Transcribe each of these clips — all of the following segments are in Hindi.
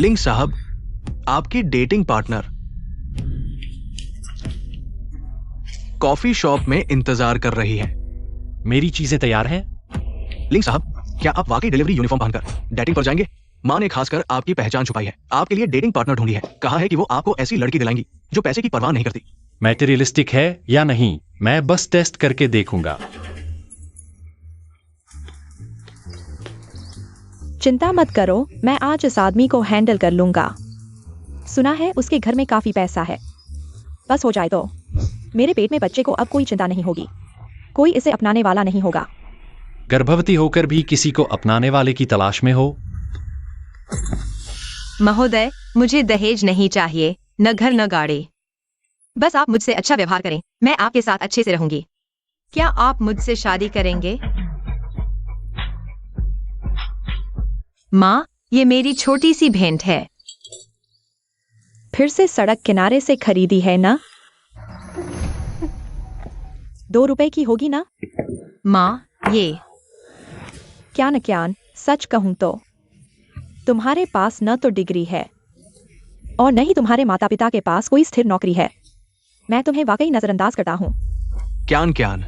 लिंग साहब, आपकी डेटिंग पार्टनर कॉफी शॉप में इंतजार कर रही है। मेरी चीजें तैयार हैं? लिंग साहब, क्या आप वाकई डिलीवरी यूनिफॉर्म पहनकर डेटिंग पर जाएंगे? माँ ने खासकर आपकी पहचान छुपाई है, आपके लिए डेटिंग पार्टनर ढूंढी है, कहा है कि वो आपको ऐसी लड़की दिलाएंगी जो पैसे की परवाह नहीं करती। मैटेरियलिस्टिक है या नहीं, मैं बस टेस्ट करके देखूंगा। चिंता मत करो, मैं आज इस आदमी को हैंडल कर लूंगा। सुना है उसके घर में काफी पैसा है। बस हो जाए तो मेरे पेट में बच्चे को अब कोई चिंता नहीं होगी, कोई इसे अपनाने वाला नहीं होगा। गर्भवती होकर भी किसी को अपनाने वाले की तलाश में हो? महोदय, मुझे दहेज नहीं चाहिए, न घर न गाड़ी। बस आप मुझसे अच्छा व्यवहार करें, मैं आपके साथ अच्छे से रहूंगी। क्या आप मुझसे शादी करेंगे? माँ, ये मेरी छोटी सी भेंट है। फिर से सड़क किनारे से खरीदी है ना? 2 रुपए की होगी ना? माँ, ये क्यान, सच कहूं तो तुम्हारे पास न तो डिग्री है और न ही तुम्हारे माता पिता के पास कोई स्थिर नौकरी है। मैं तुम्हें वाकई नजरअंदाज करता हूँ। क्यान,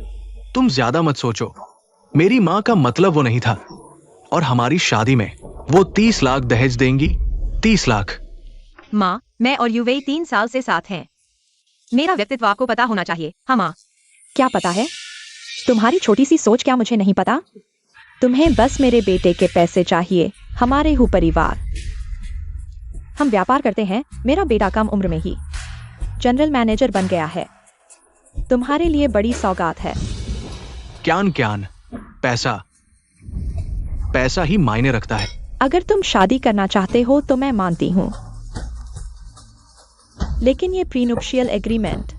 तुम ज्यादा मत सोचो। मेरी माँ का मतलब वो नहीं था, और हमारी शादी में वो 30 लाख दहेज देंगी। 30 लाख। माँ, मैं और युवई 3 साल से साथ हैं। मेरा व्यक्तित्व आपको पता होना चाहिए। हाँ माँ। क्या पता है? तुम्हारी छोटी सी सोच क्या मुझे नहीं पता? तुम्हें बस मेरे बेटे के पैसे चाहिए, हमारे ही परिवार। हम व्यापार करते हैं, मेरा बेटा कम उम्र में ही जनरल मैनेजर बन गया है। तुम्हारे लिए बड़ी सौगात है। क्यान, पैसा ही मायने रखता है। अगर तुम शादी करना चाहते हो तो मैं मानती हूँ, लेकिन ये प्रीनुप्शियल एग्रीमेंट,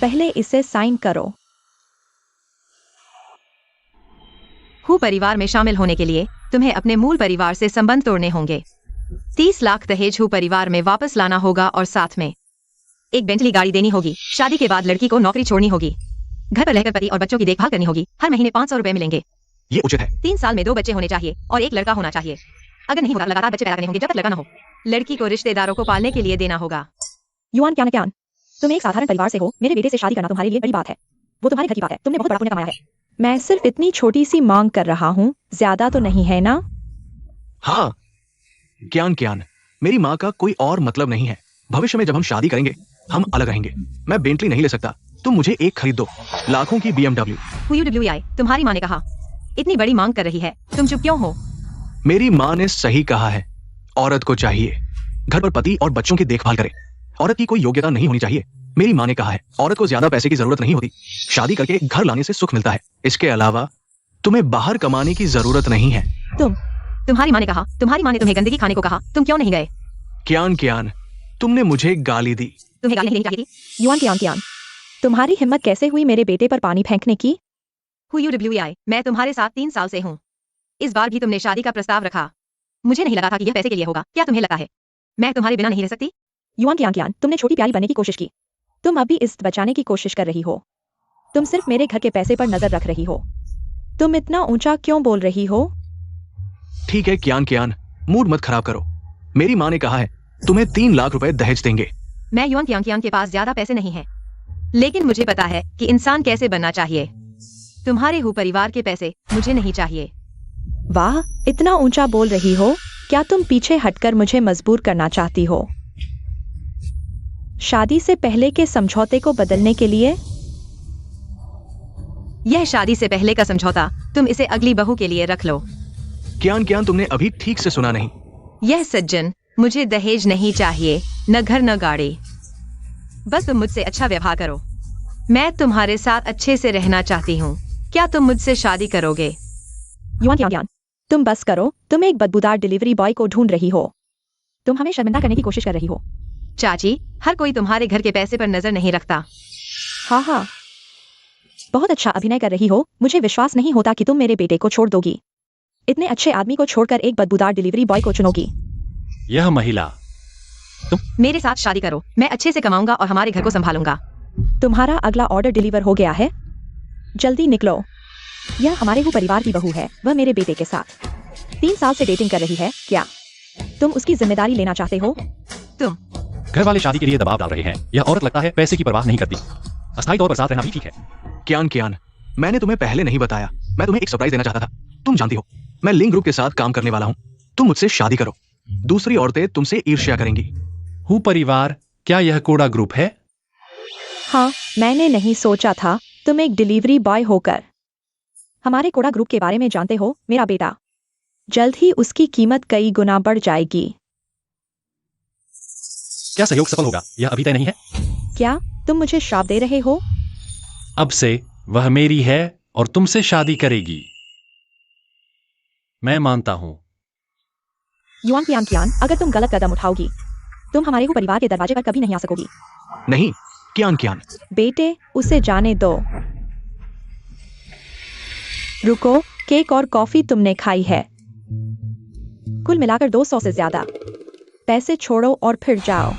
पहले इसे साइन करो। हु परिवार में शामिल होने के लिए तुम्हें अपने मूल परिवार से संबंध तोड़ने होंगे। 30 लाख दहेज हु परिवार में वापस लाना होगा और साथ में एक बेंटली गाड़ी देनी होगी। शादी के बाद लड़की को नौकरी छोड़नी होगी। घर पर रहकर पति और बच्चों की देखभाल करनी होगी। हर महीने 500 रुपए मिलेंगे। ये उचित है। 3 साल में 2 बच्चे होने चाहिए और 1 लड़का होना चाहिए। अगर नहीं होगा, लगातार बच्चे पैदा करने होंगे जब तक लड़का न हो। लड़की को रिश्तेदारों को पालने के लिए देना होगा। युआन क्यान, तुम एक साधारण परिवार से हो। मेरे बेटे से शादी करना तुम्हारे लिए बड़ी बात है। वो तुम्हारे घर की बात है। तुमने बहुत बड़ा पुण्य कमाया है। मैं सिर्फ इतनी छोटी सी मांग कर रहा हूँ, ज्यादा तो नहीं है ना? हाँ क्यान, मेरी माँ का कोई और मतलब नहीं है। भविष्य में जब हम शादी करेंगे, हम अलग रहेंगे। मैं बेंटली नहीं ले सकता, तुम मुझे एक खरीद दो, लाखों की BMW। हुई, तुम्हारी माँ ने कहा। इतनी बड़ी मांग कर रही है, तुम चुप क्यों हो? मेरी माँ ने सही कहा है। औरत को चाहिए घर पर पति और बच्चों की देखभाल करे। औरत की कोई योग्यता नहीं होनी चाहिए। मेरी माँ ने कहा है, औरत को ज्यादा पैसे की जरूरत नहीं होती। शादी करके घर लाने से सुख मिलता है। इसके अलावा तुम्हें बाहर कमाने की जरूरत नहीं है। तुम्हारी माँ ने कहा। तुम्हारी माँ ने तुम्हें गंदगी खाने को कहा, तुम क्यों नहीं गए? क्यान, तुमने मुझे गाली दी। तुम्हें गाली नहीं चाहिए थी। युआन क्यान, तुम्हारी हिम्मत कैसे हुई मेरे बेटे पर पानी फेंकने की? हुई, मैं तुम्हारे साथ 3 साल से हूँ। इस बार भी तुमने शादी का प्रस्ताव रखा। मुझे नहीं लगा था कि यह पैसे के लिए होगा। क्या तुम्हें लगा है मैं तुम्हारे बिना नहीं रह सकती? युआन क्यान, तुमने छोटी प्यारी बनने की कोशिश की। तुम अभी इस बचाने की कोशिश कर रही हो। तुम सिर्फ मेरे घर के पैसे पर नजर रख रही हो। तुम इतना ऊंचा क्यों बोल रही हो? ठीक है क्यान, मूड मत खराब करो। मेरी माँ ने कहा है, तुम्हें 3 लाख रुपए दहेज देंगे। मैं युआन क्यान के पास ज्यादा पैसे नहीं है, लेकिन मुझे पता है कि इंसान कैसे बनना चाहिए। तुम्हारे हु परिवार के पैसे मुझे नहीं चाहिए। वाह, इतना ऊंचा बोल रही हो। क्या तुम पीछे हटकर मुझे मजबूर करना चाहती हो शादी से पहले के समझौते को बदलने के लिए? यह शादी से पहले का समझौता, तुम इसे अगली बहू के लिए रख लो। क्यान, तुमने अभी ठीक से सुना नहीं। यह सज्जन, मुझे दहेज नहीं चाहिए, न घर न गाड़ी। बस तुम मुझसे अच्छा व्यवहार करो। मैं तुम्हारे साथ अच्छे से रहना चाहती हूँ। क्या तुम मुझसे शादी करोगे? युआन क्यान, तुम बस करो। तुम एक बदबूदार डिलीवरी बॉय को ढूंढ रही हो। तुम हमें शर्मिंदा करने की कोशिश कर रही हो। चाची, हर कोई तुम्हारे घर के पैसे पर नजर नहीं रखता। हाँ, बहुत अच्छा अभिनय कर रही हो। मुझे विश्वास नहीं होता कि तुम मेरे बेटे को छोड़ दोगी। इतने अच्छे आदमी को छोड़कर एक बदबूदार डिलीवरी बॉय को चुनोगी। यह महिला। तुम मेरे साथ शादी करो। मैं अच्छे से कमाऊंगा और हमारे घर को संभालूंगा। तुम्हारा अगला ऑर्डर डिलीवर हो गया है, जल्दी निकलो। यह हमारे ही परिवार की बहू है, वह मेरे बेटे के साथ 3 साल से डेटिंग कर रही है। क्या तुम उसकी जिम्मेदारी लेना चाहते हो? घर वाले शादी के लिए दबाव डाल रहे हैं। यह औरत लगता है पैसे की परवाह नहीं करती। अस्थायी तौर पर साथ रहना भी ठीक है। कियान, मैंने तुम्हें पहले नहीं बताया। मैं तुम्हें एक सरप्राइज देना चाहता था। तुम जानती हो, मैं लिंग ग्रुप के साथ काम करने वाला हूँ। तुम मुझसे शादी करो, दूसरी औरतें तुमसे ईर्ष्या करेंगी। हूँ परिवार, क्या यह कोड़ा ग्रुप है? हाँ, मैंने नहीं सोचा था तुम एक डिलीवरी बॉय होकर हमारे कोड़ा ग्रुप के बारे में जानते हो। मेरा बेटा, जल्द ही उसकी कीमत कई गुना बढ़ जाएगी। क्या सहयोग सफल होगा यह अभी तय नहीं है। क्या तुम मुझे श्राप दे रहे हो? अब से वह मेरी है और तुमसे शादी करेगी। मैं मानता हूँ। कियान, अगर तुम गलत कदम उठाओगी तुम हमारे परिवार के दरवाजे पर कभी नहीं आ सकोगी। नहीं कियान, बेटे, उसे जाने दो। रुको, केक और कॉफी तुमने खाई है, कुल मिलाकर 200 से ज्यादा। पैसे छोड़ो और फिर जाओ।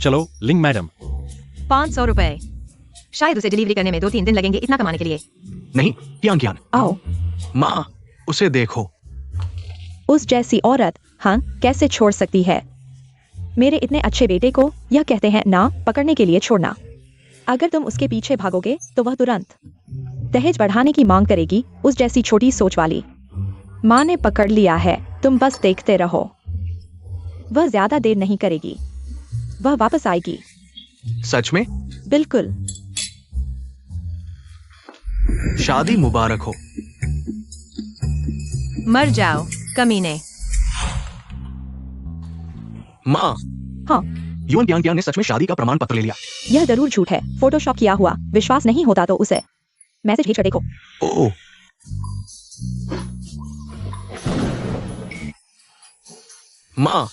चलो लिंग मैडम। 500 रुपए। शायद उसे डिलीवरी करने में 2-3 दिन लगेंगे इतना कमाने के लिए। नहीं कियान, आओ। माँ, उसे देखो। उस जैसी औरत हाँ कैसे छोड़ सकती है? मेरे इतने अच्छे बेटे को यह कहते हैं ना पकड़ने के लिए छोड़ना। अगर तुम उसके पीछे भागोगे तो वह तुरंत दहेज बढ़ाने की मांग करेगी। उस जैसी छोटी सोच वाली माँ ने पकड़ लिया है। तुम बस देखते रहो, वह ज्यादा देर नहीं करेगी, वह वापस आएगी। सच में? बिल्कुल। शादी मुबारक हो। मर जाओ कमीने। माँ, हाँ, कियान ने सच में शादी का प्रमाण पत्र ले लिया। यह जरूर झूठ है, फोटोशॉप किया हुआ। विश्वास नहीं होता तो उसे मैसेज भेज कर देखो। ओह, माँ,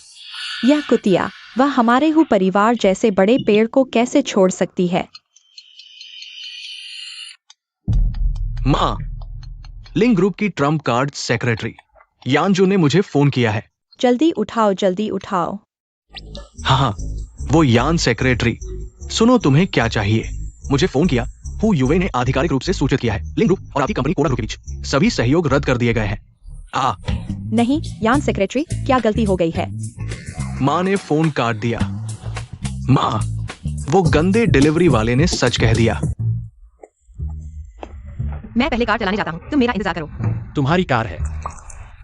यह कुतिया, वह हमारे हु परिवार जैसे बड़े पेड़ को कैसे छोड़ सकती है? माँ, लिंग ग्रुप की ट्रम्प कार्ड सेक्रेटरी यानजू ने मुझे फोन किया है। जल्दी उठाओ, जल्दी उठाओ। हाँ, वो यान सेक्रेटरी। सुनो, तुम्हें क्या चाहिए? मुझे फोन किया। हु युवे ने आधिकारिक रूप से सूचित किया है लिंग ग्रुप और आपकी कंपनी कोड़ा ग्रुप के बीच सभी सहयोग रद्द कर दिए गए हैं। नहीं यान सेक्रेटरी, क्या गलती हो गई है? माँ ने फोन काट दिया। माँ, वो गंदे डिलीवरी वाले ने सच कह दिया। मैं पहले कार चलाने जाता हूँ, तुम मेरा इंतजार करो। तुम्हारी कार है।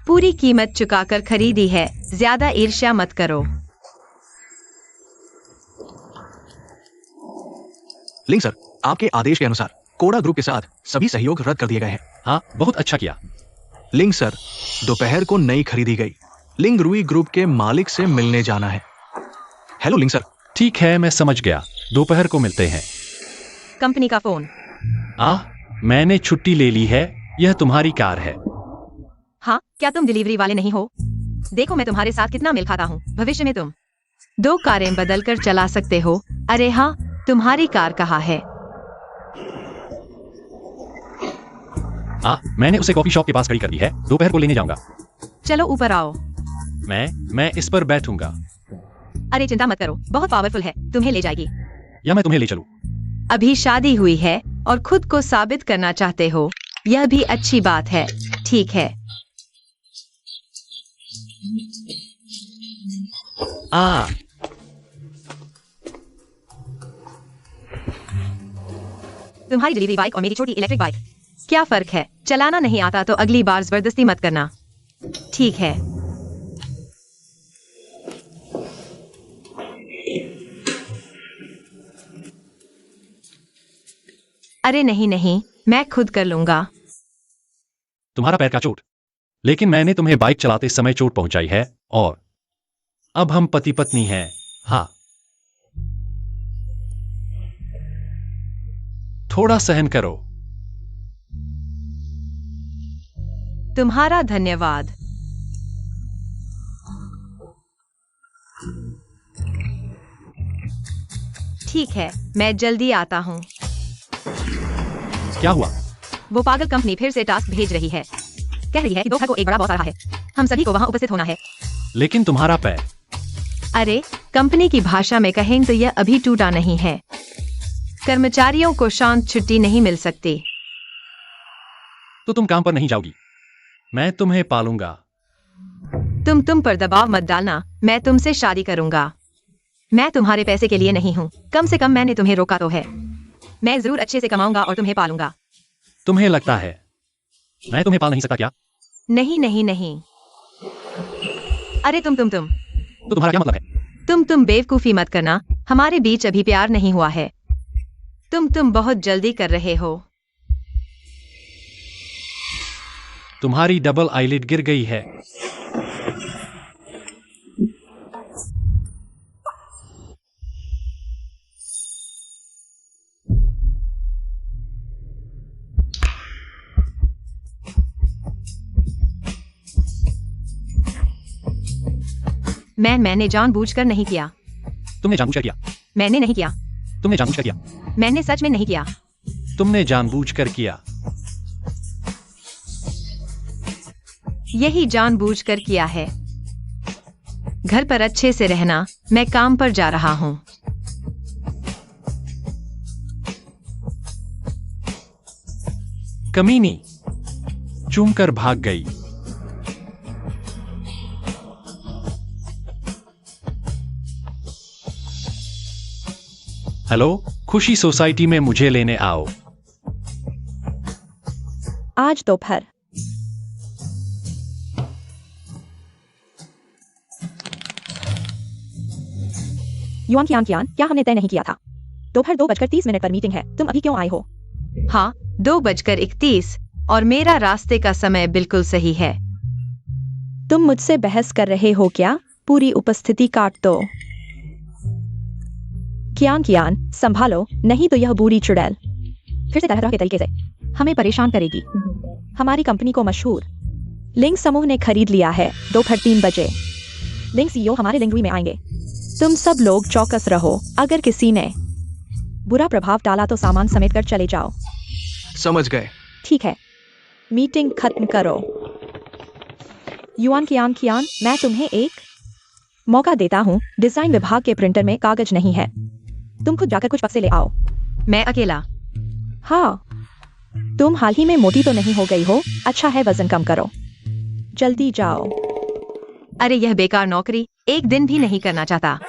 पूरी कीमत चुकाकर खरीदी है, ज्यादा ईर्ष्या मत करो। लिंग सर, आपके आदेश के अनुसार कोड़ा ग्रुप के साथ सभी सहयोग रद्द कर दिए गए हैं। हाँ, बहुत अच्छा किया। लिंग सर, दोपहर को नई खरीदी गई लिंग रूई ग्रुप के मालिक से मिलने जाना है। हेलो लिंग सर। ठीक है, मैं समझ गया, दोपहर को मिलते हैं। कंपनी का फोन। मैंने छुट्टी ले ली है। यह तुम्हारी कार है। हाँ, क्या तुम डिलीवरी वाले नहीं हो? देखो मैं तुम्हारे साथ कितना मेल खाता हूँ। भविष्य में तुम 2 कारें बदल कर चला सकते हो। अरे हाँ, तुम्हारी कार कहाँ है? मैंने उसे कॉफी शॉप के पास खड़ी कर दी है, दोपहर को लेने जाऊंगा। चलो ऊपर आओ। मैं इस पर बैठूंगा। अरे चिंता मत करो, बहुत पावरफुल है, तुम्हें ले जाएगी। या मैं तुम्हें ले चलूं? अभी शादी हुई है और खुद को साबित करना चाहते हो, यह भी अच्छी बात है। ठीक है। तुम्हारी डिलीवरी बाइक और मेरी छोटी इलेक्ट्रिक बाइक, क्या फर्क है? चलाना नहीं आता तो अगली बार जबरदस्ती मत करना, ठीक है? अरे नहीं, मैं खुद कर लूंगा। तुम्हारा पैर का चोट, लेकिन मैंने तुम्हें बाइक चलाते समय चोट पहुंचाई है और अब हम पति पत्नी हैं। हाँ, थोड़ा सहन करो। तुम्हारा धन्यवाद। ठीक है, मैं जल्दी आता हूँ। क्या हुआ? वो पागल कंपनी फिर से टास्क भेज रही है। कह रही है कि दोपहर को एक बड़ा बॉस आ रहा है, हम सभी को वहाँ उपस्थित होना है। लेकिन तुम्हारा पैर। अरे, कंपनी की भाषा में कहें तो यह अभी टूटा नहीं है। कर्मचारियों को शांत छुट्टी नहीं मिल सकती। तो तुम काम पर नहीं जाओगी? मैं तुम्हें पालूंगा। तुम पर दबाव मत डालना, मैं तुमसे शादी करूंगा। मैं तुम्हारे पैसे के लिए नहीं हूँ, कम से कम मैंने तुम्हें रोका तो है। मैं जरूर अच्छे से कमाऊंगा और तुम्हें पालूंगा। तुम्हें लगता है मैं तुम्हें पाल नहीं सकता क्या? नहीं नहीं नहीं। अरे तुम तो तुम्हारा क्या मतलब है? तुम बेवकूफी मत करना, हमारे बीच अभी प्यार नहीं हुआ है। तुम बहुत जल्दी कर रहे हो। तुम्हारी डबल आईलिड गिर गई है। मैंने जानबूझकर नहीं किया। तुमने जानबूझकर किया। मैंने नहीं किया। तुमने जानबूझकर किया। मैंने सच में नहीं किया। तुमने जानबूझकर किया। यही जानबूझकर किया है। घर पर अच्छे से रहना, मैं काम पर जा रहा हूँ। कमीनी चूमकर भाग गई। हेलो, खुशी सोसाइटी में मुझे लेने आओ। आज दोपहर। युआन कियान कियान, क्या हमने तय नहीं किया था? दोपहर 2:30 पर मीटिंग है, तुम अभी क्यों आए हो? हाँ, 2:31 और मेरा रास्ते का समय बिल्कुल सही है। तुम मुझसे बहस कर रहे हो क्या? पूरी उपस्थिति काट दो। कियान कियान, संभालो, नहीं तो यह बूढ़ी चुड़ैल फिर से तरह के तरीके से हमें परेशान करेगी। हमारी कंपनी को मशहूर लिंक समूह ने खरीद लिया है। दोपहर 3 बजे लिंक सीईओ हमारे लिंगुई में आएंगे। तुम सब लोग चौकस रहो, अगर किसी ने बुरा प्रभाव डाला तो सामान समेट कर चले जाओ। समझ गए। ठीक है, मीटिंग खत्म करो। युआन कियान कियान, मैं तुम्हें एक मौका देता हूँ। डिजाइन विभाग के प्रिंटर में कागज नहीं है, तुम खुद जाकर कुछ बक्से ले आओ। मैं अकेला? हाँ, तुम हाल ही में मोटी तो नहीं हो गई हो? अच्छा है, वजन कम करो, जल्दी जाओ। अरे यह बेकार नौकरी एक दिन भी नहीं करना चाहता।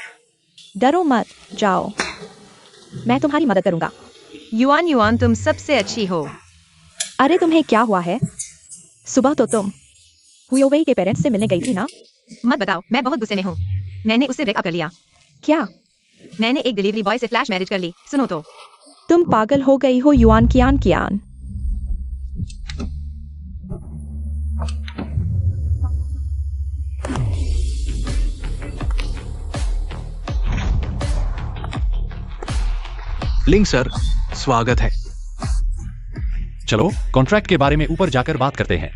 डरो मत, जाओ, मैं तुम्हारी मदद करूंगा। युआन, तुम सबसे अच्छी हो। अरे तुम्हें क्या हुआ है? सुबह तो तुम हुयोवेई के पेरेंट्स से मिलने गई थी ना? मत बताओ, मैं बहुत गुस्से में हूँ। मैंने उसे ब्रेकअप कर लिया। क्या? मैंने एक डिलीवरी बॉय से फ्लैश मैरिज कर ली। सुनो तो। तुम पागल हो गई हो युआन कियान कियान। लिंग सर, स्वागत है। चलो कॉन्ट्रैक्ट के बारे में ऊपर जाकर बात करते हैं।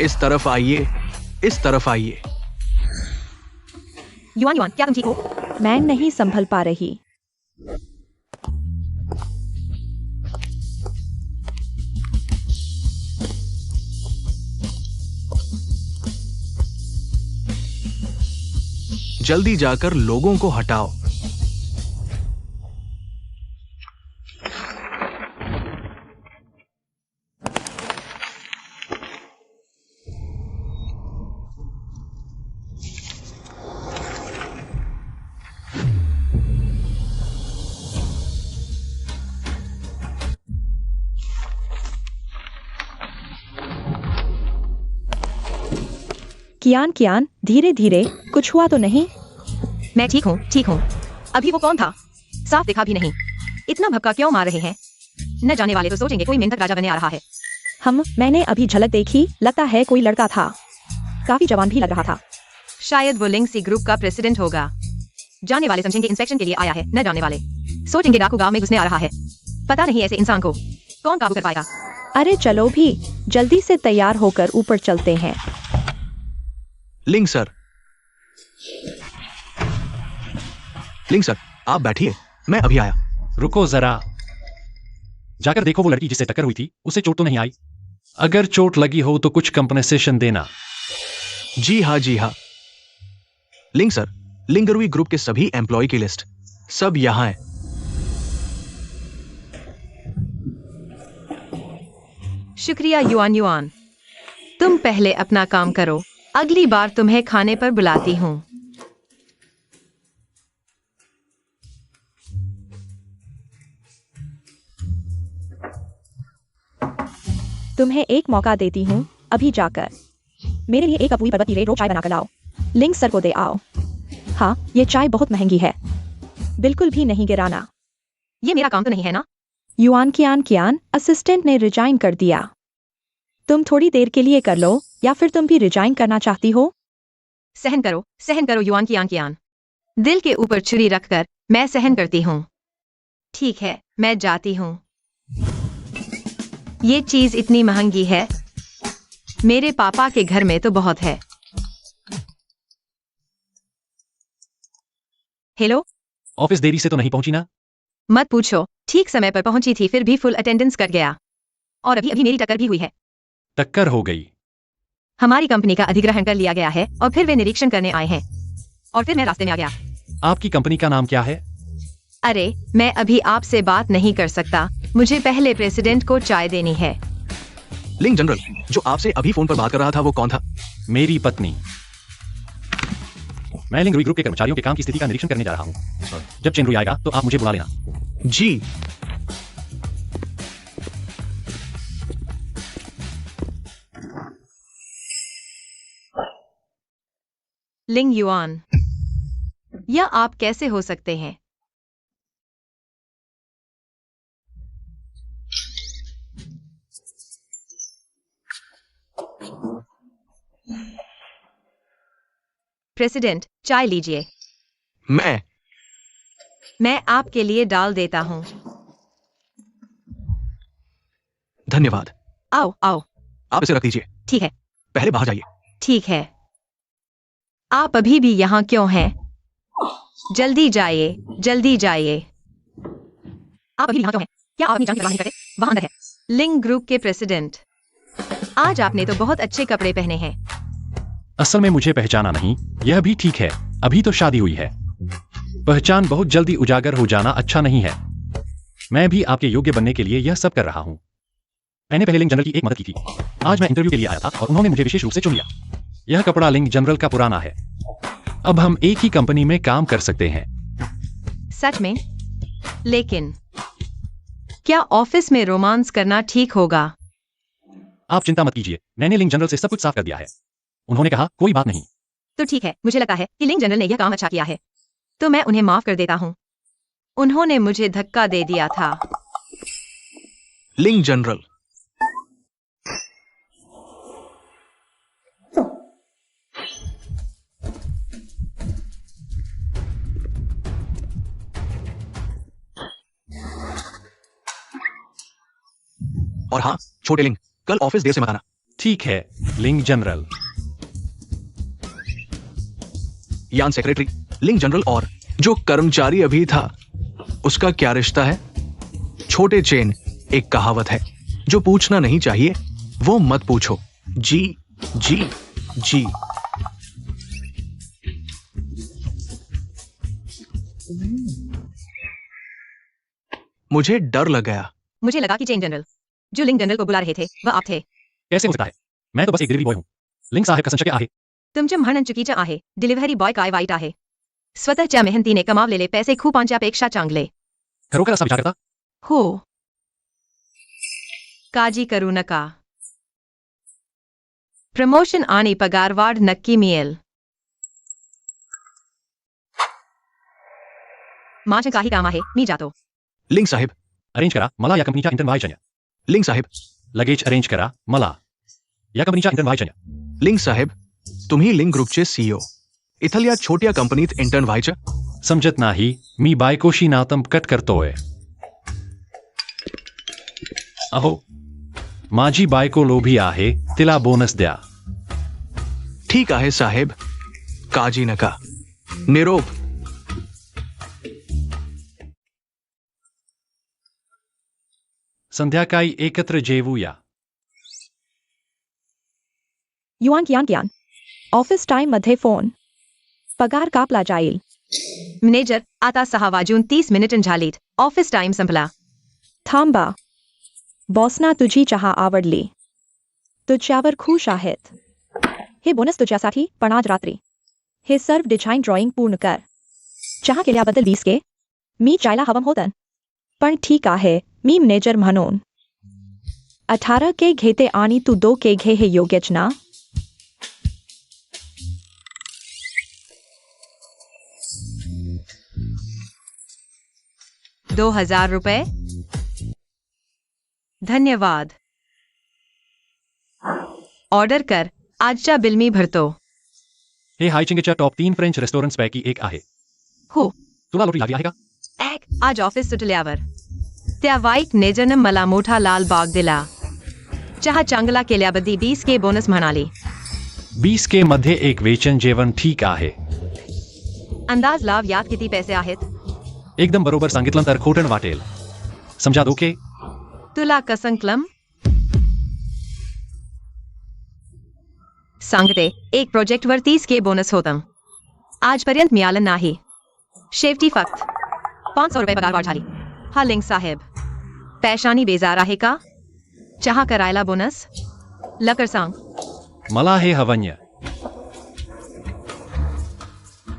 इस तरफ आइए, इस तरफ आइए। युआन, क्या तुम ठीक हो? मैं नहीं संभल पा रही। जल्दी जाकर लोगों को हटाओ। कियान कियान, धीरे धीरे, कुछ हुआ तो नहीं? मैं ठीक हूँ। अभी वो कौन था? साफ देखा भी नहीं। इतना भक्का क्यों मार रहे हैं? न जाने वाले तो सोचेंगे कोई मेंढक राजा बनने आ रहा है। मैंने अभी झलक देखी, लगता है कोई लड़का था, काफी जवान भी लग रहा था। शायद वो लिंगसी ग्रुप का प्रेसिडेंट होगा। जाने वाले समझेंगे इंस्पेक्शन के लिए आया है, न जाने वाले सोचेंगे डाकू गांव में घुसने आ रहा है। पता नहीं ऐसे इंसान को कौन काबू कर पाएगा। अरे चलो भी, जल्दी से तैयार होकर ऊपर चलते हैं। लिंग सर, आप बैठिए, मैं अभी आया। रुको जरा, जाकर देखो वो लड़की जिससे टक्कर हुई थी, उसे चोट तो नहीं आई? अगर चोट लगी हो तो कुछ कंपनसेशन देना। जी हाँ। लिंग सर, लिंगरुई ग्रुप के सभी एम्प्लॉय की लिस्ट सब यहां है। शुक्रिया युआन। तुम पहले अपना काम करो, अगली बार तुम्हें खाने पर बुलाती हूँ। तुम्हें एक मौका देती हूँ, अभी जाकर मेरे लिए एक अपूरी पर्वत की रोज चाय बनाकर लाओ। लिंक सर को दे आओ। हाँ, ये चाय बहुत महंगी है, बिल्कुल भी नहीं गिराना। ये मेरा काम तो नहीं है ना? युआन कियान असिस्टेंट ने रिजाइन कर दिया। तुम थोड़ी देर के लिए कर लो, या फिर तुम भी रिजाइन करना चाहती हो? सहन करो युआन कियान। दिल के ऊपर छुरी रखकर मैं सहन करती हूँ। ठीक है, मैं जाती हूँ। ये चीज इतनी महंगी है, मेरे पापा के घर में तो बहुत है। हेलो, ऑफिस देरी से तो नहीं पहुंची ना? मत पूछो, ठीक समय पर पहुंची थी, फिर भी फुल अटेंडेंस कर गया। और अभी अभी मेरी टक्कर भी हुई है। टक्कर हो गई? हमारी कंपनी का अधिग्रहण कर लिया गया है और फिर वे निरीक्षण करने आए हैं और फिर मैं रास्ते में आ गया। आपकी कंपनी का नाम क्या है? अरे, मैं अभी आपसे बात नहीं कर सकता, मुझे पहले प्रेसिडेंट को चाय देनी है। लिंक जनरल, जो आपसे अभी फोन पर बात कर रहा था वो कौन था? मेरी पत्नी। मैं लिंग रुई ग्रुप के कर्मचारियों के काम की स्थिति का निरीक्षण करने जा रहा हूँ। जब चेन रुई आएगा तो आप मुझे बुला लेना। जी। लिंग युआन, यह आप कैसे हो सकते हैं? प्रेसिडेंट, चाय लीजिए। मैं आपके लिए डाल देता हूँ। धन्यवाद। आओ। आप इसे रख दीजिए। ठीक है। पहले बाहर जाइए। ठीक है। आप अभी भी यहाँ क्यों हैं? जल्दी जाइए। आप अभी यहाँ क्यों हैं? क्या आप अपनी जान की परवाह नहीं करते? वहाँ अंदर है। लिंग ग्रुप के प्रेसिडेंट, आज आपने तो बहुत अच्छे कपड़े पहने हैं। असल में मुझे पहचाना नहीं, यह भी ठीक है, अभी तो शादी हुई है। पहचान बहुत जल्दी उजागर हो जाना अच्छा नहीं है। मैं भी आपके योग्य बनने के लिए यह सब कर रहा हूँ। मैंने पहले लिंग जनरल की एक मदद की थी। आज मैं इंटरव्यू के लिए आया था और उन्होंने मुझे विशेष रूप से चुन लिया। यह कपड़ा लिंग जनरल का पुराना है। अब हम एक ही कंपनी में काम कर सकते हैं। सच में? लेकिन क्या ऑफिस में रोमांस करना ठीक होगा? आप चिंता मत कीजिए, मैंने लिंग जनरल से सब कुछ साफ कर दिया है। उन्होंने कहा कोई बात नहीं। तो ठीक है, मुझे लगता है कि लिंग जनरल ने यह काम अच्छा किया है, तो मैं उन्हें माफ कर देता हूँ। उन्होंने मुझे धक्का दे दिया था। लिंग जनरल, और हाँ छोटे लिंग, कल ऑफिस देर से मत आना। ठीक है लिंग जनरल। यान सेक्रेटरी, लिंग जनरल और जो कर्मचारी अभी था उसका क्या रिश्ता है? छोटे चेन, एक कहावत है, जो पूछना नहीं चाहिए वो मत पूछो। जी जी जी। मुझे डर लग गया। मुझे लगा कि चेन जनरल जो लिंग जनरल को बुला रहे थे वह आप थे। कैसे हो सकता है? मैं तो बस एक डिलीवरी बॉय हूँ। लिंग साहेब का संचय आहे। तुमच्या म्हणून चुकीचं आहे। डिलिव्हरी बॉय काय वाईट आहे? स्वतःच्या मेहनतीने कमावलेले पैसे खूपांच्यापेक्षा चांगले. खरोखर असा विचार करता? हो. काळजी करू नका. प्रमोशन आणि पगारवाढ नक्की मिळेल. माझे काही काम आहे, मी जातो. लिंग साहेब, अरेंज करा मला या कंपनीच्या इंटर्न व्हायच्या. लिंग साहेब, लगेच अरेंज करा मला या कंपनीच्या इंटर्न व्हायच्या. लिंग साहेब, तुम्ही लिंग ग्रुपचे सीईओ. इथल्या छोट्या कंपनीत इंटर्न व्हायचं? समजत नाही, मी बायकोशी नातं कट करतोय. अहो, माझी बायको लोभी आहे, तिला बोनस द्या. ठीक आहे साहेब, काळजी नका. निरोप. संध्याकाळी एकत्र जेवूया. युआन कियान, ऑफिस टाइम मध्ये फोन. पगार कापला जाईल. मॅनेजर, आता 6:30 झालीत. ऑफिस टाइम संपला. थांबा. बॉसना तुझी चहा आवडली. तुझ्यावर खुश आहेत. हे बोनस तुझ्यासाठी पण आज रात्री. हे सर्व डिझाईन ड्रॉइंग पूर्ण कर. चहा केल्याबद्दल 20K. मी जायला हवं होतं, पण ठीक आहे, मी मॅनेजर म्हणून 18K घेते आणि तू 2K घे. हे योग्यच ना? ₹2000. धन्यवाद. ऑर्डर कर. आजच्या बिल मी भरतो. हे हायचिंगच्या टॉप 3 फ्रेंच रेस्टॉरंट्सपैकी एक आहे. हो. तुला लॉटरी लागली आहे का? आज ऑफिस सुटल्यावर त्या वाईट नेजरनं मला मोठा लाल बाग दिला. चहा चांगला केल्याबद्दल 20K बोनस म्हणाले. 20K मध्ये एक वेचन जेवण ठीक आहे. अंदाज लाव यात किती पैसे आहेत. एकदम बरोबर सांगितलं तर खोटं वाटेल. समजा 2K. तुला कसंकलम सांगते, एक प्रोजेक्टवर 30K बोनस होतं. आजपर्यंत मिळालं नाही. शेवटी फक्त ₹500 पगार वाढ झाली. हा लिंक साहेब, पैशानी बेजार आहे का? चहा करायला बोनस लकर सांग. मला हे हवंय.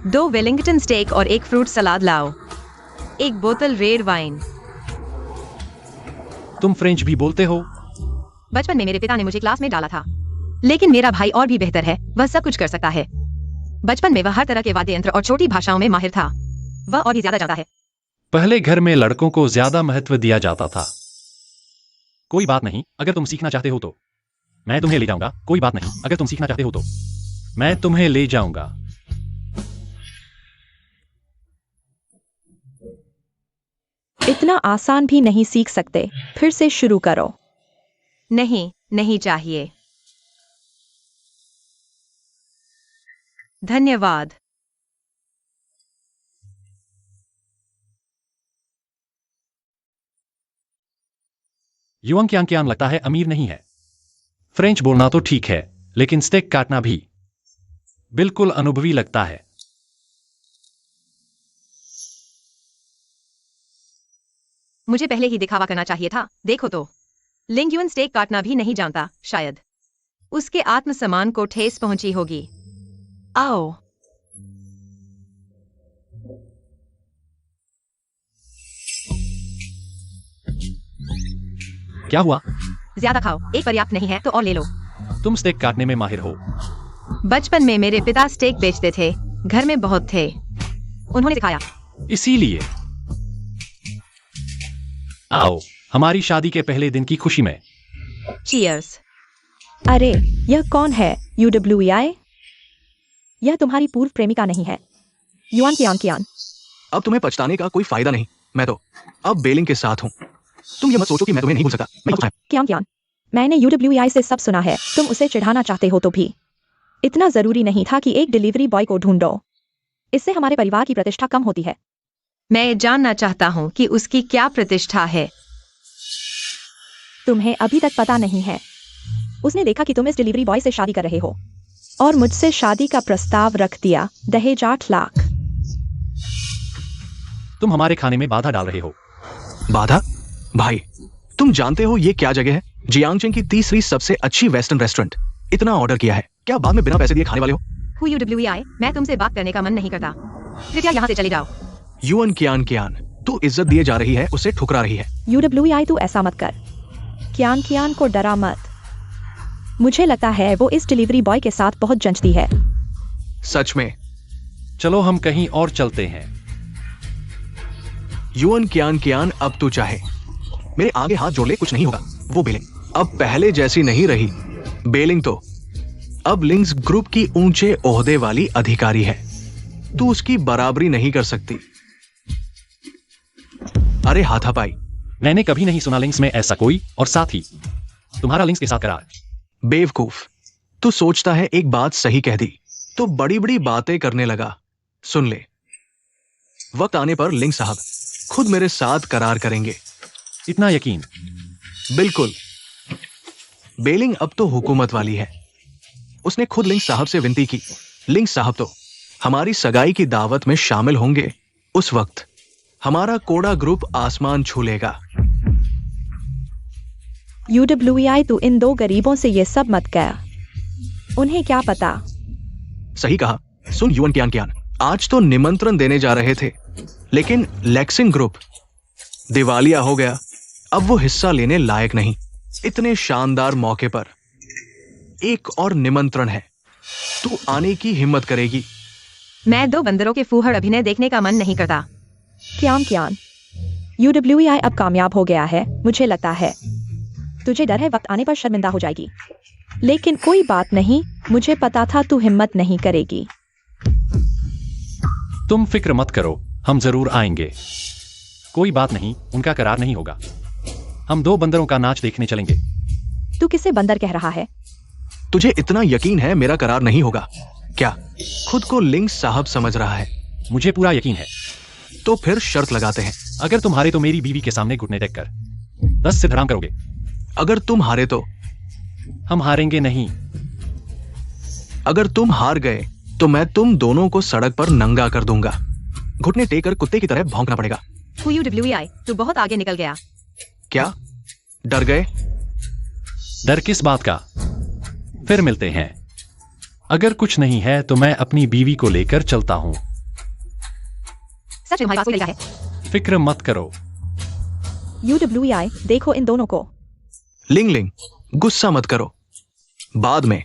2 वेलिंगटन स्टेक और 1 फ्रूट सलाद लाओ. 1 बोतल रेड वाइन. तुम फ्रेंच भी बोलते हो? बचपन में मेरे पिता ने मुझे क्लास में डाला था, लेकिन मेरा भाई और भी बेहतर है. वह सब कुछ कर सकता है. बचपन में वह हर तरह के वाद्य यंत्र और छोटी भाषाओं में माहिर था. वह और भी ज्यादा जानता है. पहले घर में लड़कों को ज्यादा महत्व दिया जाता था. कोई बात नहीं, अगर तुम सीखना चाहते हो तो मैं तुम्हें ले जाऊंगा. कोई बात नहीं, अगर तुम सीखना चाहते हो तो मैं तुम्हें ले जाऊंगा. इतना आसान भी नहीं सीख सकते. फिर से शुरू करो. नहीं, नहीं चाहिए. धन्यवाद. युवांग क्यांग लगता है अमीर नहीं है. फ्रेंच बोलना तो ठीक है, लेकिन स्टेक काटना भी बिल्कुल अनुभवी लगता है. मुझे पहले ही दिखावा करना चाहिए था. देखो तो, लिंग युन स्टेक काटना भी नहीं जानता. शायद उसके आत्मसम्मान को ठेस पहुंची होगी. आओ. क्या हुआ? ज्यादा खाओ. एक पर्याप्त नहीं है तो और ले लो. तुम स्टेक काटने में माहिर हो. बचपन में मेरे पिता स्टेक बेचते थे. घर में बहुत थे. उन्होंने सिखाया. इसीलिए आओ, हमारी शादी के पहले दिन की खुशी में. चीयर्स. अरे, यह कौन है? UWEI? यह तुम्हारी पूर्व प्रेमिका नहीं है. युआन कियान. अब तुम्हें पछताने का कोई फायदा नहीं. मैं तो अब बेलिंग के साथ हूँ. तुम ये मत सोचो कि मैं तुम्हें नहीं भूल सकता. मैं कियान. मैंने UWEI से सब सुना है. तुम उसे चिढ़ाना चाहते हो तो भी इतना जरूरी नहीं था कि एक डिलीवरी बॉय को ढूंढो. इससे हमारे परिवार की प्रतिष्ठा कम होती है. मैं जानना चाहता हूँ कि उसकी क्या प्रतिष्ठा है. तुम्हें अभी तक पता नहीं है. उसने देखा कि तुम इस डिलीवरी बॉय से शादी कर रहे हो और मुझसे शादी का प्रस्ताव रख दिया. दहेज 8 लाख. तुम हमारे खाने में बाधा डाल रहे हो. बाधा? भाई, तुम जानते हो ये क्या जगह है? जियांगचेंग की तीसरी सबसे अच्छी वेस्टर्न रेस्टोरेंट. इतना ऑर्डर किया है, क्या बाद में बिना पैसे दिए खाने वाले हो? UWEI, मैं तुमसे बात करने का मन नहीं करता. कृपया यहाँ से चले जाओ. युआन कियान, तू इज्जत दिए जा रही है, उसे ठुकरा रही है. UWEI, तू ऐसा मत कर. कियान को डरा मत. मुझे लगता है वो इस डिलीवरी बॉय के साथ बहुत जंचती है. सच में? चलो हम कहीं और चलते हैं. युआन कियान, अब तू चाहे मेरे आगे हाथ जोड़ ले, कुछ नहीं होगा. वो बेलिंग अब पहले जैसी नहीं रही. बेलिंग तो अब लिंग्स ग्रुप की ऊंचे ओहदे वाली अधिकारी है. तू उसकी बराबरी नहीं कर सकती. अरे हाथापाई. मैंने कभी नहीं सुना लिंक्स में ऐसा कोई, और साथ ही तुम्हारा लिंक्स के साथ करार. बेवकूफ. तू सोचता है एक बात सही कह दी तो बड़ी बड़ी बातें करने लगा. सुन ले, वक्त आने पर लिंग साहब खुद मेरे साथ करार करेंगे. इतना यकीन? बिल्कुल. बेलिंग अब तो हुकूमत वाली है. उसने खुद लिंग साहब से विनती की. लिंग साहब तो हमारी सगाई की दावत में शामिल होंगे. उस वक्त हमारा कोड़ा ग्रुप आसमान छू लेगा. UWEI तू इन दो गरीबों से ये सब मत कह। उन्हें क्या पता। सही कहा। सुन युवन क्यान, आज तो निमंत्रण देने जा रहे थे, लेकिन लेक्सिंग ग्रुप दिवालिया हो गया। अब वो हिस्सा लेने लायक नहीं। इतने शानदार मौके पर एक और निमंत्रण है, तू आने की हिम्मत करेगी? मैं दो बंदरों के फूहड़ अभिनय देखने का मन नहीं करता। क्यान, UWEI अब कामयाब हो गया है, मुझे लगता है। तुझे डर है वक्त आने पर शर्मिंदा हो जाएगी, लेकिन कोई बात नहीं, मुझे पता था तू हिम्मत नहीं करेगी। तुम फिक्र मत करो, हम जरूर आएंगे। कोई बात नहीं, उनका करार नहीं होगा। हम दो बंदरों का नाच देखने चलेंगे। तू किसे बंदर कह रहा है? तुझे इतना यकीन है मेरा करार नहीं होगा क्या? खुद को लिंग साहब समझ रहा है। मुझे पूरा यकीन है। तो फिर शर्त लगाते हैं। अगर तुम हारे तो मेरी बीवी के सामने घुटने टेक कर 10 सिद्ध हराम करोगे। अगर तुम हारे तो? हम हारेंगे नहीं। अगर तुम हार गए तो मैं तुम दोनों को सड़क पर नंगा कर दूंगा। घुटने टेक कर कुत्ते की तरह भौंकना पड़ेगा। UWEI तू बहुत आगे निकल गया। क्या डर गए? डर किस बात का? फिर मिलते हैं। अगर कुछ नहीं है तो मैं अपनी बीवी को लेकर चलता हूं। सच में तुम्हारे पास कोई तरीका है? फिक्र मत करो। UWEI देखो इन दोनों को। लिंग, गुस्सा मत करो। बाद में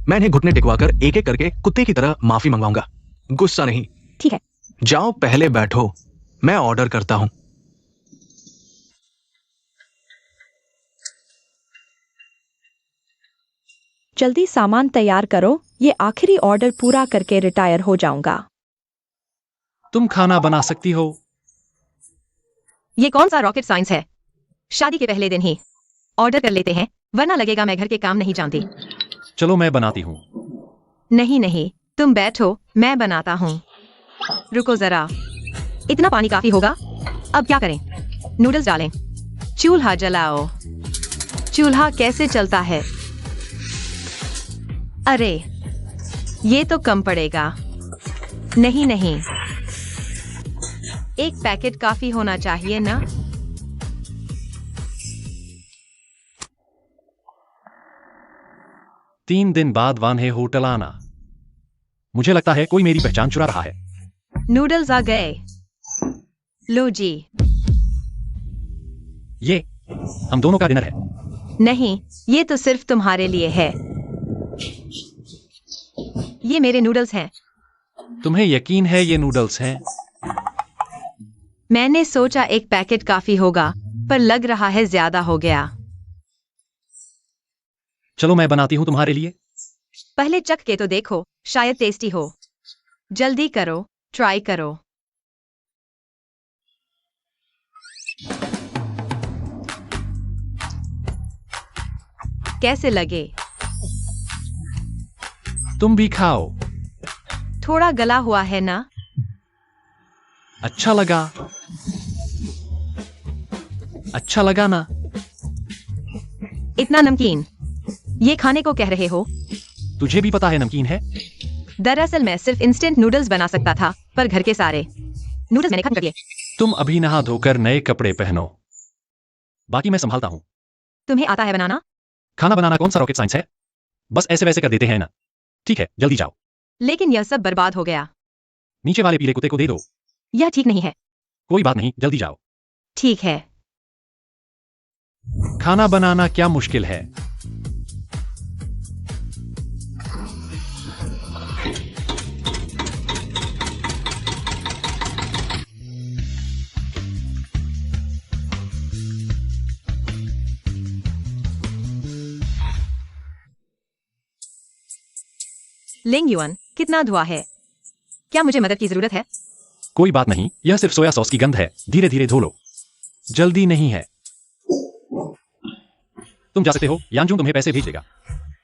मैं इन्हें घुटने टिकवाकर एक एक करके कुत्ते की तरह माफी मंगवाऊंगा। गुस्सा नहीं। ठीक है। जाओ पहले बैठो, मैं ऑर्डर करता हूं। जल्दी सामान तैयार करो, ये आखिरी ऑर्डर पूरा करके रिटायर हो जाऊंगा। तुम खाना बना सकती हो? ये कौन सा रॉकेट साइंस है? शादी के पहले दिन ही ऑर्डर कर लेते हैं, वरना लगेगा मैं घर के काम नहीं जानती। चलो मैं बनाती हूँ। नहीं, तुम बैठो, मैं बनाता हूँ। रुको जरा, इतना पानी काफी होगा। अब क्या करें? नूडल्स डालें। चूल्हा जलाओ। चूल्हा कैसे चलता है? अरे, ये तो कम पड़ेगा। नहीं, एक पैकेट काफी होना चाहिए ना? तीन दिन बाद वान्हे होटल आना। मुझे लगता है कोई मेरी पहचान चुरा रहा है। नूडल्स आ गए। लो जी। ये हम दोनों का डिनर है। नहीं, ये तो सिर्फ तुम्हारे लिए है। ये मेरे नूडल्स हैं। तुम्हें यकीन है ये नूडल्स हैं? मैंने सोचा एक पैकेट काफी होगा, पर लग रहा है ज्यादा हो गया। चलो मैं बनाती हूँ तुम्हारे लिए। पहले चख के तो देखो, शायद टेस्टी हो। जल्दी करो, ट्राई करो। कैसे लगे? तुम भी खाओ। थोड़ा गला हुआ है ना? अच्छा लगा? अच्छा लगा ना? इतना नमकीन? ये खाने को कह रहे हो? तुझे भी पता है नमकीन है। दरअसल मैं सिर्फ इंस्टेंट नूडल्स बना सकता था, पर घर के सारे नूडल्स मैंने खत्म कर दिए। तुम अभी नहा धोकर नए कपड़े पहनो, बाकी मैं संभालता हूँ। तुम्हें आता है बनाना? खाना बनाना कौन सा रॉकेट साइंस है? बस ऐसे वैसे कर देते हैं ना। ठीक है, जल्दी जाओ। लेकिन यह सब बर्बाद हो गया। नीचे वाले पीले कुत्ते को दे दो। यह ठीक नहीं है। कोई बात नहीं, जल्दी जाओ। ठीक है। खाना बनाना क्या मुश्किल है? लिंग युअन, कितना धुआं है? क्या मुझे मदद की जरूरत है? कोई बात नहीं, यह सिर्फ सोया सॉस की गंध है। धीरे धीरे धो लो। जल्दी नहीं है। तुम जा सकते हो, यांजुंग तुम्हें पैसे भेज देगा।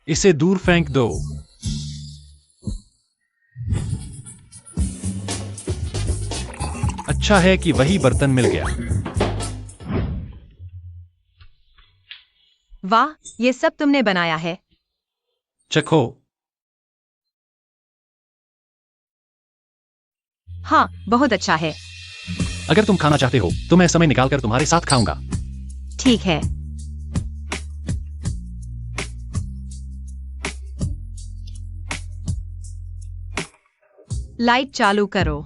इसे दूर फेंक दो। अच्छा है कि वही बर्तन मिल गया। वाह, ये सब तुमने बनाया है। चखो। हाँ, बहुत अच्छा है। अगर तुम खाना चाहते हो तो मैं समय निकालकर तुम्हारे साथ खाऊंगा। ठीक है। लाइट चालू करो।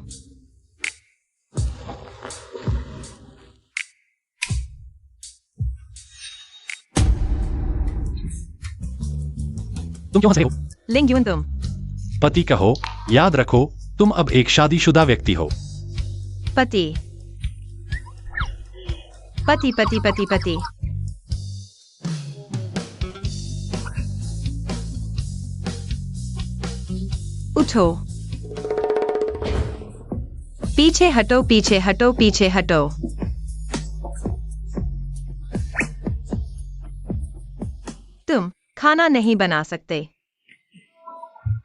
तुम क्यों हंस रहे हो? लिंग यून, तुम पति कहो, याद रखो तुम अब एक शादीशुदा व्यक्ति हो। पति पति पति पति पति। उठो, पीछे हटो पीछे हटो पीछे हटो। तुम खाना नहीं बना सकते।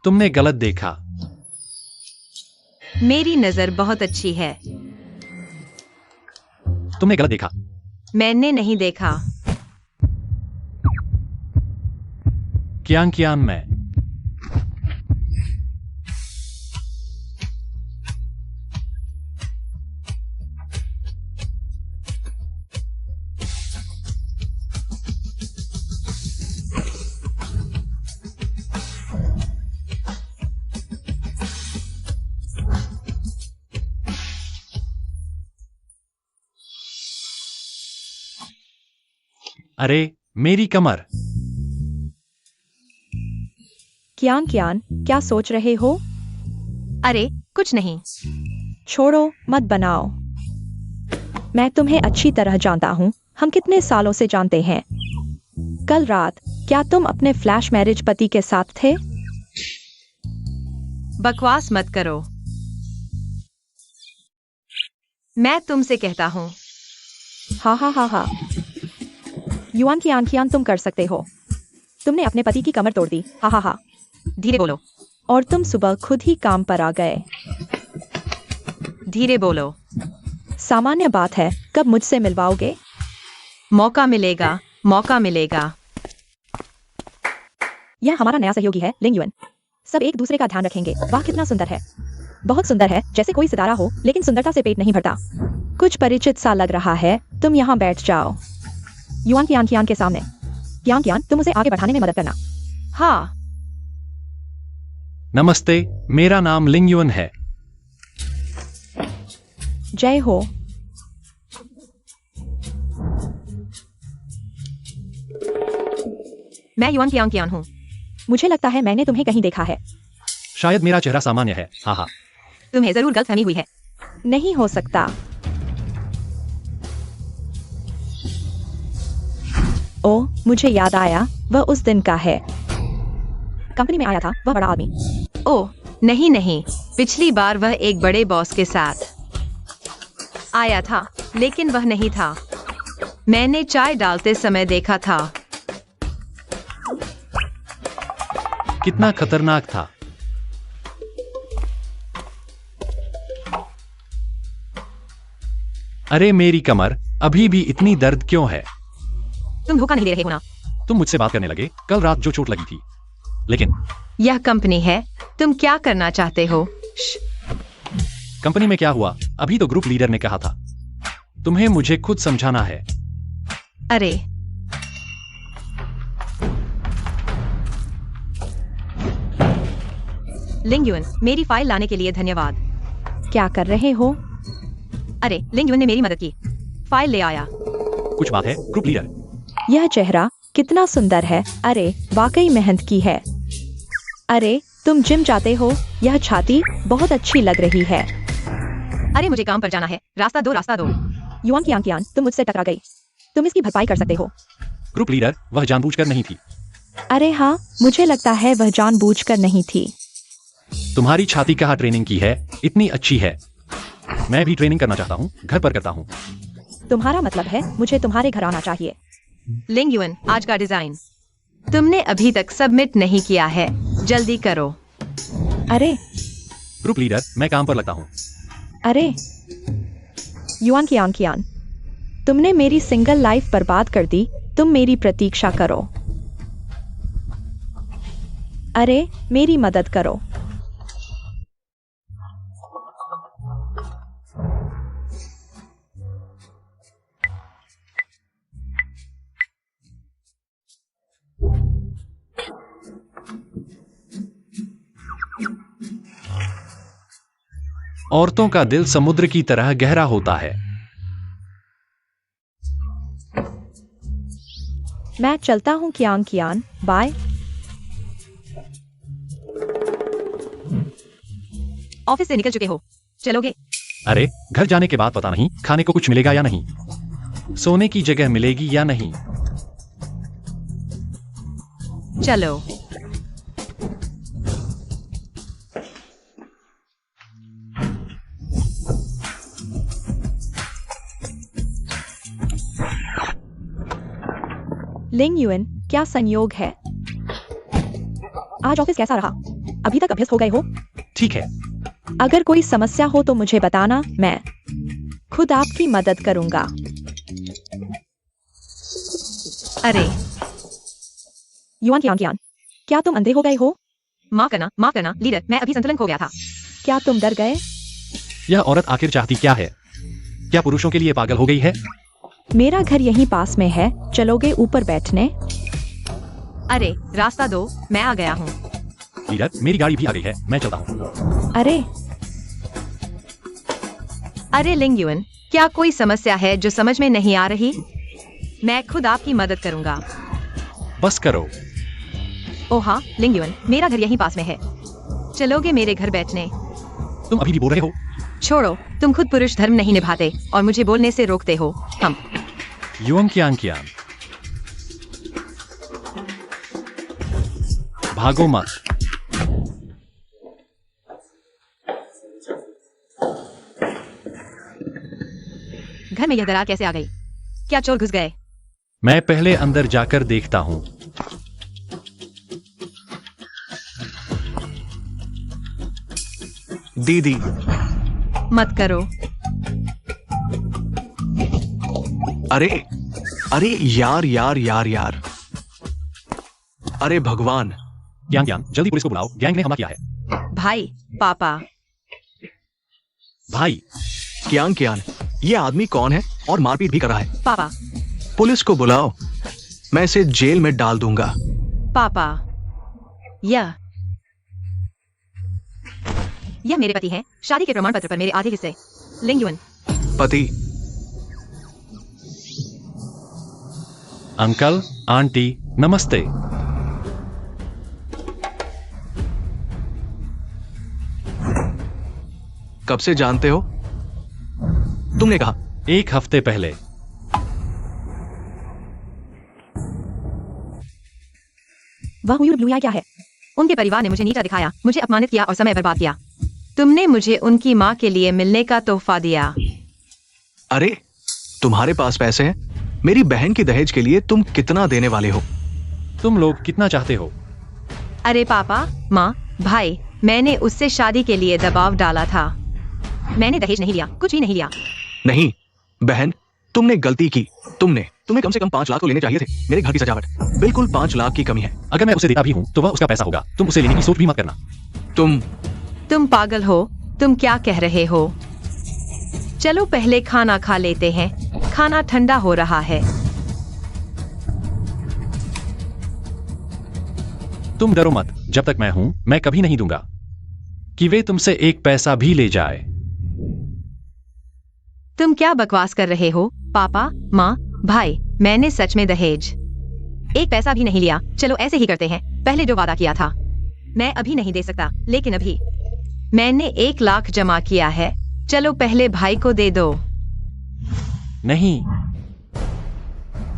तुमने गलत देखा। मेरी नजर बहुत अच्छी है। तुमने गलत देखा। मैंने नहीं देखा। कियान कियान मैं। अरे मेरी कमर। कियान कियान, क्या सोच रहे हो? अरे कुछ नहीं। छोड़ो, मत बनाओ। मैं तुम्हें अच्छी तरह जानता हूँ। हम कितने सालों से जानते हैं। कल रात क्या तुम अपने फ्लैश मैरिज पति के साथ थे? बकवास मत करो। मैं तुमसे कहता हूँ। हाँ हाँ हाँ हाँ। युआन कियान कियान, तुम कर सकते हो। तुमने अपने पति की कमर तोड़ दी। हाँ हाँ हाँ। धीरे बोलो। और तुम सुबह खुद ही काम पर आ गए। धीरे बोलो। सामान्य बात है। कब मुझसे मिलवाओगे? मौका मिलेगा, मौका मिलेगा। यह हमारा नया सहयोगी है, लिंग युएन। सब एक दूसरे का ध्यान रखेंगे। वाह कितना सुंदर है। बहुत सुंदर है, जैसे कोई सितारा हो, लेकिन सुंदरता से पेट नहीं भरता। कुछ परिचित सा लग रहा है। तुम यहाँ बैठ जाओ। युआन कियान कियान के सामने। कियान कियान, तुम उसे आगे बढ़ाने में मदद करना। हाँ। नमस्ते, मेरा नाम लिंग युएन है। जय हो। मैं युआन कियांग कियान हूँ। मुझे लगता है मैंने तुम्हें कहीं देखा है। शायद मेरा चेहरा सामान्य है। हाँ हाँ। तुम्हें जरूर गलतफहमी हुई है। नहीं हो सकता। ओ, मुझे याद आया, वह उस दिन का है। कंपनी में आया था वह बड़ा आदमी। ओह नहीं नहीं, पिछली बार वह एक बड़े बॉस के साथ आया था, लेकिन वह नहीं था। मैंने चाय डालते समय देखा था। कितना खतरनाक था। अरे मेरी कमर, अभी भी इतनी दर्द क्यों है? तुम धोखा नहीं दे रहे हो ना? तुम मुझसे बात करने लगे कल रात जो चोट लगी थी। लेकिन यह कंपनी है, तुम क्या करना चाहते हो? कंपनी में क्या हुआ? अभी तो ग्रुप लीडर ने कहा था। तुम्हें मुझे खुद समझाना है। अरे लिंग युएन, मेरी फाइल लाने के लिए धन्यवाद। क्या कर रहे हो? अरे लिंग युएन ने मेरी मदद की, फाइल ले आया। कुछ बात है ग्रुप लीडर? यह चेहरा कितना सुंदर है। अरे वाकई मेहनत की है। अरे तुम जिम जाते हो? यह छाती बहुत अच्छी लग रही है। अरे मुझे काम पर जाना है, रास्ता दो रास्ता दो। युआन कियान कियान, तुम मुझसे टकरा गई। तुम इसकी भरपाई कर सकते हो। ग्रुप लीडर, वह जानबूझकर नहीं थी। अरे हाँ, मुझे लगता है वह जानबूझकर नहीं थी। तुम्हारी छाती कहाँ ट्रेनिंग की है? इतनी अच्छी है। मैं भी ट्रेनिंग करना चाहता हूँ, घर पर करता हूँ। तुम्हारा मतलब है मुझे तुम्हारे घर आना चाहिए। लिंग युएन, आज का डिजाइन तुमने अभी तक सबमिट नहीं किया है, जल्दी करो। अरे ग्रुप लीडर, मैं काम पर लगता हूँ। अरे युआन कियान कियान, तुमने मेरी सिंगल लाइफ बर्बाद कर दी। तुम मेरी प्रतीक्षा करो। अरे मेरी मदद करो। औरतों का दिल समुद्र की तरह गहरा होता है। मैं चलता हूँ कियान कियान, बाय। ऑफिस से निकल चुके हो, चलोगे? अरे, घर जाने के बाद पता नहीं खाने को कुछ मिलेगा या नहीं, सोने की जगह मिलेगी या नहीं। चलो। लिंग युएन, क्या संयोग है? आज ऑफिस कैसा रहा? अभी तक अभ्यस्त हो गए हो? ठीक है। अगर कोई समस्या हो तो मुझे बताना, मैं खुद आपकी मदद करूंगा। अरे युआन कियान कियान, क्या तुम अंधे हो गए हो? माफ करना लीडर, मैं अभी संतुलन खो गया था। क्या तुम डर गए? यह औरत आखिर चाहती क्या है? क्या पुरुषों के लिए पागल हो गई है? मेरा घर यहीं पास में है, चलोगे ऊपर बैठने? अरे रास्ता दो, मैं आ गया हूँ। लीडर, मेरी गाड़ी भी आ गई है, मैं चलता हूँ। अरे लिंग युएन, क्या कोई समस्या है जो समझ में नहीं आ रही? मैं खुद आपकी मदद करूंगा। बस करो। ओह हाँ लिंग युएन, मेरा घर यहीं पास में है, चलोगे मेरे घर बैठने? तुम अभी भी बोल रहे हो? छोड़ो, तुम खुद पुरुष धर्म नहीं निभाते और मुझे बोलने से रोकते हो। हम युआन कियान कियान, भागो मत। घर में यह दरार कैसे आ गई? क्या चोर घुस गए? मैं पहले अंदर जाकर देखता हूँ। दीदी, मत करो। अरे अरे यार यार यार यार, अरे भगवान। कियान कियान, जल्दी पुलिस को बुलाओ, गैंग ने हमला किया है। भाई, पापा। भाई। कियान कियान, ये आदमी कौन है और मारपीट भी कर रहा है? पापा। पुलिस को बुलाओ, मैं इसे जेल में डाल दूंगा। पापा, यह मेरे पति हैं, शादी के प्रमाण पत्र पर मेरे आधे हिस्से। लिंग युएन। पति? अंकल, आंटी, नमस्ते। कब से जानते हो? तुमने कहा। 1 हफ्ते पहले। वह हुई ब्लूया क्या है? उनके परिवार ने मुझे नीचा दिखाया, मुझे अपमानित किया और समय बर्बाद किया। तुमने मुझे उनकी माँ के लिए मिलने का तोहफा दिया। अरे, तुम्हारे पास पैसे हैं? मेरी बहन की दहेज के लिए तुम कितना देने वाले हो? तुम लोग कितना चाहते हो? अरे पापा, माँ, भाई, मैंने उससे शादी के लिए दबाव डाला था। मैंने दहेज नहीं लिया, कुछ भी नहीं लिया। नहीं बहन, तुमने गलती की। तुम्हें कम से कम 5 लाख तो लेने चाहिए थे। मेरे घर की सजावट, बिल्कुल 5 लाख की कमी है। अगर मैं उसे देता भी हूँ तो वह उसका पैसा होगा, तुम उसे लेने की सोच भी मत करना। तुम पागल हो? तुम क्या कह रहे हो? चलो पहले खाना खा लेते हैं, खाना ठंडा हो रहा है। तुम डरो मत, जब तक मैं हूं मैं कभी नहीं दूंगा कि वे तुमसे 1 पैसा भी ले जाए। तुम क्या बकवास कर रहे हो? पापा, माँ, भाई, मैंने सच में दहेज 1 पैसा भी नहीं लिया। चलो ऐसे ही करते हैं, पहले जो वादा किया था। मैं अभी नहीं दे सकता, लेकिन अभी मैंने 1 लाख जमा किया है। चलो पहले भाई को दे दो। नहीं,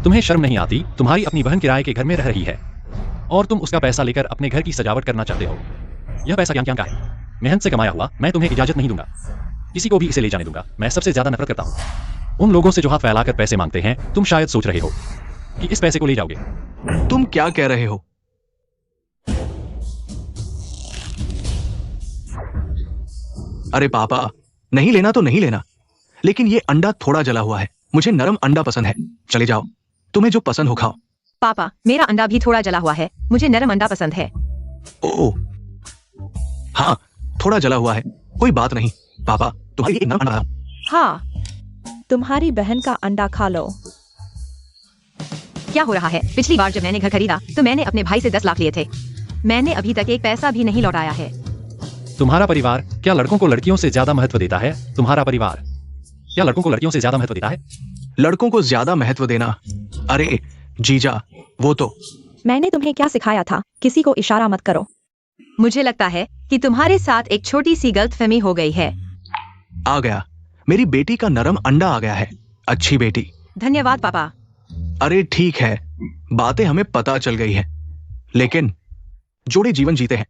तुम्हें शर्म नहीं आती? तुम्हारी अपनी बहन किराए के घर में रह रही है और तुम उसका पैसा लेकर अपने घर की सजावट करना चाहते हो। यह पैसा क्या का है? मेहनत से कमाया हुआ। मैं तुम्हें इजाजत नहीं दूंगा, किसी को भी इसे ले जाने दूंगा। मैं सबसे ज्यादा नफरत करता हूँ उन लोगों से जो हाथ फैलाकर पैसे मांगते हैं। तुम शायद सोच रहे हो कि इस पैसे को ले जाओगे। तुम क्या कह रहे हो? अरे पापा, नहीं लेना तो नहीं लेना, लेकिन ये अंडा थोड़ा जला हुआ है। मुझे नरम अंडा पसंद है। चले जाओ, तुम्हें जो पसंद हो खाओ। पापा, मेरा अंडा भी थोड़ा जला हुआ है, मुझे नरम अंडा पसंद है। ओह हाँ, थोड़ा जला हुआ है, कोई बात नहीं। पापा, तुम्हारी एक नरम अंडा था। हाँ, तुम्हारी बहन का अंडा खा लो। क्या हो रहा है? पिछली बार जब मैंने घर खरीदा तो मैंने अपने भाई से 10 लाख लिए थे। मैंने अभी तक 1 पैसा भी नहीं लौटाया है। तुम्हारा परिवार क्या लड़कों को लड़कियों से ज्यादा महत्व देता है? तुम्हारा परिवार क्या लड़कों को लड़कियों से ज्यादा महत्व देता है? लड़कों को ज्यादा महत्व देना? अरे जीजा, वो तो मैंने तुम्हें क्या सिखाया था? किसी को इशारा मत करो। मुझे लगता है कि तुम्हारे साथ एक छोटी सी गलतफहमी हो गई है। आ गया, मेरी बेटी का नरम अंडा आ गया है। अच्छी बेटी। धन्यवाद पापा। अरे ठीक है, बातें हमें पता चल गई है, लेकिन जोड़े जीवन जीते हैं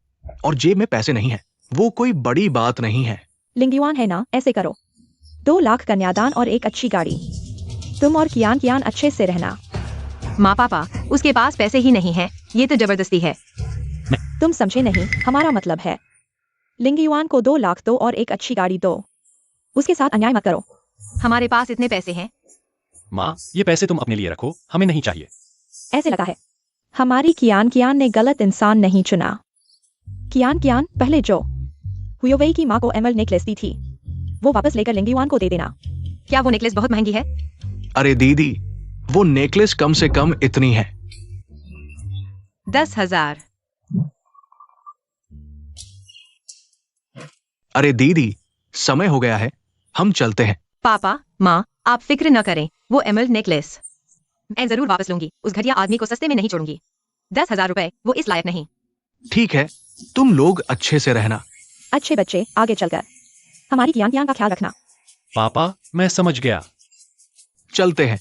और जेब में पैसे नहीं है, वो कोई बड़ी बात नहीं है। लिंगयुआन है ना, ऐसे करो। 2 लाख कन्यादान और एक अच्छी गाड़ी। तुम और कियान अच्छे से रहना। माँ पापा, उसके पास पैसे ही नहीं है, ये तो जबरदस्ती है। तुम समझे नहीं, हमारा मतलब है लिंगयुआन को 2 लाख दो और एक अच्छी गाड़ी दो। उसके साथ अन्याय मत करो। हमारे पास इतने पैसे हैं। माँ, ये पैसे तुम अपने लिए रखो, हमें नहीं चाहिए। ऐसे लगा है हमारी कियान ने गलत इंसान नहीं चुना। कियान पहले जो हुयोवेई की माँ को एमरल्ड नेकलेस दी थी, वो वापस लेकर लिंगयुआन को दे देना। क्या वो नेकलेस बहुत महंगी है? अरे दीदी, वो नेकलेस कम से कम इतनी है। 10,000। अरे दीदी, समय हो गया है, हम चलते हैं। पापा, माँ, आप फिक्र न करें, वो एमरल्ड नेकलेस मैं जरूर वापस लूंगी। उस घटिया आदमी को सस्ते में नहीं छोड़ूंगी। 10,000 रुपए, वो इस लायक नहीं। ठीक है, तुम लोग अच्छे से रहना। अच्छे बच्चे, आगे चलकर हमारी कियान का ख्याल रखना। पापा, मैं समझ गया। चलते हैं।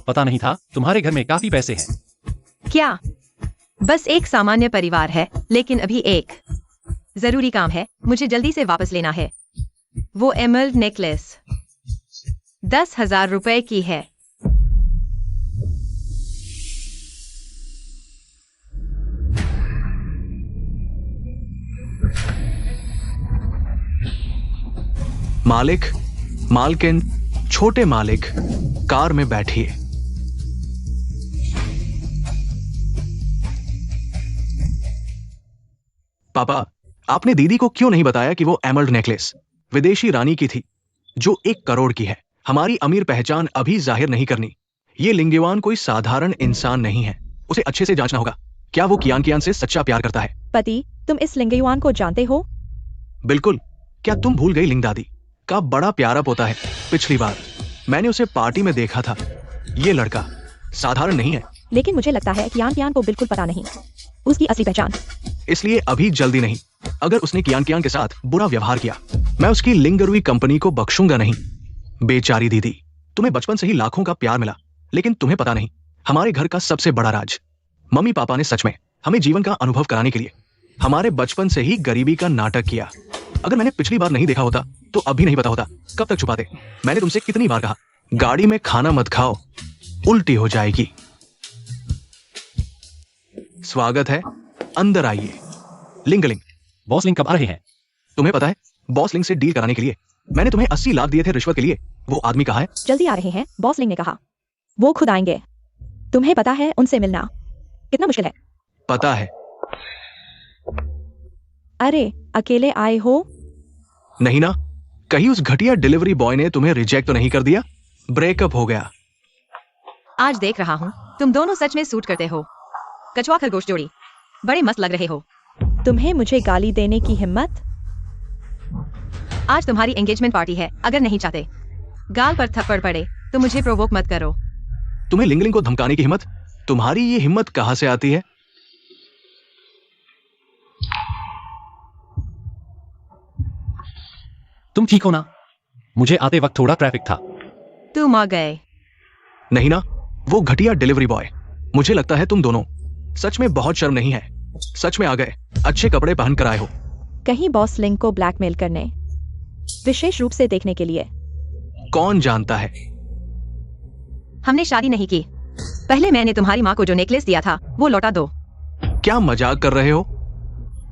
पता नहीं था तुम्हारे घर में काफी पैसे हैं। क्या? बस एक सामान्य परिवार है, लेकिन अभी एक जरूरी काम है, मुझे जल्दी से वापस लेना है। वो एमरल्ड नेकलेस 10,000 रुपए की है। मालिक, मालकिन, छोटे मालिक, कार में बैठिए। पापा, आपने दीदी को क्यों नहीं बताया कि वो एमरल्ड नेकलेस विदेशी रानी की थी, जो 1 करोड़ की है? हमारी अमीर पहचान अभी जाहिर नहीं करनी। ये लिंगयुआन कोई साधारण इंसान नहीं है, उसे अच्छे से जांचना होगा। क्या वो कियान से सच्चा प्यार करता है? पति, तुम इस लिंगयुआन को जानते हो? बिल्कुल। क्या तुम भूल गई? लिंग दादी का बड़ा प्यारा पोता है। पिछली बार मैंने उसे पार्टी में देखा था। ये लड़का साधारण नहीं है। लेकिन मुझे लगता है कियान को बिल्कुल पता नहीं उसकी असली पहचान। इसलिए अभी जल्दी नहीं। अगर उसने कियान के साथ बुरा व्यवहार किया, मैं उसकी लिंगरुई कंपनी को बख्शूंगा नहीं। बेचारी दीदी, तुम्हें बचपन से ही लाखों का प्यार मिला, लेकिन तुम्हें पता नहीं हमारे घर का सबसे बड़ा राज मम्मी पापा ने सच में हमें जीवन का अनुभव कराने के लिए हमारे बचपन से ही गरीबी का नाटक किया। अगर मैंने पिछली बार नहीं देखा होता तो अभी नहीं पता होता। कब तक छुपाते? मैंने तुमसे कितनी बार कहा, गाड़ी में खाना मत खाओ, उल्टी हो जाएगी। स्वागत है, अंदर आइए। लिंगलिंग। बॉस लिंग कब आ रहे हैं? तुम्हें पता है, बॉस लिंग से डील कराने के लिए मैंने तुम्हें 80 लाख दिए थे रिश्वत के लिए। वो आदमी कहाँ है? जल्दी आ रहे हैं, बॉस लिंग ने कहा। वो खुद आएंगे। तुम्हें पता है उनसे मिलना कितना मुश्किल है? पता है। अरे, अकेले आए हो? नहीं ना, कहीं उस घटिया डिलीवरी बॉय ने तुम्हें रिजेक्ट तो नहीं कर दिया? ब्रेकअप हो गया। आज देख रहा हूँ, तुम दोनों सच में सूट करते हो। कछुआ खरगोश जोड़ी, बड़े मस्त लग रहे हो। तुम्हें मुझे गाली देने की हिम्मत? आज तुम्हारी एंगेजमेंट पार्टी है। अगर नहीं चाहते गाल पर थप्पड़ पड़े तो मुझे प्रोवोक मत करो। तुम्हें लिंगलिंग को धमकाने की हिम्मत? तुम्हारी ये हिम्मत कहां से आती है? तुम ठीक हो ना? मुझे आते वक्त थोड़ा ट्रैफिक था। तुम आ गए। नहीं ना, वो घटिया डिलीवरी बॉय। मुझे लगता है तुम दोनों सच में बहुत शर्म नहीं है। सच में आ गए, अच्छे कपड़े पहन कर आए हो। कहीं बॉस लिंग को ब्लैकमेल करने, विशेष रूप से देखने के लिए? कौन जानता है। हमने शादी नहीं की। पहले मैंने तुम्हारी माँ को जो नेकलेस दिया था वो लौटा दो। क्या मजाक कर रहे हो?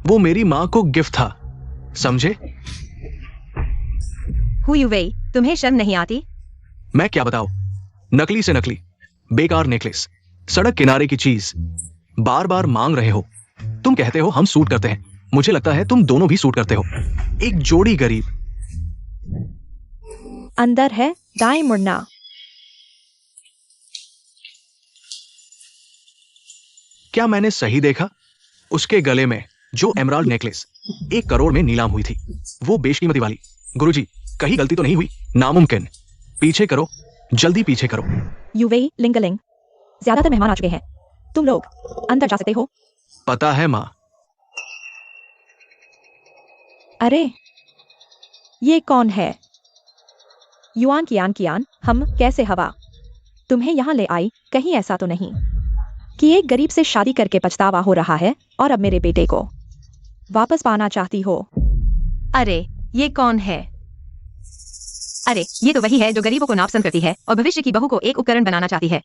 वो मेरी माँ को गिफ्ट था, समझे? हुयुवेई, तुम्हें शर्म नहीं आती? मैं क्या बताऊं, नकली से नकली, बेकार नेकलेस, सड़क किनारे की चीज, बार बार मांग रहे हो। तुम कहते हो हम सूट करते हैं, मुझे लगता है तुम दोनों भी सूट करते हो। एक जोड़ी गरीब। अंदर है, दाएं मुड़ना। क्या मैंने सही देखा? उसके गले में जो एमराल्ड नेकलेस 1 करोड़ में नीलाम हुई थी, वो बेशकीमती वाली। गुरुजी, कहीं गलती तो नहीं हुई? नामुमकिन। पीछे करो, जल्दी पीछे करो। युवेई, लिंगलिंग, ज्यादातर मेहमान आ चुके हैं। तुम लोग अंदर जा सकते हो। पता है माँ। अरे, ये कौन है? युआन कियान कियान, हम कैसे हवा तुम्हें यहाँ ले आई? कहीं ऐसा तो नहीं कि एक गरीब से शादी करके पछतावा हो रहा है और अब मेरे बेटे को वापस पाना चाहती हो? अरे, ये कौन है? अरे, ये तो वही है जो गरीबों को नापसंद करती है और भविष्य की बहू को एक उपकरण बनाना चाहती है,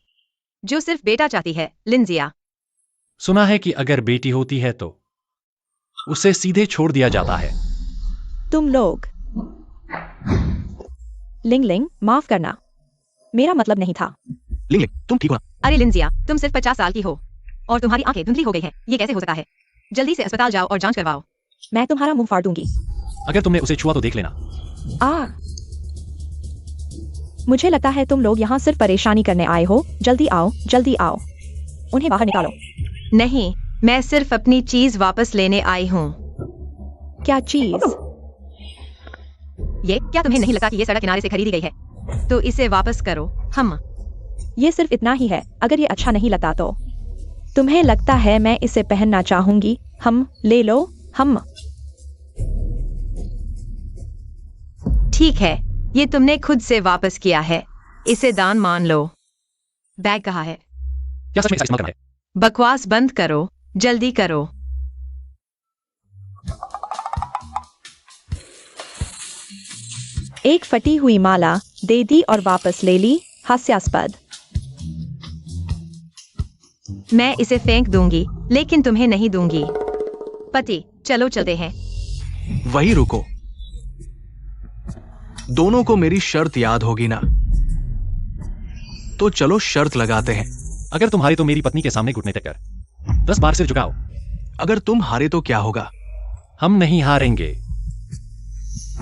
जो सिर्फ बेटा चाहती है। लिंजिया, सुना है कि अगर बेटी होती है तो उसे सीधे छोड़ दिया जाता है। तुम लोग। लिंगलिंग, माफ करना, मेरा मतलब नहीं था। लिंगलिंग, तुम ठीक हो ना? अरे लिंजिया, तुम सिर्फ 50 साल की हो और तुम्हारी आंखें धुंधली हो गई हैं। ये कैसे हो सकता है? जल्दी से अस्पताल जाओ और जांच करवाओ। मैं तुम्हारा मुंह फाड़ दूंगी। अगर तुमने उसे छुआ तो देख लेना। मुझे लगता है तुम लोग यहाँ सिर्फ परेशानी करने आए हो। जल्दी आओ, जल्दी आओ, उन्हें बाहर निकालो। नहीं, मैं सिर्फ अपनी चीज वापस लेने आई हूँ। क्या चीज? ये क्या तुम्हें नहीं लगता कि ये सड़क किनारे से खरीदी गई है? तो इसे वापस करो। हम ये सिर्फ इतना ही है। अगर ये अच्छा नहीं लगता तो तुम्हें लगता है मैं इसे पहनना चाहूंगी? हम ले लो। हम ठीक है, ये तुमने खुद से वापस किया है। इसे दान मान लो। बैग कहाँ है? क्या सच में इसका इस्तेमाल करना है? बकवास बंद करो, जल्दी करो। एक फटी हुई माला दे दी और वापस ले ली। हास्यास्पद। मैं इसे फेंक दूंगी, लेकिन तुम्हें नहीं दूंगी। पति, चलो चलते हैं। वही रुको। दोनों को मेरी शर्त याद होगी ना? तो चलो शर्त लगाते हैं। अगर तुम हारे तो मेरी पत्नी के सामने घुटने टेक कर 10 बार सिर झुकाओ। अगर तुम हारे तो क्या होगा? हम नहीं हारेंगे।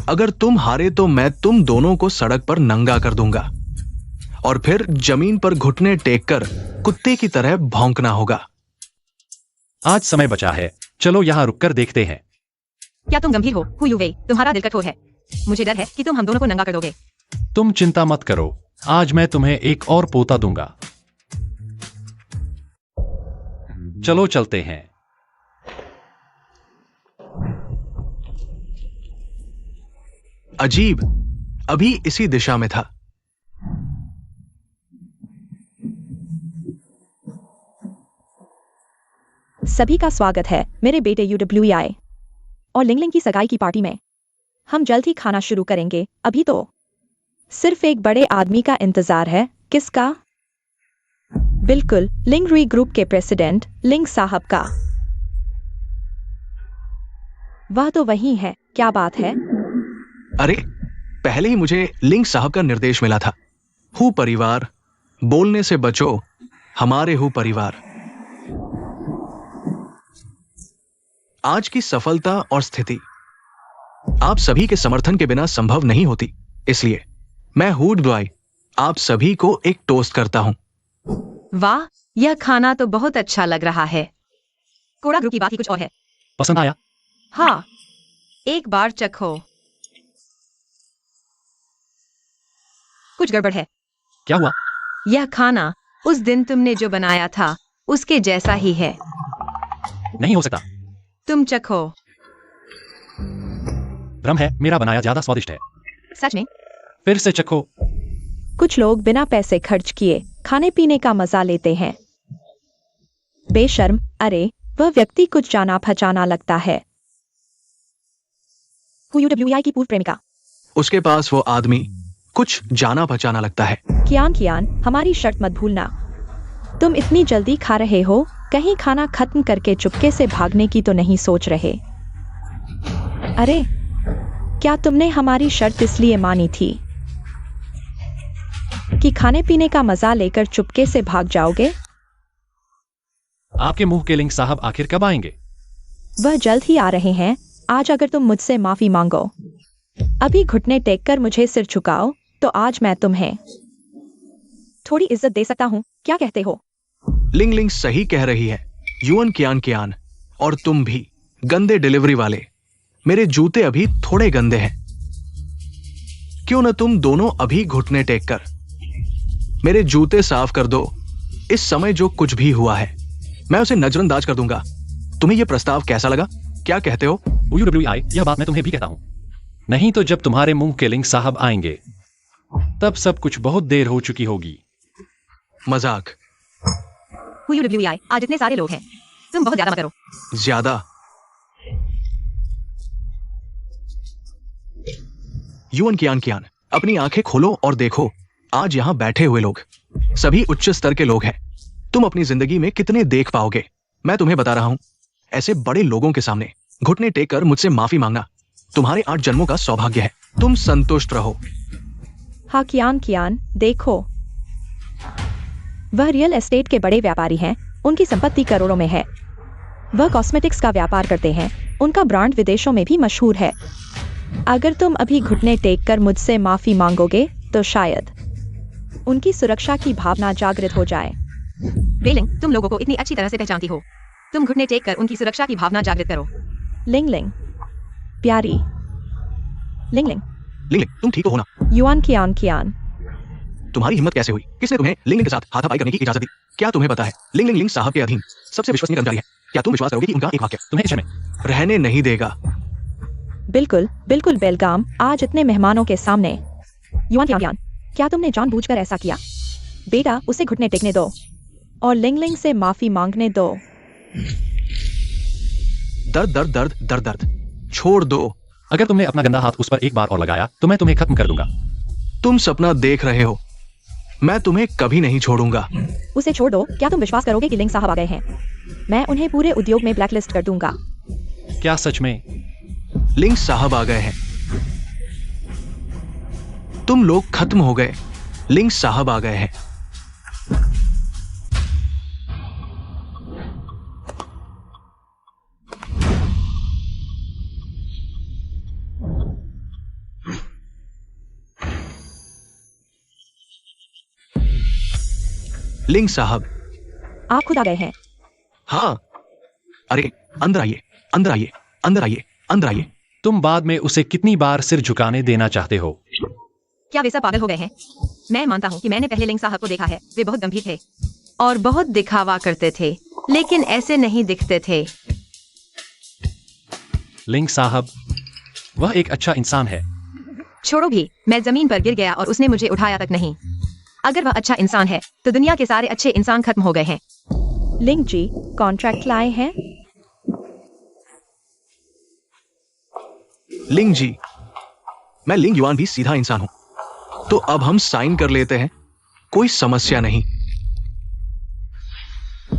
अगर तुम हारे तो मैं तुम दोनों को सड़क पर नंगा कर दूंगा और फिर जमीन पर घुटने टेक कर कुत्ते की तरह भौंकना होगा। आज समय बचा है, चलो यहाँ रुककर देखते हैं। क्या तुम गंभीर हो? हुयुवेई, तुम्हारा दिल कठोर है। मुझे डर है कि तुम हम दोनों को नंगा कर दोगे। तुम चिंता मत करो, आज मैं तुम्हें एक और पोता दूंगा। चलो चलते हैं। अजीब, अभी इसी दिशा में था। सभी का स्वागत है मेरे बेटे यूडब्ल्यूआई और लिंगलिंग की सगाई की पार्टी में। हम जल्द ही खाना शुरू करेंगे। अभी तो सिर्फ एक बड़े आदमी का इंतजार है। किसका? बिल्कुल, लिंग रुई ग्रुप के प्रेसिडेंट लिंग साहब का। वह तो वही है। क्या बात है? अरे, पहले ही मुझे लिंग साहब का निर्देश मिला था। हु परिवार, बोलने से बचो, हमारे हु परिवार। आज की सफलता और स्थिति आप सभी के समर्थन के बिना संभव नहीं होती। इसलिए मैं हुड ब्लॉय आप सभी को एक टोस्ट करता हूं। वाह, यह खाना तो बहुत अच्छा लग रहा है। कोड़ा ग्रुप की बात ही कुछ और है। पसंद आया? हाँ, एक बार चखो। कुछ गड़बड़ है। क्या हुआ? यह खाना उस दिन तुमने जो बनाया था उसके जैसा ही है। नहीं हो सकता। तुम चखो। भ्रम है, मेरा बनाया ज्यादा स्वादिष्ट है। सच में? फिर से चखो। कुछ लोग बिना पैसे खर्च किए खाने पीने का मजा लेते हैं। बेशर्म। अरे, वह व्यक्ति कुछ जाना पहचाना लगता है। यूडब्ल्यूआई की पूर्व प्रेमिका। उसके पास वो आदमी कुछ जाना पहचाना लगता है। कियान, हमारी शर्त मत भूलना। तुम इतनी जल्दी खा रहे हो, कहीं खाना खत्म करके चुपके से भागने की तो नहीं सोच रहे? अरे, क्या तुमने हमारी शर्त इसलिए मानी थी कि खाने पीने का मजा लेकर चुपके से भाग जाओगे? आपके मुंह के लिंग साहब आखिर कब आएंगे? वह जल्द ही आ रहे हैं। आज अगर तुम मुझसे माफी मांगो, अभी घुटने टेक कर मुझे सिर झुकाओ, तो आज मैं तुम्हें थोड़ी इज्जत दे सकता हूँ। क्या कहते हो? लिंग लिंग सही कह रही है। युअन कियान कियान, और तुम भी गंदे डिलीवरी वाले, मेरे जूते अभी थोड़े गंदे हैं। क्यों न तुम दोनों अभी घुटने टेक कर मेरे जूते साफ कर दो। इस समय जो कुछ भी हुआ है मैं उसे नजरअंदाज कर दूंगा। तुम्हें यह प्रस्ताव कैसा लगा? क्या कहते हो? UWI, यह बात मैं तुम्हें भी कहता हूं। नहीं तो जब तुम्हारे मुंह के लिंग साहब आएंगे तब सब कुछ बहुत देर हो चुकी होगी। मजाक। UWI, आज इतने सारे लोग हैं, तुम बहुत ज्यादा मत करो। ज्यादा? युवन कियान, अपनी आंखें खोलो और देखो, आज यहां बैठे हुए लोग सभी उच्च स्तर के लोग हैं। तुम अपनी जिंदगी में कितने देख पाओगे? मैं तुम्हें बता रहा हूं, ऐसे बड़े लोगों के सामने घुटने टेक कर मुझसे माफी मांगना तुम्हारे 8 जन्मों का सौभाग्य है। तुम संतुष्ट रहो। हाँ कियान, देखो, वह रियल एस्टेट के बड़े व्यापारी हैं, उनकी संपत्ति करोड़ों में है। वह कॉस्मेटिक्स का व्यापार करते हैं, उनका ब्रांड विदेशों में भी मशहूर है। अगर तुम अभी घुटने टेक कर मुझसे माफी मांगोगे तो शायद उनकी सुरक्षा की भावना जागृत हो जाए। बेलिंग, तुम लोगों को इतनी अच्छी तरह से पहचानती हो, तुम घुटने टेक कर उनकी सुरक्षा की भावना जागृत करो। लिंग, प्यारी लिंग, लिंग, तुम ठीक तो हो ना? युआन कियान, तुम्हारी हिम्मत कैसे हुई? किसने तुम्हें लिंग के साथ हाथापाई करने की इजाजत दी? क्या तुम्हें पता है लिंग साहब के अधीन सबसे विश्वसनीय कर्मचारी है? क्या तुम विश्वास करोगे कि उनका एक वाक्य तुम्हें इस में रहने नहीं देगा? बिल्कुल बेलगाम, आज इतने मेहमानों के सामने। युआन कियान, क्या तुमने जानबूझकर ऐसा किया? बेटा, उसे घुटने टेकने दो और लिंग से माफी मांगने दो। दर्द, छोड़ दो। अगर तुमने अपना गंदा हाथ उस पर एक बार और लगाया तो मैं तुम्हें खत्म कर दूंगा। तुम सपना देख रहे हो, मैं तुम्हें कभी नहीं छोड़ूंगा। उसे छोड़ दो। क्या तुम विश्वास करोगे कि लिंग साहब आ गए हैं? मैं उन्हें पूरे उद्योग में ब्लैकलिस्ट कर दूंगा। क्या सच में? लिंग साहब आ गए हैं। तुम लोग खत्म हो गए। लिंग साहब आ गए हैं। लिंग साहब, आप खुद आ गए हैं। हाँ। अरे अंदर आइए, अंदर आइए, अंदर आइए, अंदर आइए। तुम बाद में उसे कितनी बार सिर झुकाने देना चाहते हो? क्या वे सब पागल हो गए हैं? मैं मानता हूँ कि मैंने पहले लिंग साहब को देखा है। वे बहुत गंभीर थे और बहुत दिखावा करते थे, लेकिन ऐसे नहीं दिखते थे। लिंग साहब, वह एक अच्छा इंसान है। छोड़ो भी, मैं जमीन पर गिर गया और उसने मुझे उठाया तक नहीं। अगर वह अच्छा इंसान है तो दुनिया के सारे अच्छे इंसान खत्म हो गए हैं। लिंग जी, कॉन्ट्रैक्ट लाए हैं? लिंग जी, मैं लिंग युआन भी सीधा इंसान हूं, तो अब हम साइन कर लेते हैं, कोई समस्या नहीं।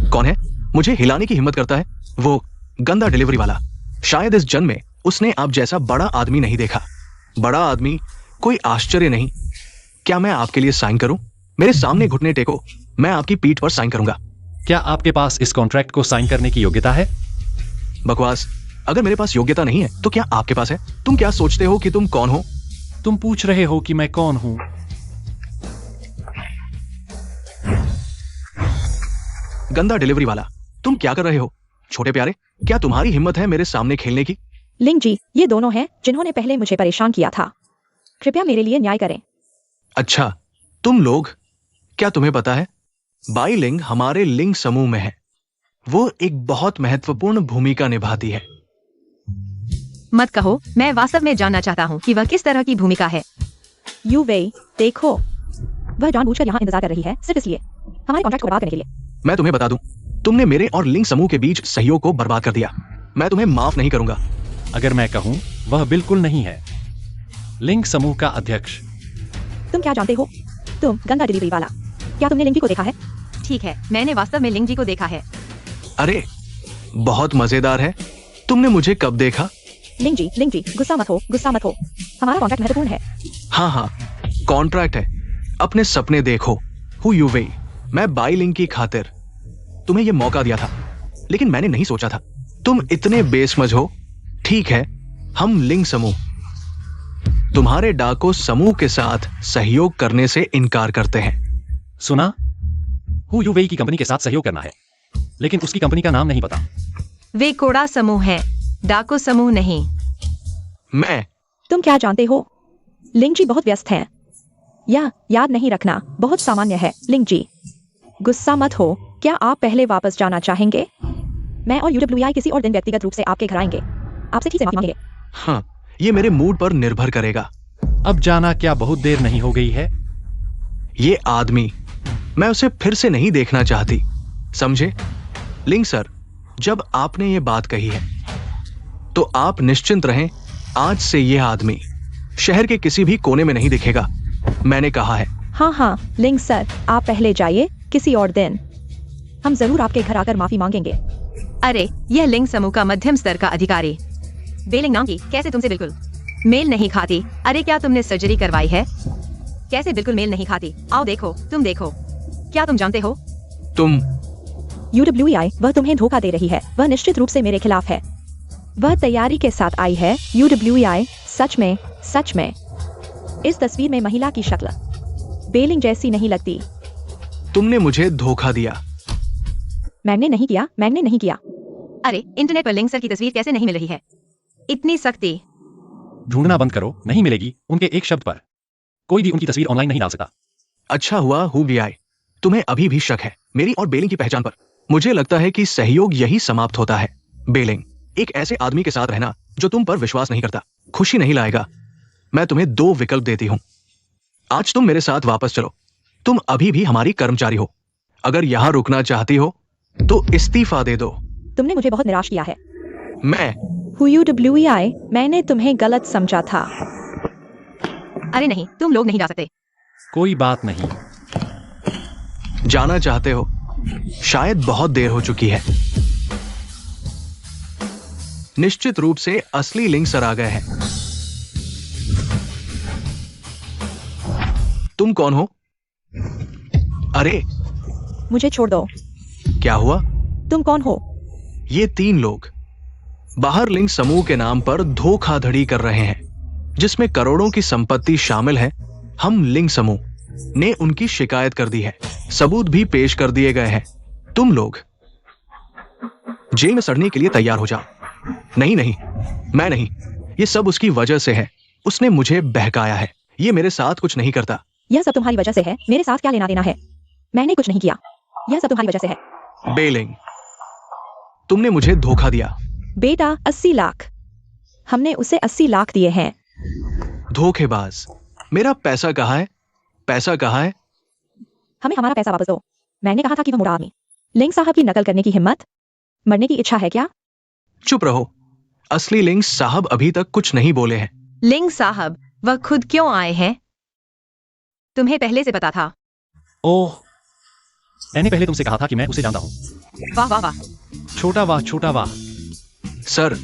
कौन है मुझे हिलाने की हिम्मत करता है? वो गंदा डिलीवरी वाला। शायद इस जन्म में उसने आप जैसा बड़ा आदमी नहीं देखा। बड़ा आदमी, कोई आश्चर्य नहीं। क्या मैं आपके लिए साइन करूं? मेरे सामने घुटने टेको, मैं आपकी पीठ पर साइन करूंगा। क्या आपके पास इस कॉन्ट्रैक्ट को साइन करने की योग्यता है? बकवास। अगर मेरे पास योग्यता नहीं है तो क्या आपके पास है? तुम क्या सोचते हो कि तुम कौन हो? तुम पूछ रहे हो कि मैं कौन हूं? गंदा डिलीवरी वाला, तुम क्या कर रहे हो? छोटे प्यारे, क्या तुम्हारी हिम्मत है मेरे सामने खेलने की? लिंग जी, ये दोनों हैं जिन्होंने पहले मुझे परेशान किया था। कृपया मेरे लिए न्याय करें। अच्छा, तुम लोग, क्या तुम्हें पता है बाई लिंग हमारे लिंग समूह में है। वो एक बहुत महत्वपूर्ण भूमिका निभाती है। मत कहो, मैं वास्तव में जानना चाहता हूँ कि वह किस तरह की भूमिका है। यू वेई, देखो, वह जानबूझकर यहाँ इंतजार कर रही है, सिर्फ इसलिए हमारे कॉन्ट्रैक्ट को बर्बाद करने के लिए। मैं तुम्हें बता दूं, तुमने मेरे और लिंग समूह के बीच सहयोग को बर्बाद कर दिया। मैं तुम्हें माफ नहीं करूंगा। अगर मैं कहूं, वह बिल्कुल नहीं है लिंग समूह का अध्यक्ष। तुम क्या जानते हो? तुम गंदा डिलीवरी वाला। क्या तुमने लिंग जी को देखा है? ठीक है, मैंने वास्तव में लिंग जी को देखा है। अरे बहुत मजेदार है। तुमने मुझे कब देखा? लिंग जी, गुस्सा मत हो, गुस्सा मत हो। हमारा कॉन्ट्रैक्ट महत्वपूर्ण है। हाँ, कॉन्ट्रैक्ट है। अपने सपने देखो। हु यू वेई, मैं बाई लिंग की खातिर तुम्हें यह मौका दिया था, लेकिन मैंने नहीं सोचा था तुम इतने बेसमझ हो। ठीक है, हम लिंग समूह तुम्हारे डाको समूह के साथ सहयोग करने से इनकार करते हैं। सुना? हु यू वेई की कंपनी के साथ सहयोग करना है, लेकिन उसकी कंपनी का नाम नहीं पता। वे कोड़ा समूह हैं। डाको समूह नहीं। मैं तुम क्या जानते हो? लिंग जी बहुत व्यस्त हैं। या याद नहीं रखना बहुत सामान्य है। लिंग जी गुस्सा मत हो। क्या आप पहले वापस जाना चाहेंगे? मैं और UWI किसी और दिन व्यक्तिगत रूप से आपके घर आएंगे, आपसे ठीक से माफी मांगेंगे। हाँ, ये मेरे मूड पर निर्भर करेगा। अब जाना क्या बहुत देर नहीं हो गई है? ये आदमी, मैं उसे फिर से नहीं देखना चाहती, समझे? लिंग सर, जब आपने ये बात कही है तो आप निश्चिंत रहें, आज से यह आदमी शहर के किसी भी कोने में नहीं दिखेगा। मैंने कहा है। हाँ हाँ लिंग सर, आप पहले जाइए, किसी और दिन हम जरूर आपके घर आकर माफी मांगेंगे। अरे यह लिंग समूह का मध्यम स्तर का अधिकारी बेलिंग नाम की कैसे तुमसे बिल्कुल मेल नहीं खाती? अरे क्या तुमने सर्जरी करवाई है? कैसे बिल्कुल मेल नहीं खाती? आओ देखो, तुम देखो। क्या तुम जानते हो? तुम UWI वह तुम्हें धोखा दे रही है। वह निश्चित रूप से मेरे खिलाफ है। वह तैयारी के साथ आई है। UWI सच में इस तस्वीर में महिला की शक्ल बेलिंग जैसी नहीं लगती। तुमने मुझे धोखा दिया। मैंने नहीं किया। अरे इंटरनेट पर लिंग सर की तस्वीर कैसे नहीं मिल रही है? इतनी सख्ती। ढूंढना बंद करो, नहीं मिलेगी उनके एक शब्द पर। कोई भी उनकी तस्वीर ऑनलाइन नहीं डाल सकता। अच्छा हुआ UWI, तुम्हें अभी भी शक है मेरी और बेलिंग की पहचान पर। मुझे लगता है कि सहयोग यही समाप्त होता है। बेलिंग, एक ऐसे आदमी के साथ रहना जो तुम पर विश्वास नहीं करता, खुशी नहीं लाएगा। मैं तुम्हें 2 विकल्प देती हूं। आज तुम मेरे साथ वापस चलो, तुम अभी भी हमारी कर्मचारी हो। अगर यहां रुकना चाहती हो तो इस्तीफा दे दो। तुमने मुझे बहुत निराश किया है। मैं UWI, मैंने तुम्हें गलत समझा था। अरे नहीं, तुम लोग नहीं जा सकते। कोई बात नहीं। जाना चाहते हो? शायद बहुत देर हो चुकी है। निश्चित रूप से असली लिंग सर आ गए हैं। तुम कौन हो? अरे मुझे छोड़ दो। क्या हुआ? तुम कौन हो? ये 3 लोग बाहर लिंग समूह के नाम पर धोखाधड़ी कर रहे हैं, जिसमें करोड़ों की संपत्ति शामिल है। हम लिंग समूह ने उनकी शिकायत कर दी है, सबूत भी पेश कर दिए गए हैं। तुम लोग जेल में सड़ने के लिए तैयार हो जाओ। नहीं, मैं नहीं। ये सब उसकी वजह से है। उसने मुझे बहकाया है। ये मेरे साथ कुछ नहीं करता। यह सब तुम्हारी वजह से है। मेरे साथ क्या लेना देना है? मैंने कुछ नहीं किया। यह सब तुम्हारी वजह से है। बेलिंग, तुमने मुझे धोखा दिया। बेटा 80 लाख। हमने उसे 80 लाख दिए हैं। धोखेबाज, मेरा पैसा कहाँ है? पैसा कहाँ है? हमें हमारा पैसा वापस दो। मैंने कहा था कि वह मुड़ा आदमी। लिंग साहब की नकल करने की हिम्मत? मरने की इच्छा है क्या? चुप रहो। असली लिंग साहब अभी तक कुछ नहीं बोले हैं। लिंग साहब, वह खुद क्यों आए हैं? तुम्हें पहले से पता था? ओह, मैंने पहले तुमसे कहा था कि मैं उसे जानता हूँ। वाह वाह वाह। छोटा वाह। सर,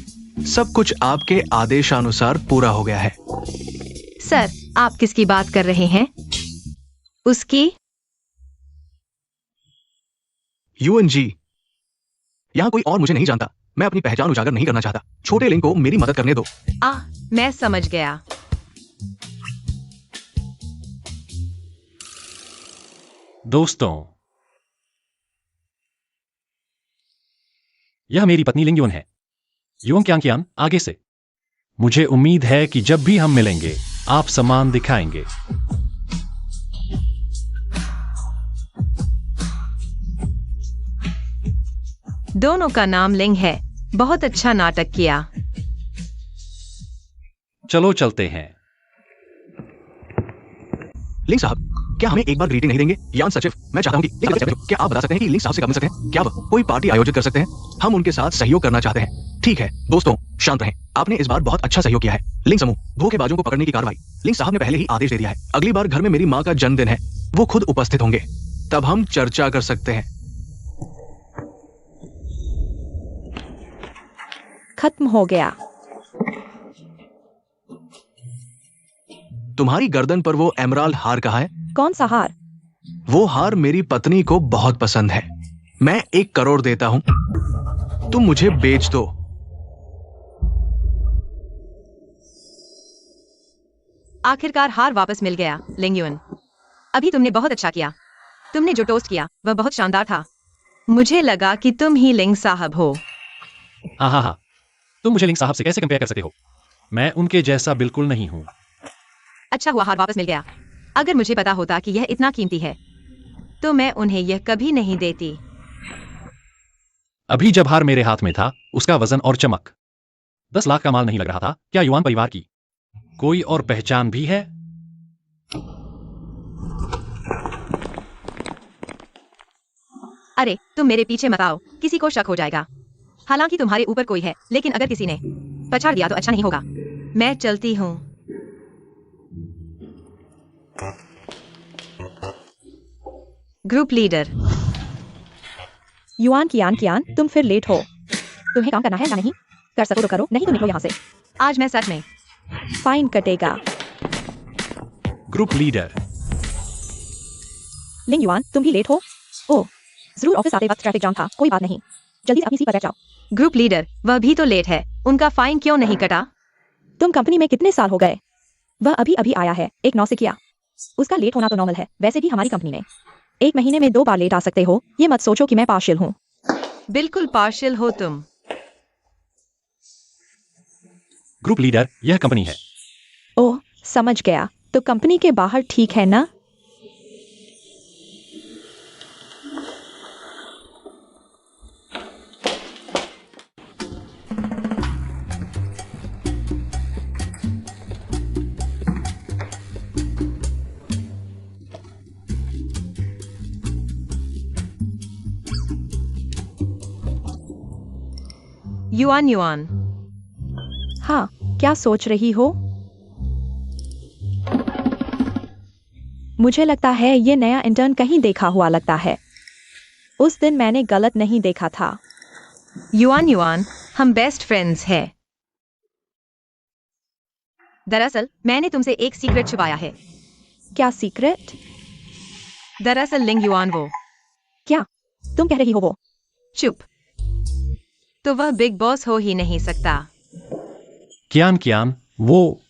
सब कुछ आपके आदेशानुसार पूरा हो गया है। सर, आप किसकी बात कर रहे हैं? उसकी? UNG, यहां कोई और मुझे नहीं जानता। मैं अपनी पहचान उजागर नहीं करना चाहता। छोटे लिंग को मेरी मदद करने दो। मैं समझ गया। दोस्तों, यह मेरी पत्नी लिंग युन है। युन क्यांकियान आगे से। मुझे उम्मीद है कि जब भी हम मिलेंगे आप सम्मान दिखाएंगे। दोनों का नाम लिंग है। बहुत अच्छा नाटक किया। चलो चलते हैं। लिंग साहब, क्या हमें एक बार ग्रीटिंग नहीं देंगे? यान सचिव, मैं चाहता हूं कि क्या आप बता सकते हैं कि लिंग साहब से कब मिल सकते हैं? क्या आप कोई पार्टी आयोजित कर सकते हैं? हम उनके साथ सहयोग करना चाहते हैं। ठीक है दोस्तों, शांत रहें। आपने इस बार बहुत अच्छा सहयोग किया है। लिंग समूह धोखेबाजों को पकड़ने की कार्रवाई लिंग साहब ने पहले ही आदेश दे दिया है। अगली बार घर में मेरी माँ का जन्मदिन है, वो खुद उपस्थित होंगे, तब हम चर्चा कर सकते हैं। खत्म हो गया। तुम्हारी गर्दन पर वो एमराल्ड हार कहाँ है? कौन सा हार? वो हार मेरी पत्नी को बहुत पसंद है। मैं 1 करोड़ देता हूं, तुम मुझे बेच दो। आखिरकार हार वापस मिल गया। लिंग युन, अभी तुमने बहुत अच्छा किया। तुमने जो टोस्ट किया वह बहुत शानदार था। मुझे लगा कि तुम ही लिंग साहब हो। हाँ, तुम मुझे लिंग साहब से कैसे कंपेयर कर सकते हो? मैं उनके जैसा बिल्कुल नहीं हूँ। अच्छा हुआ हार वापस मिल गया। अगर मुझे पता होता कि यह इतना कीमती है तो मैं उन्हें यह कभी नहीं देती। अभी जब हार मेरे हाथ में था, उसका वजन और चमक 10 लाख का माल नहीं लग रहा था। क्या युआन परिवार की कोई और पहचान भी है? अरे तुम मेरे पीछे मत आओ, किसी को शक हो जाएगा। हालांकि तुम्हारे ऊपर कोई है, लेकिन अगर किसी ने पछाड़ दिया तो अच्छा नहीं होगा। मैं चलती हूँ। Group leader. युआन कियान, तुम फिर लेट हो। तुम्हें काम करना है या नहीं? कर सको तो करो, नहीं तो निकलो यहाँ से। आज मैं सच में फाइन कटेगा। Group leader. लिंग युआन, तुम भी लेट हो। ओह, जरूर ऑफिस आते वक्त ट्रैफिक जाम था। कोई बात नहीं, जल्दी से अपनी सीट पर बैठ जाओ। ग्रुप लीडर, वह भी तो लेट है। उनका फाइन क्यों नहीं कटा? तुम कंपनी में कितने साल हो गए? वह अभी अभी आया है, एक नौसिखिया। उसका लेट होना तो नॉर्मल है। वैसे भी हमारी कंपनी में 1 महीने में 2 बार लेट आ सकते हो। ये मत सोचो कि मैं पार्शियल हूँ। बिल्कुल पार्शियल हो तुम। ग्रुप लीडर, यह कंपनी है। ओह, समझ गया। तो कंपनी के बाहर ठीक है ना? युआन। हाँ, क्या सोच रही हो? मुझे लगता है ये नया इंटर्न कहीं देखा हुआ लगता है। उस दिन मैंने गलत नहीं देखा था। युआन, हम बेस्ट फ्रेंड्स हैं। दरअसल मैंने तुमसे एक सीक्रेट छुपाया है। क्या सीक्रेट? दरअसल लिंग युआन वो। क्या तुम कह रही हो वो? चुप। तो वह बिग बॉस हो ही नहीं सकता। कियान, वो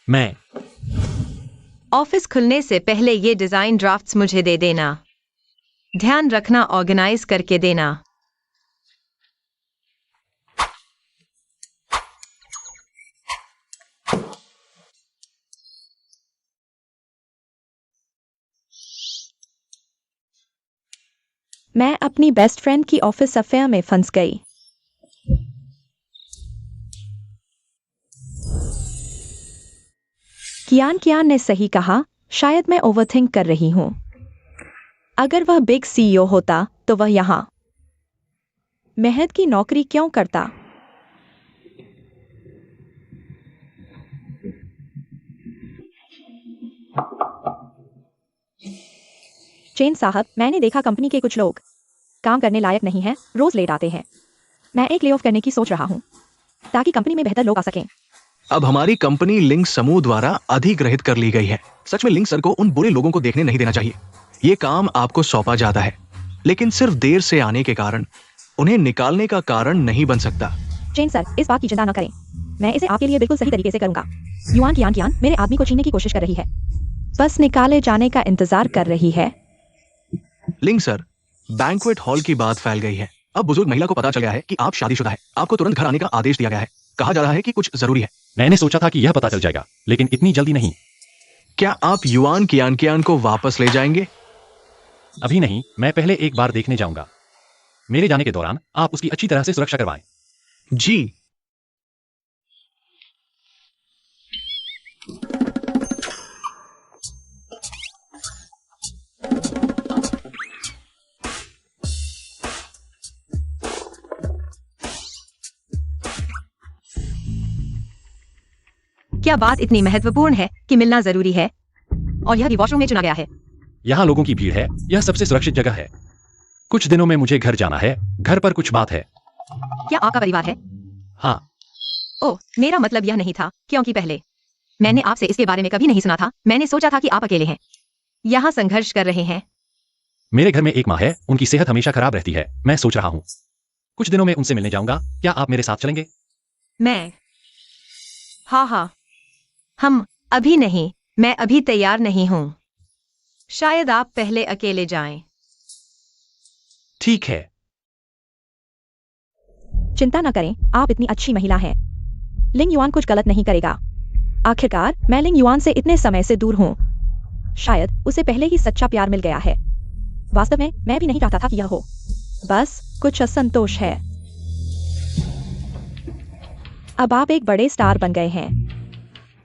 मैं। ऑफिस खुलने से पहले ये डिजाइन ड्राफ्ट्स मुझे दे देना। ध्यान रखना, ऑर्गेनाइज करके देना। मैं अपनी बेस्ट फ्रेंड की ऑफिस अफेयर में फंस गई। कियान ने सही कहा। शायद मैं ओवरथिंक कर रही हूं। अगर वह बिग सीईओ होता तो वह यहां मेहनत की नौकरी क्यों करता? चेन साहब, मैंने देखा कंपनी के कुछ लोग काम करने लायक नहीं हैं, रोज लेट आते हैं। मैं एक ले ऑफ करने की सोच रहा हूं ताकि कंपनी में बेहतर लोग आ सकें। अब हमारी कंपनी लिंक समूह द्वारा अधिग्रहित कर ली गई है। सच में लिंक सर को उन बुरे लोगों को देखने नहीं देना चाहिए। ये काम आपको सौंपा जाता है, लेकिन सिर्फ देर से आने के कारण उन्हें निकालने का कारण नहीं बन सकता। चेन सर, इस बात की चिंता न करें। मैं इसे आपके लिए बिल्कुल सही तरीके से करूंगा। युआन कियान मेरे आदमी को छीनने की कोशिश कर रही है। बस निकाले जाने का इंतजार कर रही है। लिंक सर, बैंक्वेट हॉल की बात फैल गई है। अब बुजुर्ग महिला को पता चल गया है कि आप शादीशुदा है। आपको तुरंत घर आने का आदेश दिया गया है। कहा जा रहा है कि कुछ जरूरी है। मैंने सोचा था कि यह पता चल जाएगा, लेकिन इतनी जल्दी नहीं। क्या आप युआन कियान को वापस ले जाएंगे? अभी नहीं, मैं पहले एक बार देखने जाऊंगा। मेरे जाने के दौरान आप उसकी अच्छी तरह से सुरक्षा करवाएं। जी। क्या बात इतनी महत्वपूर्ण है कि मिलना जरूरी है? और यह भी वॉशरूम में चुना गया है। यहाँ लोगों की भीड़ है, यह सबसे सुरक्षित जगह है। कुछ दिनों में मुझे घर जाना है। घर पर कुछ बात है। क्या आपका परिवार है? हाँ। ओह, मेरा मतलब यह नहीं था, क्योंकि पहले मैंने आपसे इसके बारे में कभी नहीं सुना था। मैंने सोचा था कि आप अकेले हैं, यहाँ संघर्ष कर रहे हैं। मेरे घर में एक माँ है, उनकी सेहत हमेशा खराब रहती है। मैं सोच रहा हूँ कुछ दिनों में उनसे मिलने जाऊंगा। क्या आप मेरे साथ चलेंगे? मैं हाँ, हम अभी नहीं। मैं अभी तैयार नहीं हूँ। शायद आप पहले अकेले जाएं। ठीक है। चिंता न करें, आप इतनी अच्छी महिला हैं। लिंग युआन कुछ गलत नहीं करेगा। आखिरकार मैं लिंग युआन से इतने समय से दूर हूँ। शायद उसे पहले ही सच्चा प्यार मिल गया है। वास्तव में मैं भी नहीं चाहता था कि यह हो, बस कुछ असंतोष है। अब आप एक बड़े स्टार बन गए हैं।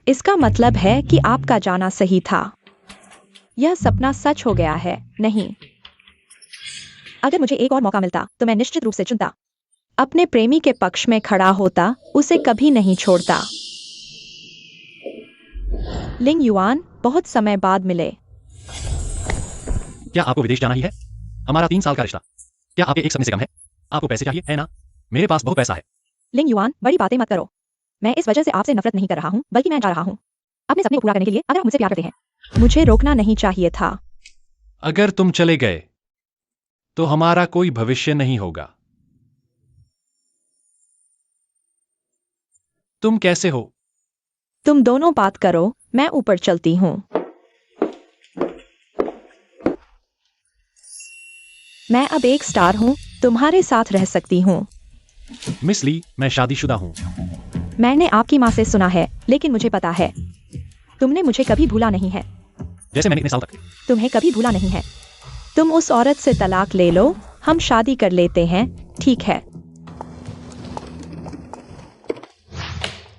इसका मतलब है कि आपका जाना सही था। यह सपना सच हो गया है, नहीं? अगर मुझे एक और मौका मिलता तो मैं निश्चित रूप से चुनता। अपने प्रेमी के पक्ष में खड़ा होता, उसे कभी नहीं छोड़ता। लिंग युआन, बहुत समय बाद मिले। क्या आपको विदेश जाना ही है? हमारा 3 साल का रिश्ता, क्या आपके एक सपने से कम है? आपको पैसे चाहिए, है ना? मेरे पास बहुत पैसा है। लिंग युआन, बड़ी बातें मत करो। मैं इस वजह से आपसे नफरत नहीं कर रहा हूँ, बल्कि मैं जा रहा हूँ अपने सपने को पूरा करने के लिए। अगर आप मुझसे प्यार करते हैं, मुझे रोकना नहीं चाहिए था। अगर तुम चले गए तो हमारा कोई भविष्य नहीं होगा। तुम कैसे हो? तुम दोनों बात करो, मैं ऊपर चलती हूँ। मैं अब एक स्टार हूँ, तुम्हारे साथ रह सकती हूँ। मिस ली, मैं शादीशुदा हूँ। मैंने आपकी माँ से सुना है, लेकिन मुझे पता है तुमने मुझे कभी भूला नहीं है। जैसे मैंने इतने साल तक। तुम्हें कभी भूला नहीं है। तुम उस औरत से तलाक ले लो, हम शादी कर लेते हैं, ठीक है?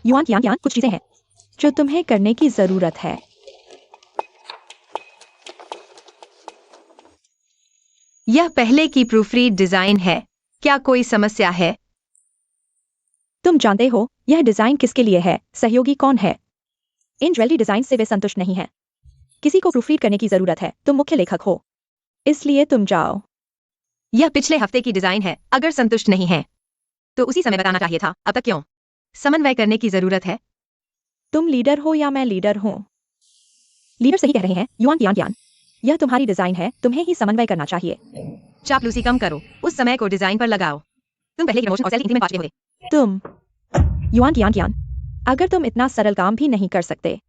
युआन कियान कियान, कुछ चीजें हैं जो तुम्हें करने की जरूरत है। यह पहले की प्रूफरीड डिजाइन है। क्या कोई समस्या है? तुम जानते हो यह डिजाइन किसके लिए है? सहयोगी कौन है? इन ज्वेलरी डिजाइन से वे संतुष्ट नहीं हैं। किसी को प्रूफरीड करने की जरूरत है। तुम मुख्य लेखक हो, इसलिए तुम जाओ। यह पिछले हफ्ते की डिजाइन है। अगर संतुष्ट नहीं है तो उसी समय बताना चाहिए था। अब तक क्यों? समन्वय करने की जरूरत है। तुम लीडर हो या मैं लीडर हूँ? लीडर सही कह रहे हैं युआन कियान कियान। यह तुम्हारी डिजाइन है, तुम्हें ही समन्वय करना चाहिए। चापलूसी कम करो, उस समय को डिजाइन पर लगाओ। तुम पहले प्रमोशन और सेल की में बात होगे। तुम युआन कियान कियान, अगर तुम इतना सरल काम भी नहीं कर सकते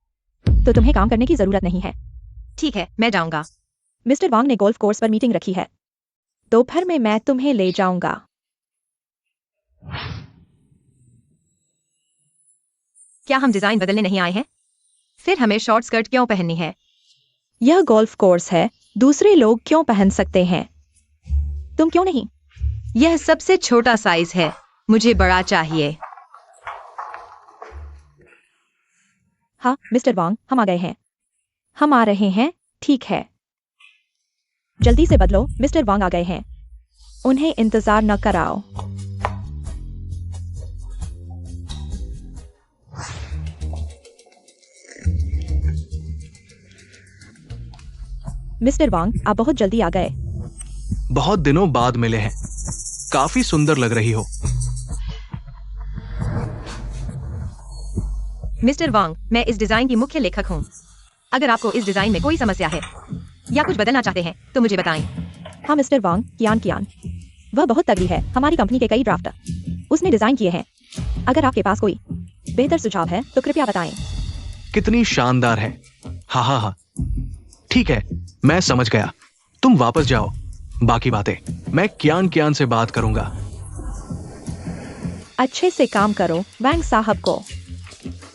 तो तुम्हें काम करने की जरूरत नहीं है। ठीक है, मैं जाऊंगा। मिस्टर वांग ने गोल्फ कोर्स पर मीटिंग रखी है। दोपहर में मैं तुम्हें ले जाऊंगा। क्या हम डिजाइन बदलने नहीं आए हैं? फिर हमें शॉर्ट स्कर्ट क्यों पहननी है? यह गोल्फ कोर्स है, दूसरे लोग क्यों पहन सकते हैं, तुम क्यों नहीं? यह सबसे छोटा साइज है, मुझे बड़ा चाहिए। हाँ मिस्टर वांग, हम आ गए हैं। हम आ रहे हैं, ठीक है। जल्दी से बदलो, मिस्टर वांग आ गए हैं। उन्हें इंतजार न कराओ। मिस्टर वांग, आप बहुत जल्दी आ गए। बहुत दिनों बाद मिले हैं। काफी सुंदर लग रही हो। मिस्टर वांग, मैं इस डिजाइन की मुख्य लेखक हूँ। अगर आपको इस डिजाइन में कोई समस्या है या कुछ बदलना चाहते हैं तो मुझे बताएं। हाँ मिस्टर वांग, कियान कियान, वह बहुत तगड़ी है। हमारी कंपनी के कई ड्राफ्ट उसने डिजाइन किए हैं। अगर आपके पास कोई बेहतर सुझाव है तो कृपया बताएं। कितनी शानदार है। हाँ हाँ हाँ, ठीक है, मैं समझ गया। तुम वापस जाओ, बाकी बातें मैं कियान कियान से बात करूंगा। अच्छे से काम करो। वैंग साहब को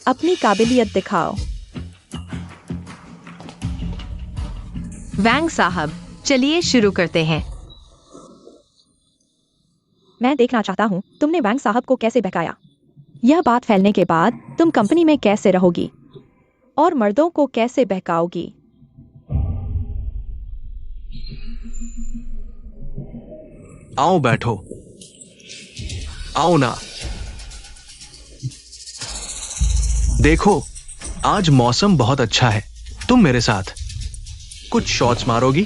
अपनी काबिलियत दिखाओ। वैंग साहब, चलिए शुरू करते हैं। मैं देखना चाहता हूँ तुमने वैंग साहब को कैसे बहकाया। यह बात फैलने के बाद तुम कंपनी में कैसे रहोगी और मर्दों को कैसे बहकाओगी। आओ बैठो। आओ ना। देखो, आज मौसम बहुत अच्छा है। तुम मेरे साथ कुछ शॉट्स मारोगी?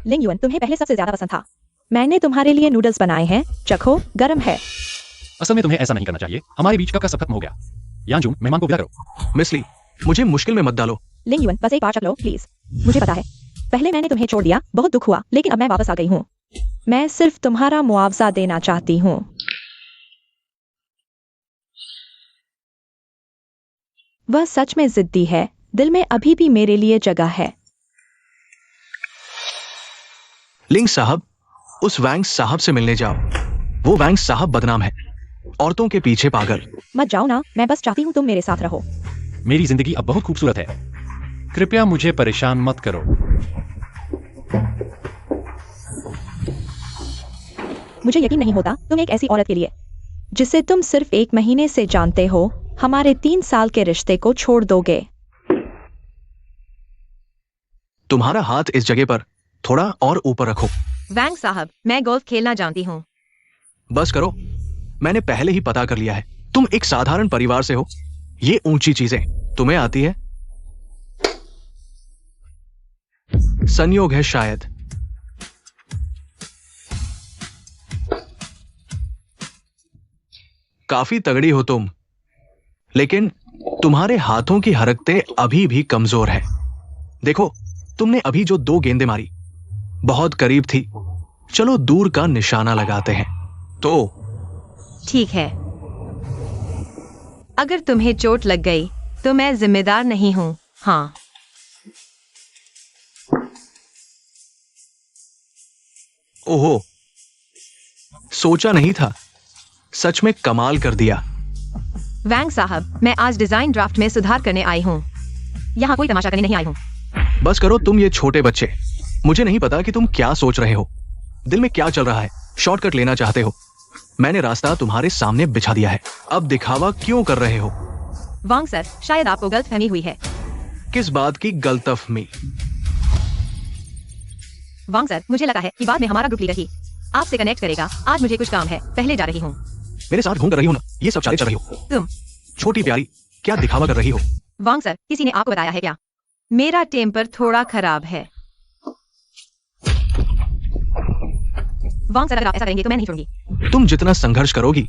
लिंग युआन, तुम्हें पहले सबसे ज्यादा पसंद था। मैंने तुम्हारे लिए नूडल्स बनाए हैं, चखो, गरम है। असल में तुम्हें ऐसा नहीं करना चाहिए। हमारे बीच का सब खत्म हो गया। यांजुम, मेहमान को विदा करो। मिस ली, मुझे मुश्किल में मत डालो। लिंग युआन, बस एक बार चख लो प्लीज। मुझे पता है पहले मैंने तुम्हें छोड़ दिया, बहुत दुख हुआ, लेकिन अब मैं वापस आ गई हूँ। मैं सिर्फ तुम्हारा मुआवजा देना चाहती हूँ। वह सच में जिद्दी है। दिल में अभी भी मेरे लिए जगह है। लिंग साहब, उस वैंग साहब से मिलने जाओ। वो वैंग साहब बदनाम है, औरतों के पीछे पागल। मत जाओ ना, मैं बस चाहती हूँ तुम मेरे साथ रहो। मेरी जिंदगी अब बहुत खूबसूरत है। कृपया मुझे परेशान मत करो। मुझे यकीन नहीं होता तुम एक ऐसी औरत के लिए जिसे तुम सिर्फ 1 महीने से जानते हो, हमारे 3 साल के रिश्ते को छोड़ दोगे। तुम्हारा हाथ इस जगह पर थोड़ा और ऊपर रखो। वैंग साहब, मैं गोल्फ खेलना जानती हूँ। बस करो, मैंने पहले ही पता कर लिया है। तुम एक साधारण परिवार से हो। ये ऊंची चीजें तुम्हें आती है। संयोग है शायद। काफी तगड़ी हो तुम, लेकिन तुम्हारे हाथों की हरकतें अभी भी कमजोर है। देखो, तुमने अभी जो 2 गेंदें मारी बहुत करीब थी। चलो दूर का निशाना लगाते हैं। तो ठीक है, अगर तुम्हें चोट लग गई तो मैं जिम्मेदार नहीं हूँ। हाँ, ओहो, सोचा नहीं था। सच में कमाल कर दिया। वैंग साहब, मैं आज डिजाइन ड्राफ्ट में सुधार करने आई हूँ। यहाँ कोई तमाशा करने नहीं आई हूँ। बस करो तुम ये छोटे बच्चे। मुझे नहीं पता कि तुम क्या सोच रहे हो, दिल में क्या चल रहा है। शॉर्टकट लेना चाहते हो। मैंने रास्ता तुम्हारे सामने बिछा दिया है। अब दिखावा क्यों कर रहे हो? वांग सर, शायद आपको गलतफहमी हुई है। किस बात की गलतफहमी? वांग सर, मुझे लगा है कि बाद में हमारा ग्रुप लीडर ही आपसे कनेक्ट करेगा। आज मुझे कुछ काम है, पहले जा रही हूँ। मेरे साथ घूम कर रही हो ना, ये सब चाले चल रही हो तुम। छोटी प्यारी, क्या दिखावा कर रही हो? वांग सर, किसी ने आपको बताया है क्या? मेरा टेम्पर थोड़ा खराब है। वांग सर, अगर आप ऐसा करेंगे तो मैं नहीं छोड़ूंगी। तुम जितना संघर्ष करोगी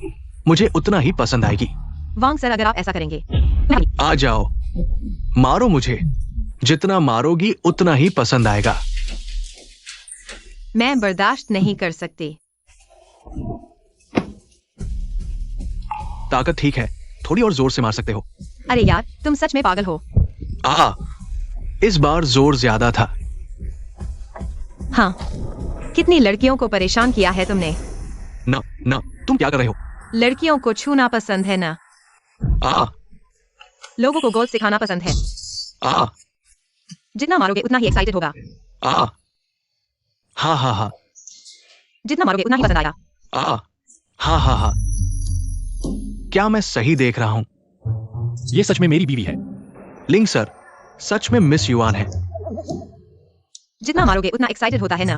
मुझे उतना ही पसंद आएगी। वांग सर, अगर आप ऐसा करेंगे। आ जाओ, मारो मुझे। जितना मारोगी उतना ही पसंद आएगा। मैं बर्दाश्त नहीं कर सकती। ताकत ठीक है, थोड़ी और जोर से मार सकते हो। अरे यार, तुम सच में पागल हो। इस बार जोर ज्यादा था। हाँ, कितनी लड़कियों को परेशान किया है तुमने। ना, तुम क्या कर रहे हो? लड़कियों को छूना पसंद है ना? लोगों को गोल्फ सिखाना पसंद है। जितना मारोगे उतना ही एक्साइटेड होगा। हाँ। जितना मारोगे उतना ही पसंद आएगा। हाँ। क्या मैं सही देख रहा हूँ? ये सच में मेरी बीवी है। लिंग सर, सच में मिस युआन है। जितना मारोगे उतना एक्साइटेड होता है ना?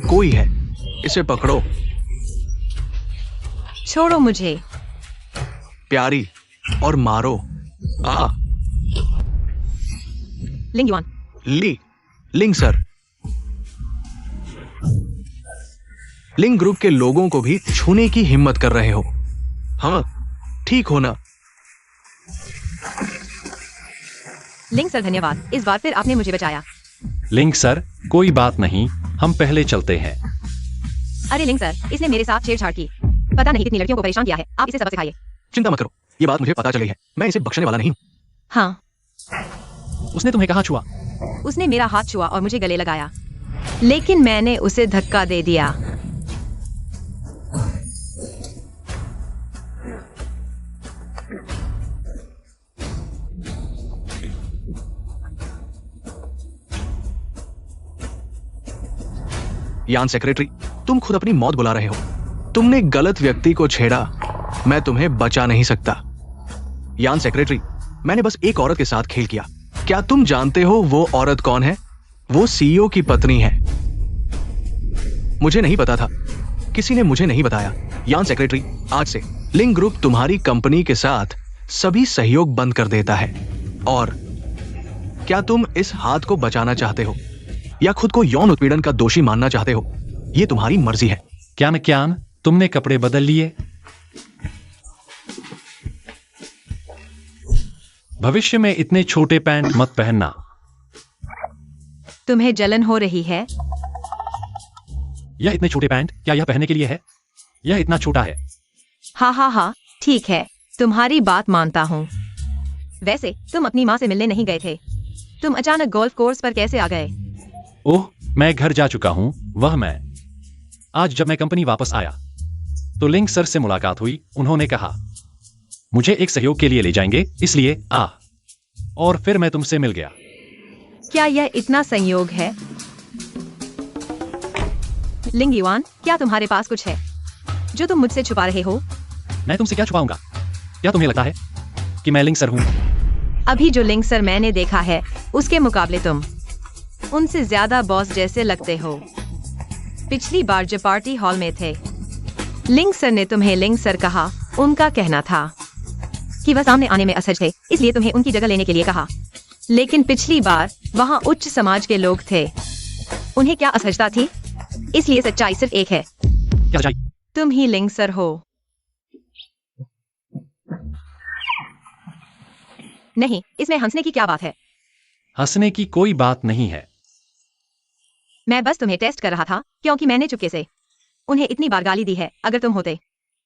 कोई है, इसे पकड़ो। छोड़ो मुझे। प्यारी, और मारो। लिंग युआन। लिंग सर। लिंग ग्रुप के लोगों को भी छूने की हिम्मत कर रहे हो। हाँ, ठीक हो ना? लिंग सर, धन्यवाद। इस बार फिर आपने मुझे बचाया। लिंग सर, कोई बात नहीं, हम पहले चलते हैं। अरे लिंग सर, इसने मेरे साथ छेड़छाड़ की। पता नहीं कितनी लड़कियों को परेशान किया है। आप इसे सबक सिखाइए। चिंता मत करो, ये बात मुझे पता चली है। मैं इसे बख्शने वाला नहीं हूँ। हाँ, उसने तुम्हें कहाँ छुआ? उसने मेरा हाथ छुआ और मुझे गले लगाया, लेकिन मैंने उसे धक्का दे दिया। यान सेक्रेटरी, तुम खुद अपनी मौत बुला रहे हो। तुमने गलत व्यक्ति को छेड़ा, मैं तुम्हें बचा नहीं सकता। यान सेक्रेटरी, मैंने बस एक औरत के साथ खेल किया। क्या तुम जानते हो वो औरत कौन है? वो सीईओ की पत्नी है। मुझे नहीं पता था, किसी ने मुझे नहीं बताया। यान सेक्रेटरी, आज से लिंग ग्रुप तुम्हारी कंपनी के साथ सभी सहयोग बंद कर देता है। और क्या तुम इस हाथ को बचाना चाहते हो या खुद को यौन उत्पीड़न का दोषी मानना चाहते हो? ये तुम्हारी मर्जी है। क्यान, तुमने कपड़े बदल लिए? भविष्य में इतने छोटे पैंट मत पहनना। तुम्हें जलन हो रही है? यह इतने छोटे पैंट क्या यह पहनने के लिए है? यह इतना छोटा है। हाँ, ठीक है, तुम्हारी बात मानता हूँ। वैसे तुम अपनी माँ से मिलने नहीं गए थे? तुम अचानक गोल्फ कोर्स पर कैसे आ गए? ओह, मैं घर जा चुका हूँ। वह मैं आज जब मैं कंपनी वापस आया तो लिंग सर से मुलाकात हुई। उन्होंने कहा मुझे एक सहयोग के लिए ले जाएंगे, इसलिए और फिर मैं तुमसे मिल गया। क्या यह इतना संयोग है? लिंग युआन, क्या तुम्हारे पास कुछ है जो तुम मुझसे छुपा रहे हो? मैं तुमसे क्या छुपाऊंगा? क्या तुम्हें लगता है कि मैं लिंग सर हूं? अभी जो लिंग सर मैंने देखा है उसके मुकाबले तुम उनसे ज्यादा बॉस जैसे लगते हो। पिछली बार जब पार्टी हॉल में थे, लिंग सर ने तुम्हें लिंग सर कहा। उनका कहना था कि वह सामने आने में असहज थे, इसलिए तुम्हें उनकी जगह लेने के लिए कहा। लेकिन पिछली बार वहाँ उच्च समाज के लोग थे, उन्हें क्या असहजता थी? इसलिए सच्चाई सिर्फ एक है, क्या सच्चाई? तुम ही लिंग सर हो। नहीं, इसमें हंसने की क्या बात है? हंसने की कोई बात नहीं है। मैं बस तुम्हें टेस्ट कर रहा था, क्योंकि मैंने चुपके से उन्हें इतनी बार गाली दी है। अगर तुम होते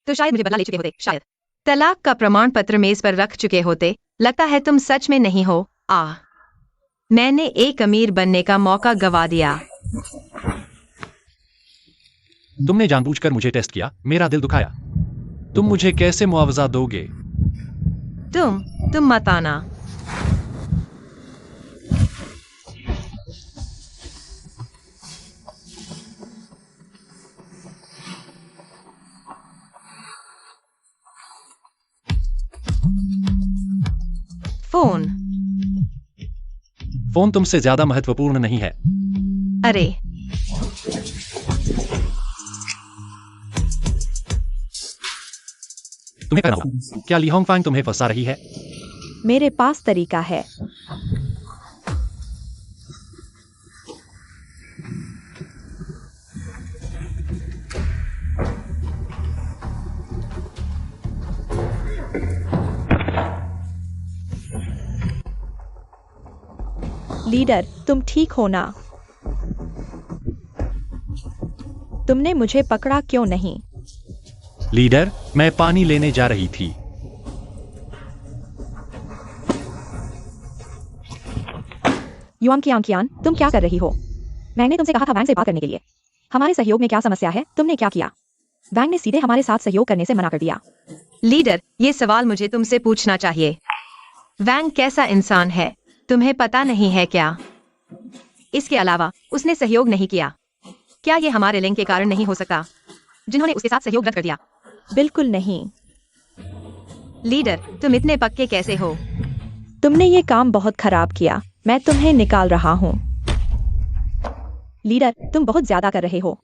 तो शायद मुझे बदला ले चुके होते, शायद तलाक का प्रमाण पत्र मेज पर रख चुके होते। लगता है तुम सच में नहीं हो। मैंने एक अमीर बनने का मौका गवा दिया। तुमने जानबूझकर मुझे टेस्ट किया, मेरा दिल दुखाया। तुम मुझे कैसे मुआवजा दोगे? तुम मत आना। फोन तुमसे ज्यादा महत्वपूर्ण नहीं है। अरे, तुम्हें करना होगा। क्या ली होंगफैंग तुम्हें फंसा रही है? मेरे पास तरीका है। लीडर, तुम ठीक हो ना? तुमने मुझे पकड़ा क्यों नहीं? लीडर, मैं पानी लेने जा रही थी। युआन कियांग, तुम क्या कर रही हो? मैंने तुमसे कहा था वैंग से बात करने के लिए। हमारे सहयोग में क्या समस्या है? तुमने क्या किया? वैंग ने सीधे हमारे साथ सहयोग करने से मना कर दिया। लीडर, ये सवाल मुझे तुमसे पूछना चाहिए। वैंग कैसा इंसान है, तुम्हें पता नहीं है क्या? इसके अलावा उसने सहयोग नहीं किया। क्या ये हमारे लिंग के कारण नहीं हो सकता, जिन्होंने उसके साथ सहयोग रद्द कर दिया? बिल्कुल नहीं। लीडर, तुम इतने पक्के कैसे हो? तुमने ये काम बहुत खराब किया। मैं तुम्हें निकाल रहा हूँ। लीडर, तुम बहुत ज्यादा कर रहे हो।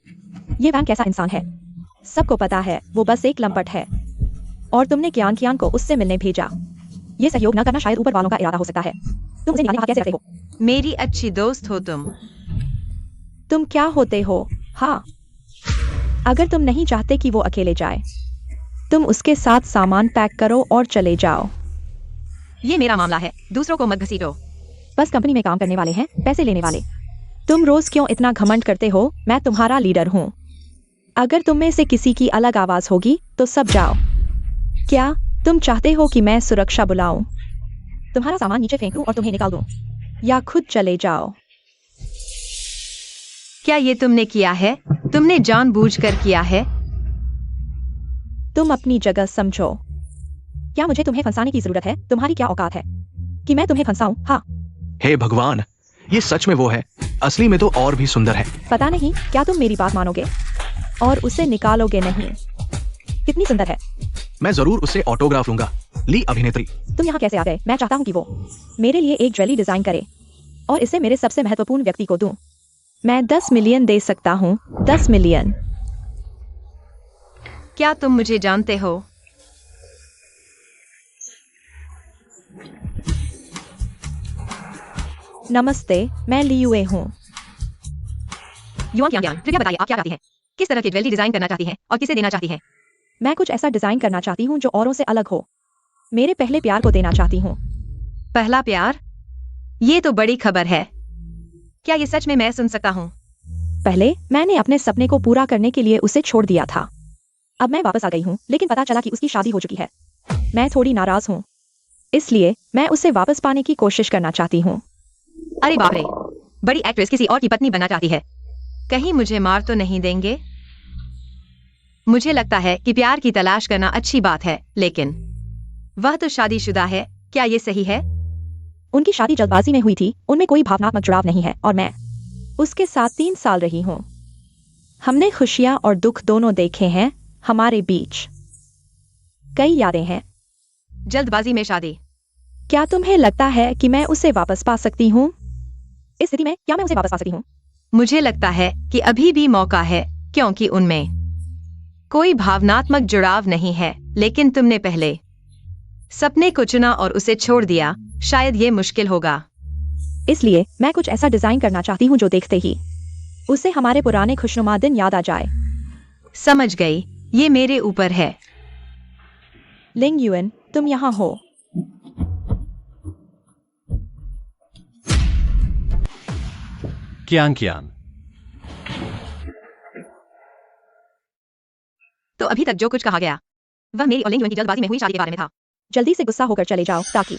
ये वैंग कैसा इंसान है, सबको पता है। वो बस एक लंपट है, और तुमने कियांग को उससे मिलने भेजा। ये सहयोग न करना शायद ऊपर वालों का इरादा हो सकता है। तुम उसे निकालने हाथ कैसे रखते हो? मेरी अच्छी दोस्त हो तुम। तुम क्या होते हो? हाँ, अगर तुम नहीं चाहते कि वो अकेले जाए, तुम उसके साथ सामान पैक करो और चले जाओ। ये मेरा मामला है, दूसरों को मत घसीटो। बस कंपनी में काम करने वाले हैं, पैसे लेने वाले। तुम रोज क्यों इतना घमंड करते हो? मैं तुम्हारा लीडर हूँ। अगर तुम में से किसी की अलग आवाज होगी तो सब जाओ। क्या तुम चाहते हो कि मैं सुरक्षा बुलाऊं, तुम्हारा सामान नीचे फेंक दूं और तुम्हें निकाल दूं, या खुद चले जाओ? क्या ये तुमने किया है? तुमने जानबूझकर किया है? तुम अपनी जगह समझो। क्या मुझे तुम्हें फंसाने की जरूरत है? तुम्हारी क्या औकात है कि मैं तुम्हें फंसाऊं? हाँ। हे भगवान, ये सच में वो है? असली में तो और भी सुंदर है। पता नहीं, क्या तुम मेरी बात मानोगे और उसे निकालोगे नहीं? कितनी सुंदर है। मैं जरूर उससे ऑटोग्राफ लूंगा। ली अभिनेत्री, तुम यहाँ कैसे आ गए? मैं चाहता हूँ कि वो मेरे लिए एक ज्वेलरी डिजाइन करे और इसे मेरे सबसे महत्वपूर्ण व्यक्ति को दूं। मैं 10 मिलियन दे सकता हूँ। 10 मिलियन। क्या तुम मुझे जानते हो? नमस्ते, मैं लियुए हूँ। युआन कियांग, कृपया बताइए आप क्या चाहती हैं? किस तरह की ज्वेलरी डिजाइन करना चाहती हैं और किसे देना चाहती हैं? मैं कुछ ऐसा डिजाइन करना चाहती हूँ जो औरों से अलग हो। मेरे पहले प्यार को देना चाहती हूँ। पहला प्यार? ये तो बड़ी खबर है। क्या ये सच में मैं सुन सकता हूँ? पहले मैंने अपने सपने को पूरा करने के लिए उसे छोड़ दिया था। अब मैं वापस आ गई हूँ, लेकिन पता चला कि उसकी शादी हो चुकी है। मैं थोड़ी नाराज हूँ, इसलिए मैं उसे वापस पाने की कोशिश करना चाहती हूँ। अरे बाप रे, बड़ी एक्ट्रेस किसी और की पत्नी बनना चाहती है। कहीं मुझे मार तो नहीं देंगे? मुझे लगता है कि प्यार की तलाश करना अच्छी बात है, लेकिन वह तो शादीशुदा है। क्या ये सही है? उनकी शादी जल्दबाजी में हुई थी, उनमें कोई भावनात्मक जुड़ाव नहीं है और मैं उसके साथ 3 साल रही हूँ। हमने खुशियाँ और दुख दोनों देखे हैं, हमारे बीच कई यादें हैं। जल्दबाजी में शादी? क्या तुम्हें लगता है कि मैं उसे वापस पा सकती हूँ? इस स्थिति में क्या मैं उसे वापस पा सकती हूँ? मुझे लगता है कि अभी भी मौका है, क्योंकि उनमें कोई भावनात्मक जुड़ाव नहीं है, लेकिन तुमने पहले सपने को चुना और उसे छोड़ दिया। शायद ये मुश्किल होगा। इसलिए मैं कुछ ऐसा डिजाइन करना चाहती हूँ जो देखते ही उसे हमारे पुराने खुशनुमा दिन याद आ जाए। समझ गई, ये मेरे ऊपर है। लिंग युएन, तुम यहाँ हो। कियान कियान, तो अभी तक जो कुछ कहा गया वह मेरी और लिंग युएन की जल्दबाजी में हुई शादी के बारे में था। जल्दी से गुस्सा होकर चले जाओ ताकि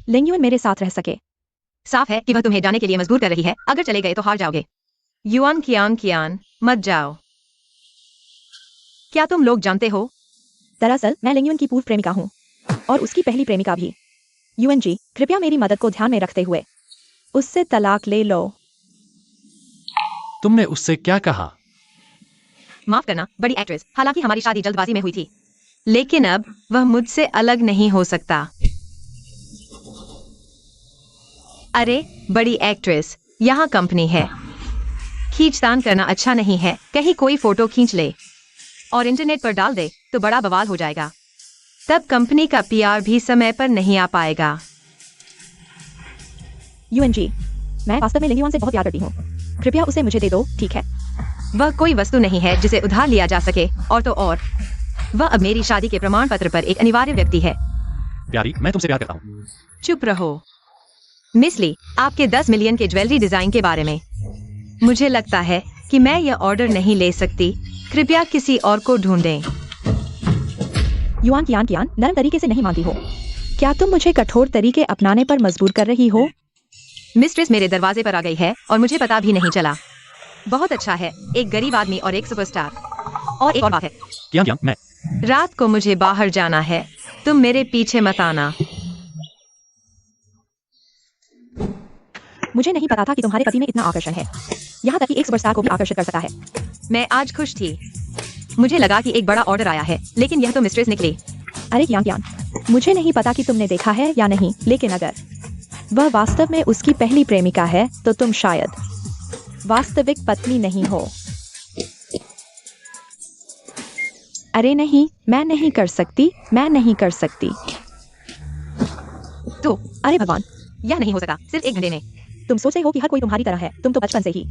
लिंग युएन मेरे साथ रह सके। साफ है कि वह तुम्हें जाने के लिए मजबूर कर रही है। अगर चले गए तो हार जाओगे। युआन कियान कियान, मत जाओ। क्या तुम लोग जानते हो? दरअसल मैं लिंग युएन की पूर्व प्रेमिका हूँ और उसकी पहली प्रेमिका भी। युएन जी, कृपया मेरी मदद को ध्यान में रखते हुए उससे तलाक ले लो। तुमने उससे क्या कहा? माफ करना, बड़ी एक्ट्रेस। हालांकि हमारी शादी जल्दबाजी में हुई थी, लेकिन अब वह मुझसे अलग नहीं हो सकता। अरे बड़ी एक्ट्रेस, यहाँ कंपनी है। खींचतान करना अच्छा नहीं है। कहीं कोई फोटो खींच ले और इंटरनेट पर डाल दे तो बड़ा बवाल हो जाएगा। तब कंपनी का पीआर भी समय पर नहीं आ पाएगा। युएन जी, मैं वास्तव में लिंग युएन से बहुत प्यार करती हूँ। कृपया उसे मुझे दे दो, ठीक है? वह कोई वस्तु नहीं है जिसे उधार लिया जा सके, और तो और वह अब मेरी शादी के प्रमाण पत्र पर एक अनिवार्य व्यक्ति है। प्यारी, मैं तुमसे प्यार करता हूँ। चुप रहो। मिस ली, आपके 10 मिलियन के ज्वेलरी डिजाइन के बारे में मुझे लगता है कि मैं यह ऑर्डर नहीं ले सकती। कृपया किसी और को ढूंढें। युआन कियान कियान, नरम तरीके से नहीं मानती हो। क्या तुम मुझे कठोर तरीके अपनाने पर मजबूर कर रही हो? मिस्ट्रेस मेरे दरवाजे पर आ गई है और मुझे पता भी नहीं चला। बहुत अच्छा है, एक गरीब आदमी और एक सुपरस्टार। और एक और बात है, कियान कियान, मैं रात को मुझे बाहर जाना है। तुम मेरे पीछे मत आना। मुझे नहीं पता था कि तुम्हारे पति में इतना आकर्षण है। यहाँ तक कि एक सुपरस्टार को भी आकर्षित कर सकता है। मैं आज खुश थी। मुझे लगा कि एक बड़ा ऑर्डर आया है, लेकिन यह तो मिस्ट्रेस निकली। अरे कियान कियान, मुझे नहीं पता कि तुमने देखा है या नहीं, लेकिन अगर वह वास्तव में उसकी पहली प्रेमिका है तो तुम शायद वास्तविक पत्नी नहीं हो। अरे नहीं, मैं नहीं कर सकती, मैं नहीं कर सकती। तो अरे भगवान, यह नहीं हो सका सिर्फ 1 घंटे में। तुम सोचते हो कि हर कोई तुम्हारी तरह है। तुम तो बचपन से ही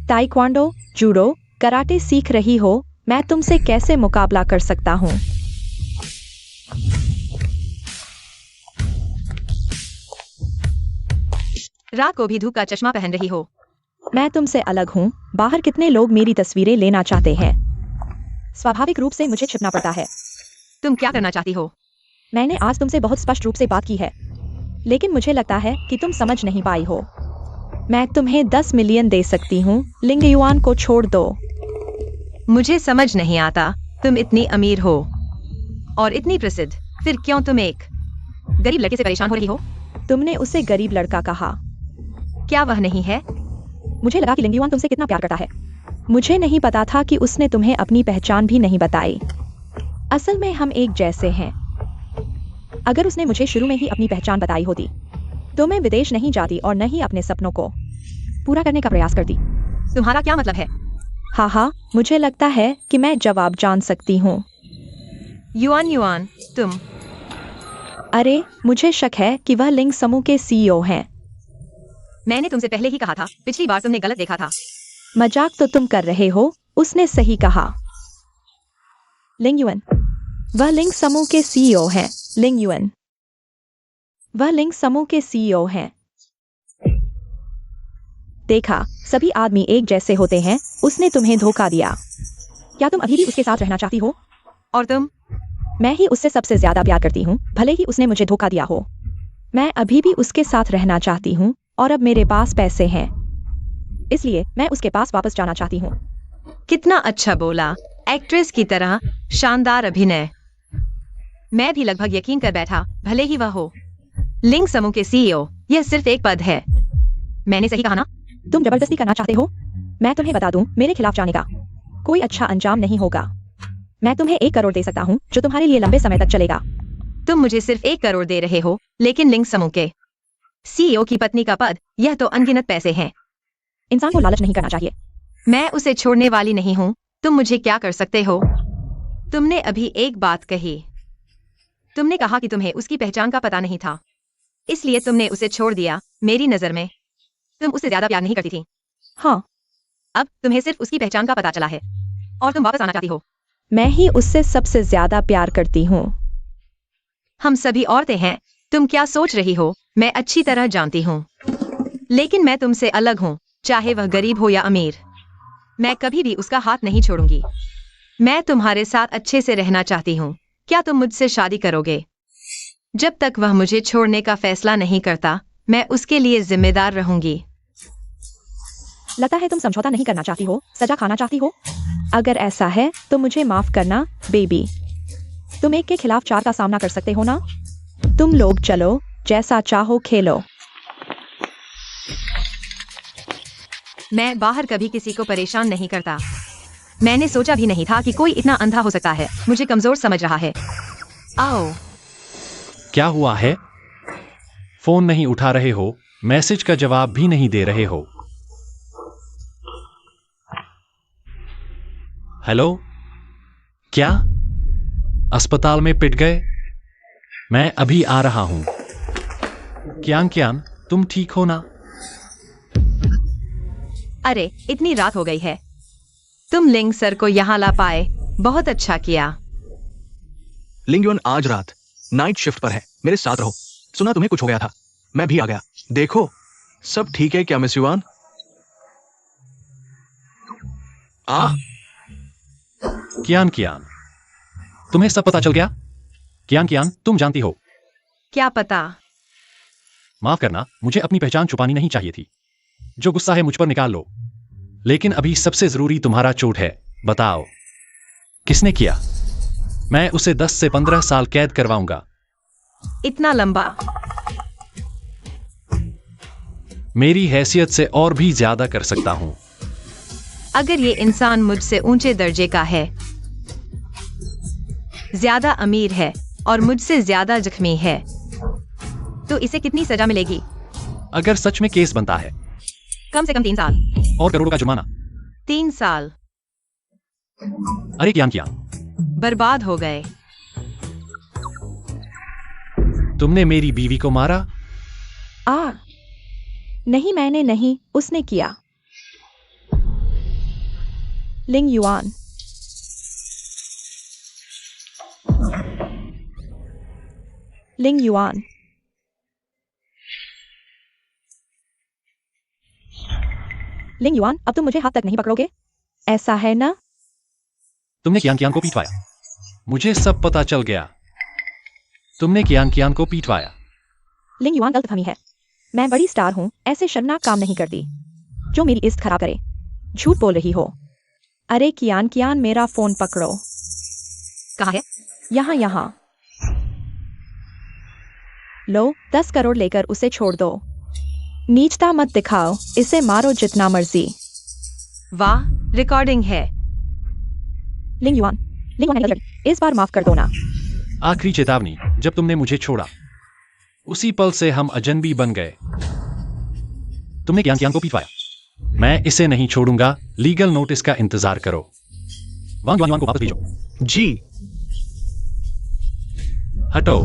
ताइक्वांडो, जूडो, कराटे सीख रही हो। मैं तुमसे कैसे मुकाबला कर सकता हूँ? रात को भी धूप का चश्मा पहन रही हो। मैं तुमसे अलग हूँ। बाहर कितने लोग मेरी तस्वीरें लेना चाहते हैं। स्वाभाविक रूप से मुझे छिपना पड़ता है। तुम क्या करना चाहती हो? मैंने आज तुमसे बहुत स्पष्ट रूप से बात की है, लेकिन मुझे लगता है कि तुम समझ नहीं पाई हो। मैं तुम्हें 10 मिलियन दे सकती हूँ। लिंग युआन को छोड़ दो। मुझे समझ नहीं आता। तुम इतनी अमीर हो और इतनी प्रसिद्ध, फिर क्यों तुम एक गरीब लड़के से परेशान हो रही हो? तुमने उसे गरीब लड़का कहा। क्या वह नहीं है? मुझे लगा कि लिंग युआन तुमसे कितना प्यार करता है। मुझे नहीं पता था कि उसने तुम्हें अपनी पहचान भी नहीं बताई। असल में हम एक जैसे हैं। अगर उसने मुझे शुरू में ही अपनी पहचान बताई होती तो मैं विदेश नहीं जाती और न ही अपने सपनों को पूरा करने का प्रयास करती। तुम्हारा क्या मतलब है? हाँ, मुझे लगता है कि मैं जवाब जान सकती हूँ। युआन, तुम। अरे, मुझे शक है कि वह लिंग समूह के सीईओ हैं। मैंने तुमसे पहले ही कहा था। पिछली बार तुमने गलत देखा था। मजाक तो तुम कर रहे हो। उसने सही कहा। लिंग युएन, वह लिंग समूह के सीईओ हैं। लिंग युएन, वह लिंग समूह के सीईओ हैं। देखा, सभी आदमी एक जैसे होते हैं। उसने तुम्हें धोखा दिया। क्या तुम अभी भी उसके साथ रहना चाहती हो? और तुम? मैं ही उससे सबसे ज्यादा प्यार करती हूँ, भले ही उसने मुझे धोखा दिया हो। मैं अभी भी उसके साथ रहना चाहती हूँ और अब मेरे पास पैसे हैं, इसलिए मैं उसके पास वापस जाना चाहती हूँ। कितना अच्छा बोला। एक्ट्रेस की तरह शानदार अभिनय। मैं भी लगभग यकीन कर बैठा, भले ही वह हो लिंग समूह के सीईओ, यह सिर्फ एक पद है। मैंने सही कहा ना? तुम जबरदस्ती करना चाहते हो? मैं तुम्हें बता दूं, मेरे खिलाफ जाने का कोई अच्छा अंजाम नहीं होगा। मैं तुम्हें 1 करोड़ दे सकता हूँ, जो तुम्हारे लिए लंबे समय तक चलेगा। तुम मुझे सिर्फ 1 करोड़ दे रहे हो, लेकिन लिंग समूह के सीईओ की पत्नी का पद, यह तो अनगिनत पैसे हैं। इंसान को लालच नहीं करना चाहिए। मैं उसे छोड़ने वाली नहीं हूँ। तुम मुझे क्या कर सकते हो? तुमने अभी एक बात कही। तुमने कहा कि तुम्हें उसकी पहचान का पता नहीं था, इसलिए तुमने उसे छोड़ दिया। मेरी नजर में तुम उससे ज्यादा प्यार नहीं करती थी। हाँ, अब तुम्हें सिर्फ उसकी पहचान का पता चला है और तुम वापस आना चाहती हो। मैं ही उससे सबसे ज्यादा प्यार करती हूँ। हम सभी औरतें हैं। तुम क्या सोच रही हो, मैं अच्छी तरह जानती हूँ। लेकिन मैं तुमसे अलग हूँ, चाहे वह गरीब हो या अमीर। मैं कभी भी उसका हाथ नहीं छोड़ूंगी। मैं तुम्हारे साथ अच्छे से रहना चाहती हूँ। क्या तुम मुझसे शादी करोगे? जब तक वह मुझे छोड़ने का फैसला नहीं करता, मैं उसके लिए जिम्मेदार रहूंगी। लगता है तुम समझौता नहीं करना चाहती हो, सजा खाना चाहती हो। अगर ऐसा है तो मुझे माफ करना बेबी। तुम 1 के खिलाफ 4 का सामना कर सकते हो ना? तुम लोग चलो, जैसा चाहो खेलो। मैं बाहर कभी किसी को परेशान नहीं करता। मैंने सोचा भी नहीं था कि कोई इतना अंधा हो सकता है। मुझे कमजोर समझ रहा है। आओ। क्या हुआ है? फोन नहीं उठा रहे हो, मैसेज का जवाब भी नहीं दे रहे हो। हेलो? क्या अस्पताल में पिट गए? मैं अभी आ रहा हूं। क्यान, तुम ठीक हो ना? अरे, इतनी रात हो गई है। तुम लिंग सर को यहाँ ला पाए, बहुत अच्छा किया। लिंग युआन आज रात नाइट शिफ्ट पर है, मेरे साथ रहो। सुना तुम्हें कुछ हो गया था, मैं भी आ गया। देखो, सब ठीक है क्या मिस युआन? क्यान, तुम्हें सब पता चल गया? क्यान, तुम जानती हो। क्या पता? माफ करना, मुझे अपनी पहचान छुपानी नहीं चाहिए थी। जो गुस्सा है मुझ पर निकाल लो। लेकिन अभी सबसे जरूरी तुम्हारा चोट है। बताओ, किसने किया? मैं उसे 10 से 15 साल कैद करवाऊंगा। इतना लंबा? मेरी हैसियत से और भी ज्यादा कर सकता हूं। अगर ये इंसान मुझसे ऊंचे दर्जे का है, ज्यादा अमीर है और मुझसे ज्यादा जख्मी है, तो इसे कितनी सजा मिलेगी? अगर सच में केस बनता है, कम से कम 3 साल और करोड़ों का जुर्माना। 3 साल? अरे क्यान, बर्बाद हो गए। तुमने मेरी बीवी को मारा? नहीं, मैंने नहीं, उसने किया। लिंग युआन, लिंग युआन, लिंग युआन, अब तुम मुझे हाथ तक नहीं पकड़ोगे, ऐसा है ना? तुमने क्यान को पीटवाया। मुझे सब पता चल गया। तुमने क्यान को पीटवाया। लिंग युआन, गलतफहमी है। मैं बड़ी स्टार हूँ, ऐसे शर्मनाक काम नहीं करती जो मेरी इज्जत खराब करे। झूठ बोल रही हो। अरे क्यान, मेरा फोन पकड़ो। कहाँ है? यहाँ। लो, 10 करोड़ लेकर उसे छोड़ दो। नीचता मत दिखाओ, इसे मारो जितना मर्जी। वाह, रिकॉर्डिंग है। लिंग युआन, इस बार माफ कर दो ना। आखिरी चेतावनी, जब तुमने मुझे छोड़ा, उसी पल से हम अजनबी बन गए। तुमने क्यान को पीटवाया। मैं इसे नहीं छोड़ूंगा। लीगल नोटिस का इंतजार करो। वांग को वापस भेजो। जी। हटो।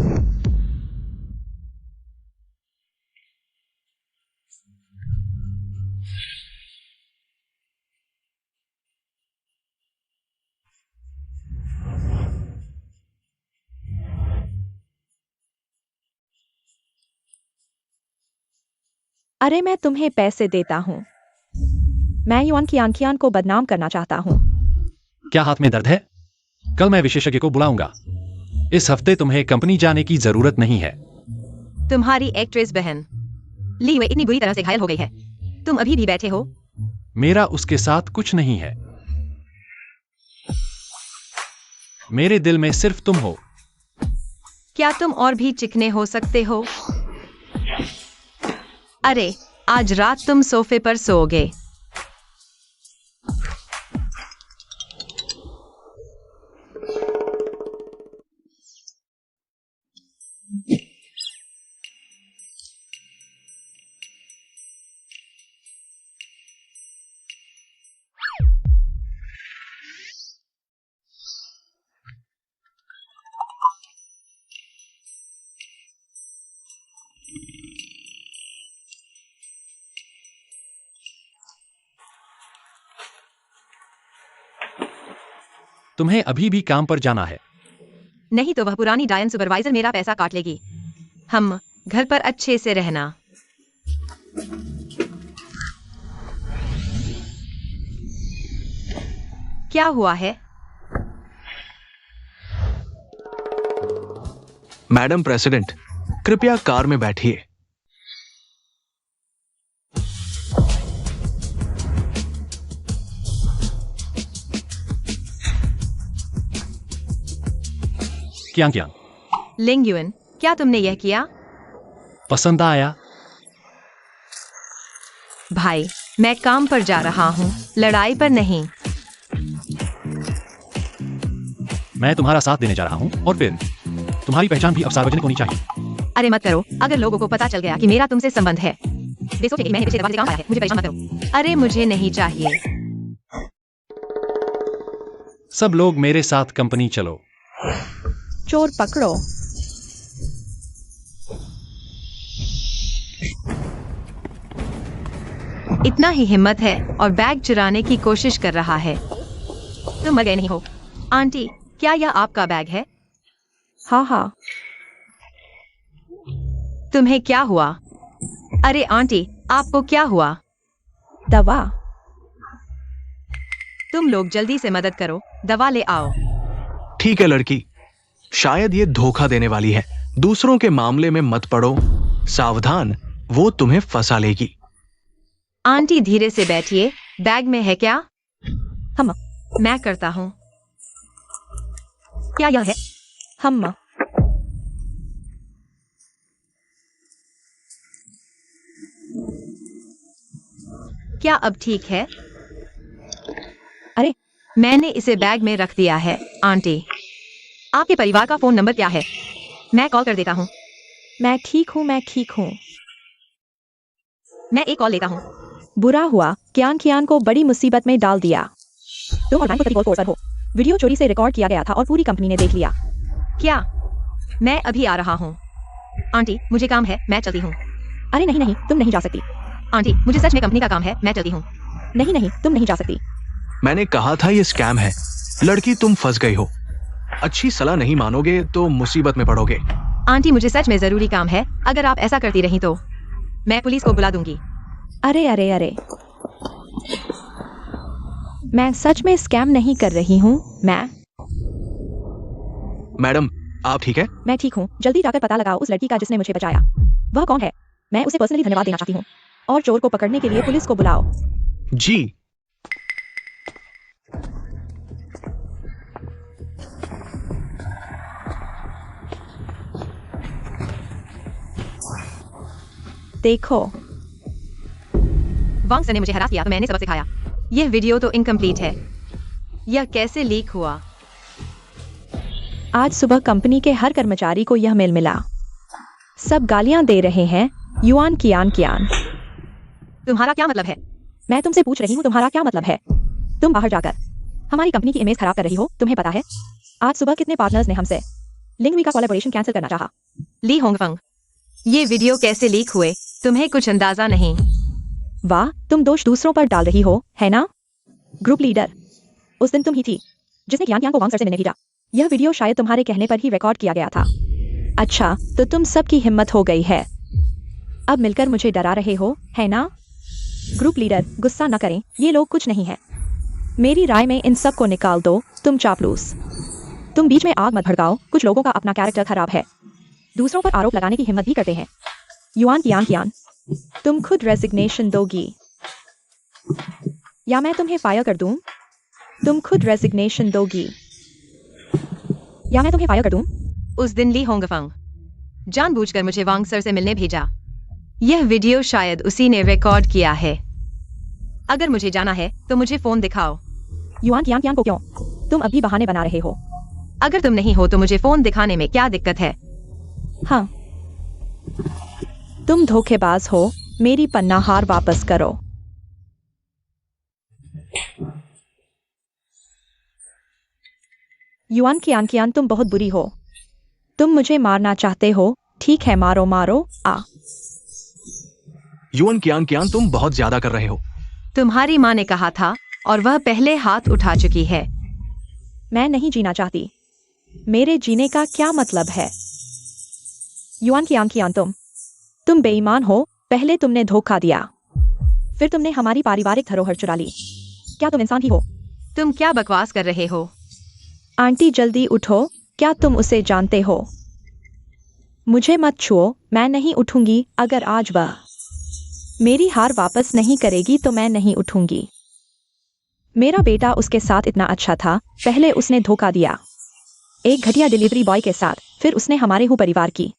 अरे मैं तुम्हें पैसे देता हूँ। मैं युआन क्यान को बदनाम करना चाहता हूँ। क्या हाथ में दर्द है? कल मैं विशेषज्ञ को बुलाऊंगा। इस हफ्ते तुम्हें कंपनी जाने की जरूरत नहीं है। तुम्हारी एक्ट्रेस बहन ली वे इतनी बुरी तरह से घायल हो गई है, तुम अभी भी बैठे हो? मेरा उसके साथ कुछ नहीं है। मेरे दिल में सिर्फ तुम हो। क्या तुम और भी चिकने हो सकते हो? अरे, आज रात तुम सोफे पर सोओगे। तुम्हें अभी भी काम पर जाना है। नहीं तो वह पुरानी डायन सुपरवाइजर मेरा पैसा काट लेगी। हम घर पर अच्छे से रहना। क्या हुआ है? मैडम प्रेसिडेंट, कृपया कार में बैठिए। क्यांग क्यांग, लिंग युन, क्या तुमने यह किया? पसंद आया? भाई, मैं काम पर जा रहा हूँ, लड़ाई पर नहीं। मैं तुम्हारा साथ देने जा रहा हूँ और फिर तुम्हारी पहचान भी अब सार्वजनिक होनी चाहिए। अरे मत करो, अगर लोगों को पता चल गया कि मेरा तुमसे संबंध है, वे सोचेंगे कि मैंने पिछले दरवाजे से काम आया है। मुझे परेशान मत करो। अरे मुझे नहीं चाहिए। सब लोग मेरे साथ कंपनी चलो। चोर पकड़ो। इतना ही हिम्मत है और बैग चुराने की कोशिश कर रहा है। तुम मर गए नहीं हो। आंटी, क्या यह आपका बैग है? हाँ हाँ। तुम्हें क्या हुआ? अरे आंटी, आपको क्या हुआ? दवा। तुम लोग जल्दी से मदद करो, दवा ले आओ। ठीक है लड़की, शायद ये धोखा देने वाली है। दूसरों के मामले में मत पड़ो, सावधान, वो तुम्हें फंसा लेगी। आंटी धीरे से बैठिए। बैग में है क्या? हम मैं करता हूँ। क्या यह है? हम क्या अब ठीक है? अरे, मैंने इसे बैग में रख दिया है। आंटी, आपके परिवार का फोन नंबर क्या है? मैं कॉल कर देता हूँ। मैं ठीक हूँ, मैं ठीक हूँ। मैं एक कॉल लेता हूँ। बुरा हुआ, क्यान कियान को बड़ी मुसीबत में डाल दिया। तुम और बैंक को कोर्स पर हो। वीडियो चोरी से रिकॉर्ड किया गया था और पूरी कंपनी ने देख लिया। क्या? मैं अभी आ रहा हूँ। आंटी, मुझे काम है, मैं चलती हूँ। अरे नहीं नहीं, तुम नहीं जा सकती। आंटी, मुझे सच में कंपनी का काम है, मैं चलती हूँ। नहीं नहीं, तुम नहीं जा सकती। मैंने कहा था ये स्कैम है। लड़की, तुम फंस गई हो। अच्छी सलाह नहीं मानोगे तो मुसीबत में पड़ोगे। आंटी, मुझे सच में जरूरी काम है। अगर आप ऐसा करती रही तो मैं पुलिस को बुला दूंगी। अरे अरे अरे, मैं सच में स्कैम नहीं कर रही हूँ। मैडम, आप ठीक है? मैं ठीक हूँ। जल्दी जाकर पता लगाओ उस लड़की का जिसने मुझे बचाया। वह कौन है? मैं उसे पर्सनली धन्यवाद देना चाहती हूँ। और चोर को पकड़ने के लिए पुलिस को बुलाओ। जी। देखो, वांग सर ने मुझे हरास किया तो मैंने सबक सिखाया। यह वीडियो तो इनकम्प्लीट है। यह कैसे लीक हुआ? आज सुबह कंपनी के हर कर्मचारी को यह मेल मिला। सब गालियां दे रहे हैं, युआन कियान कियान। तुम्हारा क्या मतलब है? मैं तुमसे पूछ रही हूँ, तुम्हारा क्या मतलब है? तुम बाहर जाकर हमारी कंपनी की इमेज खराब कर रही हो। तुम्हें पता है आज सुबह कितने पार्टनर्स ने हमसे लिंगवी का कोलैबोरेशन कैंसिल करना चाहा। ली होंगफंग, ये वीडियो कैसे लीक हुए? तुम्हें कुछ अंदाजा नहीं। वाह, तुम दोष दूसरों पर डाल रही हो, है ना? ग्रुप लीडर, उस दिन तुम ही थी जिसने कियान कियान को वांग सर से मिलने भेजा। यह वीडियो शायद तुम्हारे कहने पर ही रिकॉर्ड किया गया था। अच्छा, तो तुम सबकी हिम्मत हो गई है। अब मिलकर मुझे डरा रहे हो, है ना? ग्रुप लीडर, गुस्सा न करें, ये लोग कुछ नहीं है। मेरी राय में इन सब को निकाल दो। तुम चापलूस, तुम बीच में आग मत भड़काओ। कुछ लोगों का अपना कैरेक्टर खराब है, दूसरों पर आरोप लगाने की हिम्मत भी करते हैं। युआन कियान कियान, तुम खुद रेजिग्नेशन दोगी या मैं तुम्हें फायर कर दूं? तुम खुद रेजिग्नेशन दोगी। या मैं तुम्हें फायर कर दूं? उस दिन ली होंगफंग जानबूझकर मुझे वांग सर से मिलने भेजा। यह वीडियो शायद उसी ने रिकॉर्ड किया है। अगर मुझे जाना है तो मुझे फोन दिखाओ। युआन कियान को क्यों? तुम अभी बहाने बना रहे हो। अगर तुम नहीं हो तो मुझे फोन दिखाने में क्या दिक्कत है? हाँ, तुम धोखेबाज हो। मेरी पन्ना हार वापस करो। युआन कियान तुम बहुत बुरी हो। तुम मुझे मारना चाहते हो। ठीक है, मारो मारो। आ युअन कियान तुम बहुत ज्यादा कर रहे हो। तुम्हारी माँ ने कहा था और वह पहले हाथ उठा चुकी है। मैं नहीं जीना चाहती। मेरे जीने का क्या मतलब है? युआन कियान तुम बेईमान हो। पहले तुमने धोखा दिया, फिर तुमने हमारी पारिवारिक धरोहर चुरा ली। क्या तुम इंसान ही हो? तुम क्या बकवास कर रहे हो? आंटी जल्दी उठो। क्या तुम उसे जानते हो? मुझे मत छुओ। मैं नहीं उठूंगी। अगर आज वह मेरी हार वापस नहीं करेगी तो मैं नहीं उठूंगी। मेरा बेटा उसके साथ इतना अच्छा था। पहले उसने धोखा दिया एक घटिया डिलीवरी बॉय के साथ, फिर उसने हमारे हु परिवार की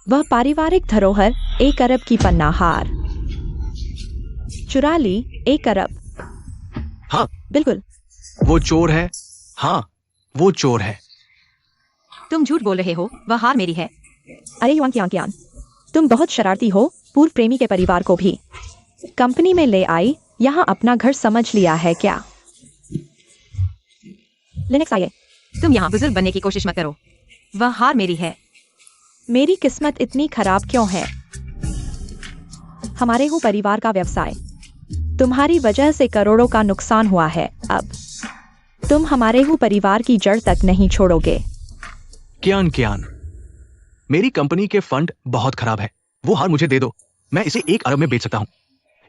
वह पारिवारिक धरोहर 1 अरब की पन्ना हार चुरा ली। 1 अरब। हाँ, बिल्कुल। वो चोर है। हाँ, वो चोर है। तुम झूठ बोल रहे हो। वह हार मेरी है। अरे युआन कियान तुम बहुत शरारती हो। पूर्व प्रेमी के परिवार को भी कंपनी में ले आई। यहाँ अपना घर समझ लिया है क्या? लिनक्स आइए। तुम यहाँ बुजुर्ग बनने की कोशिश मत करो। वह हार मेरी है। मेरी किस्मत इतनी खराब क्यों है? हमारे हु परिवार का व्यवसाय तुम्हारी वजह से करोड़ों का नुकसान हुआ है। अब तुम हमारे हु परिवार की जड़ तक नहीं छोड़ोगे। कियान मेरी कंपनी के फंड बहुत खराब है। वो हार मुझे दे दो। मैं इसे 1 अरब में बेच सकता हूं।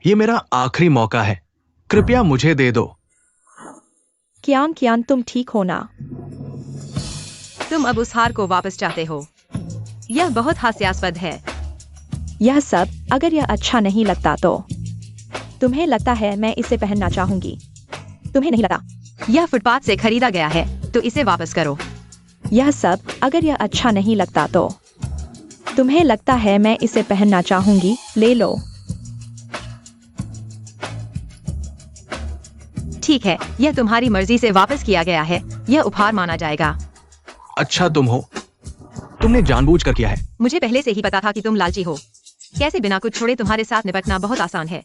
ये मेरा आखिरी मौका है। कृपया मुझे दे दो। कियान तुम ठीक हो ना? तुम अब उस हार को वापस चाहते हो। यह बहुत हास्यास्पद है। यह सब अगर यह अच्छा नहीं लगता तो तुम्हें लगता है मैं इसे पहनना चाहूंगी? तुम्हें नहीं लगता? यह फुटपाथ से खरीदा गया है तो इसे वापस करो। यह सब अगर यह अच्छा नहीं लगता तो तुम्हें लगता है मैं इसे पहनना चाहूंगी? ले लो। ठीक है, यह तुम्हारी मर्जी से वापस किया गया है। यह उपहार माना जाएगा। अच्छा तुम हो। तुमने जानबूझकर किया है। मुझे पहले से ही पता था कि तुम लालची हो। कैसे बिना कुछ छोड़े तुम्हारे साथ निपटना बहुत आसान है।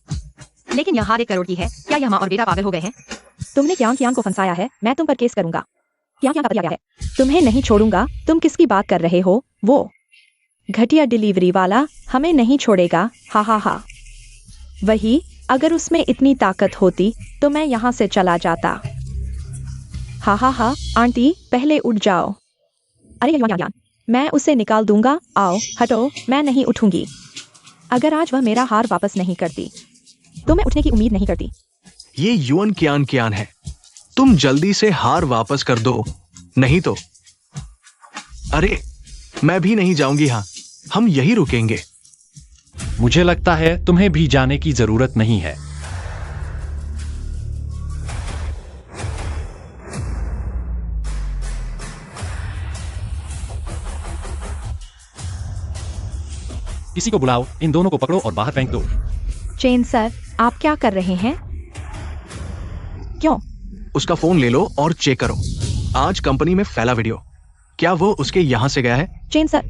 लेकिन यह हार 1 करोड़ की है। क्या यह माँ और बेटा पागल हो गए हैं? तुमने कियान को फंसाया है। मैं तुम पर केस करूंगा। क्या का पता है? तुम्हें नहीं छोड़ूंगा। तुम किसकी बात कर रहे हो? वो घटिया डिलीवरी वाला हमें नहीं छोड़ेगा। हा हा हा। वही, अगर उसमें इतनी ताकत होती तो मैं यहाँ से चला जाता। हा हा हा। आंटी पहले उठ जाओ। अरे युआन मैं उसे निकाल दूंगा। आओ हटो। मैं नहीं उठूंगी। अगर आज वह मेरा हार वापस नहीं करती तो मैं उठने की उम्मीद नहीं करती। ये युअन कियान है। तुम जल्दी से हार वापस कर दो, नहीं तो। अरे मैं भी नहीं जाऊंगी। हाँ, हम यही रुकेंगे। मुझे लगता है तुम्हें भी जाने की जरूरत नहीं है। किसी को बुलाओ। इन दोनों को पकड़ो और बाहर फेंक दो। चेन सर, आप क्या कर रहे हैं? क्यों? उसका फोन ले लो और चेक करो। आज कंपनी में फैला वीडियो। क्या वो उसके यहाँ से गया है? चेन सर,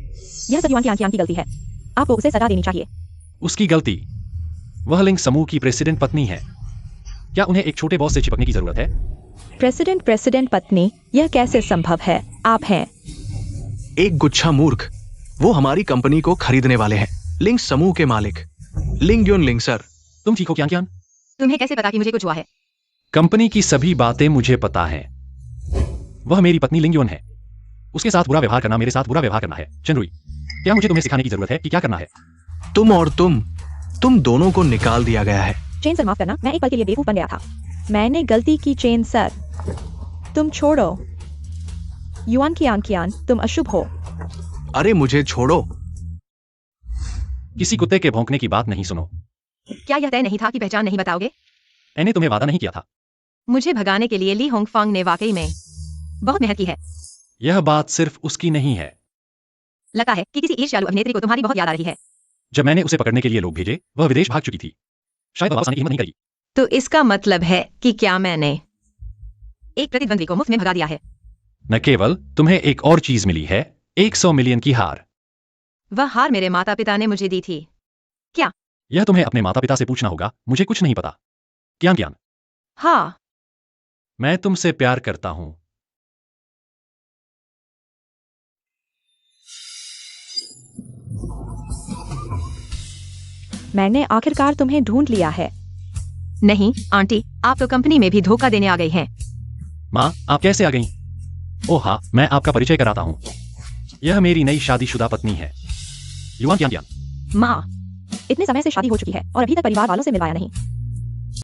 यह सब युआन कियान की गलती है। आपको उसे सजा देनी चाहिए। उसकी गलती? वह लिंग समूह की प्रेसिडेंट पत्नी है। क्या उन्हें एक छोटे बॉस से चिपकने की जरूरत है? प्रेसिडेंट पत्नी? यह कैसे संभव है? आप हैं एक गुच्छा मूर्ख। वो हमारी कंपनी को खरीदने वाले हैं। लिंग समूह के मालिक लिंग योन लिंग सर। तुम ठीक हो कियान? तुम्हें कैसे पता कि मुझे कुछ हुआ है? कंपनी की सभी बातें मुझे पता है। वह मेरी पत्नी लिंगयोन है। उसके साथ बुरा व्यवहार करना मेरे साथ बुरा व्यवहार करना है। चंद्रुई, क्या मुझे तुम्हें सिखाने की जरूरत है कि क्या करना है? तुम और तुम दोनों को निकाल दिया गया है। चेन सर माफ करना, मैं एक पल के लिए बेवकूफ बन गया था। मैंने गलती की चेन सर। तुम छोड़ो। युआन कियान तुम अशुभ हो। अरे मुझे छोड़ो। किसी कुत्ते के भौंकने की बात नहीं सुनो। क्या यह तय नहीं था कि पहचान नहीं बताओगे? मैंने तुम्हें वादा नहीं किया था। मुझे भगाने के लिए ली होंगफांग ने वाकई में बहुत मेहनत की है। यह बात सिर्फ उसकी नहीं है। लगता है कि किसी ईर्ष्यालु अभिनेत्री को तुम्हारी बहुत याद आ रही है। जब मैंने उसे पकड़ने के लिए लोग भेजे, वह विदेश भाग चुकी थी। शायद वह वापस आने की हिम्मत नहीं करी। तो इसका मतलब है कि क्या मैंने एक प्रतिद्वंदी को मुफ्त में भगा दिया है? न केवल तुम्हें एक और चीज मिली है, 100 मिलियन की हार। वह हार मेरे माता पिता ने मुझे दी थी। क्या? यह तुम्हें अपने माता पिता से पूछना होगा, मुझे कुछ नहीं पता। ज्ञान। हाँ। मैं तुमसे प्यार करता हूं। मैंने आखिरकार तुम्हें ढूंढ लिया है। नहीं आंटी, आप तो कंपनी में भी धोखा देने आ गई हैं। माँ, आप कैसे आ गईं? ओह हाँ, मैं आपका परिचय कराता हूँ। यह मेरी नई शादीशुदा पत्नी है, युवान ज्ञान। माँ, इतने समय से शादी हो चुकी है और अभी तक परिवार वालों से मिलवाया नहीं।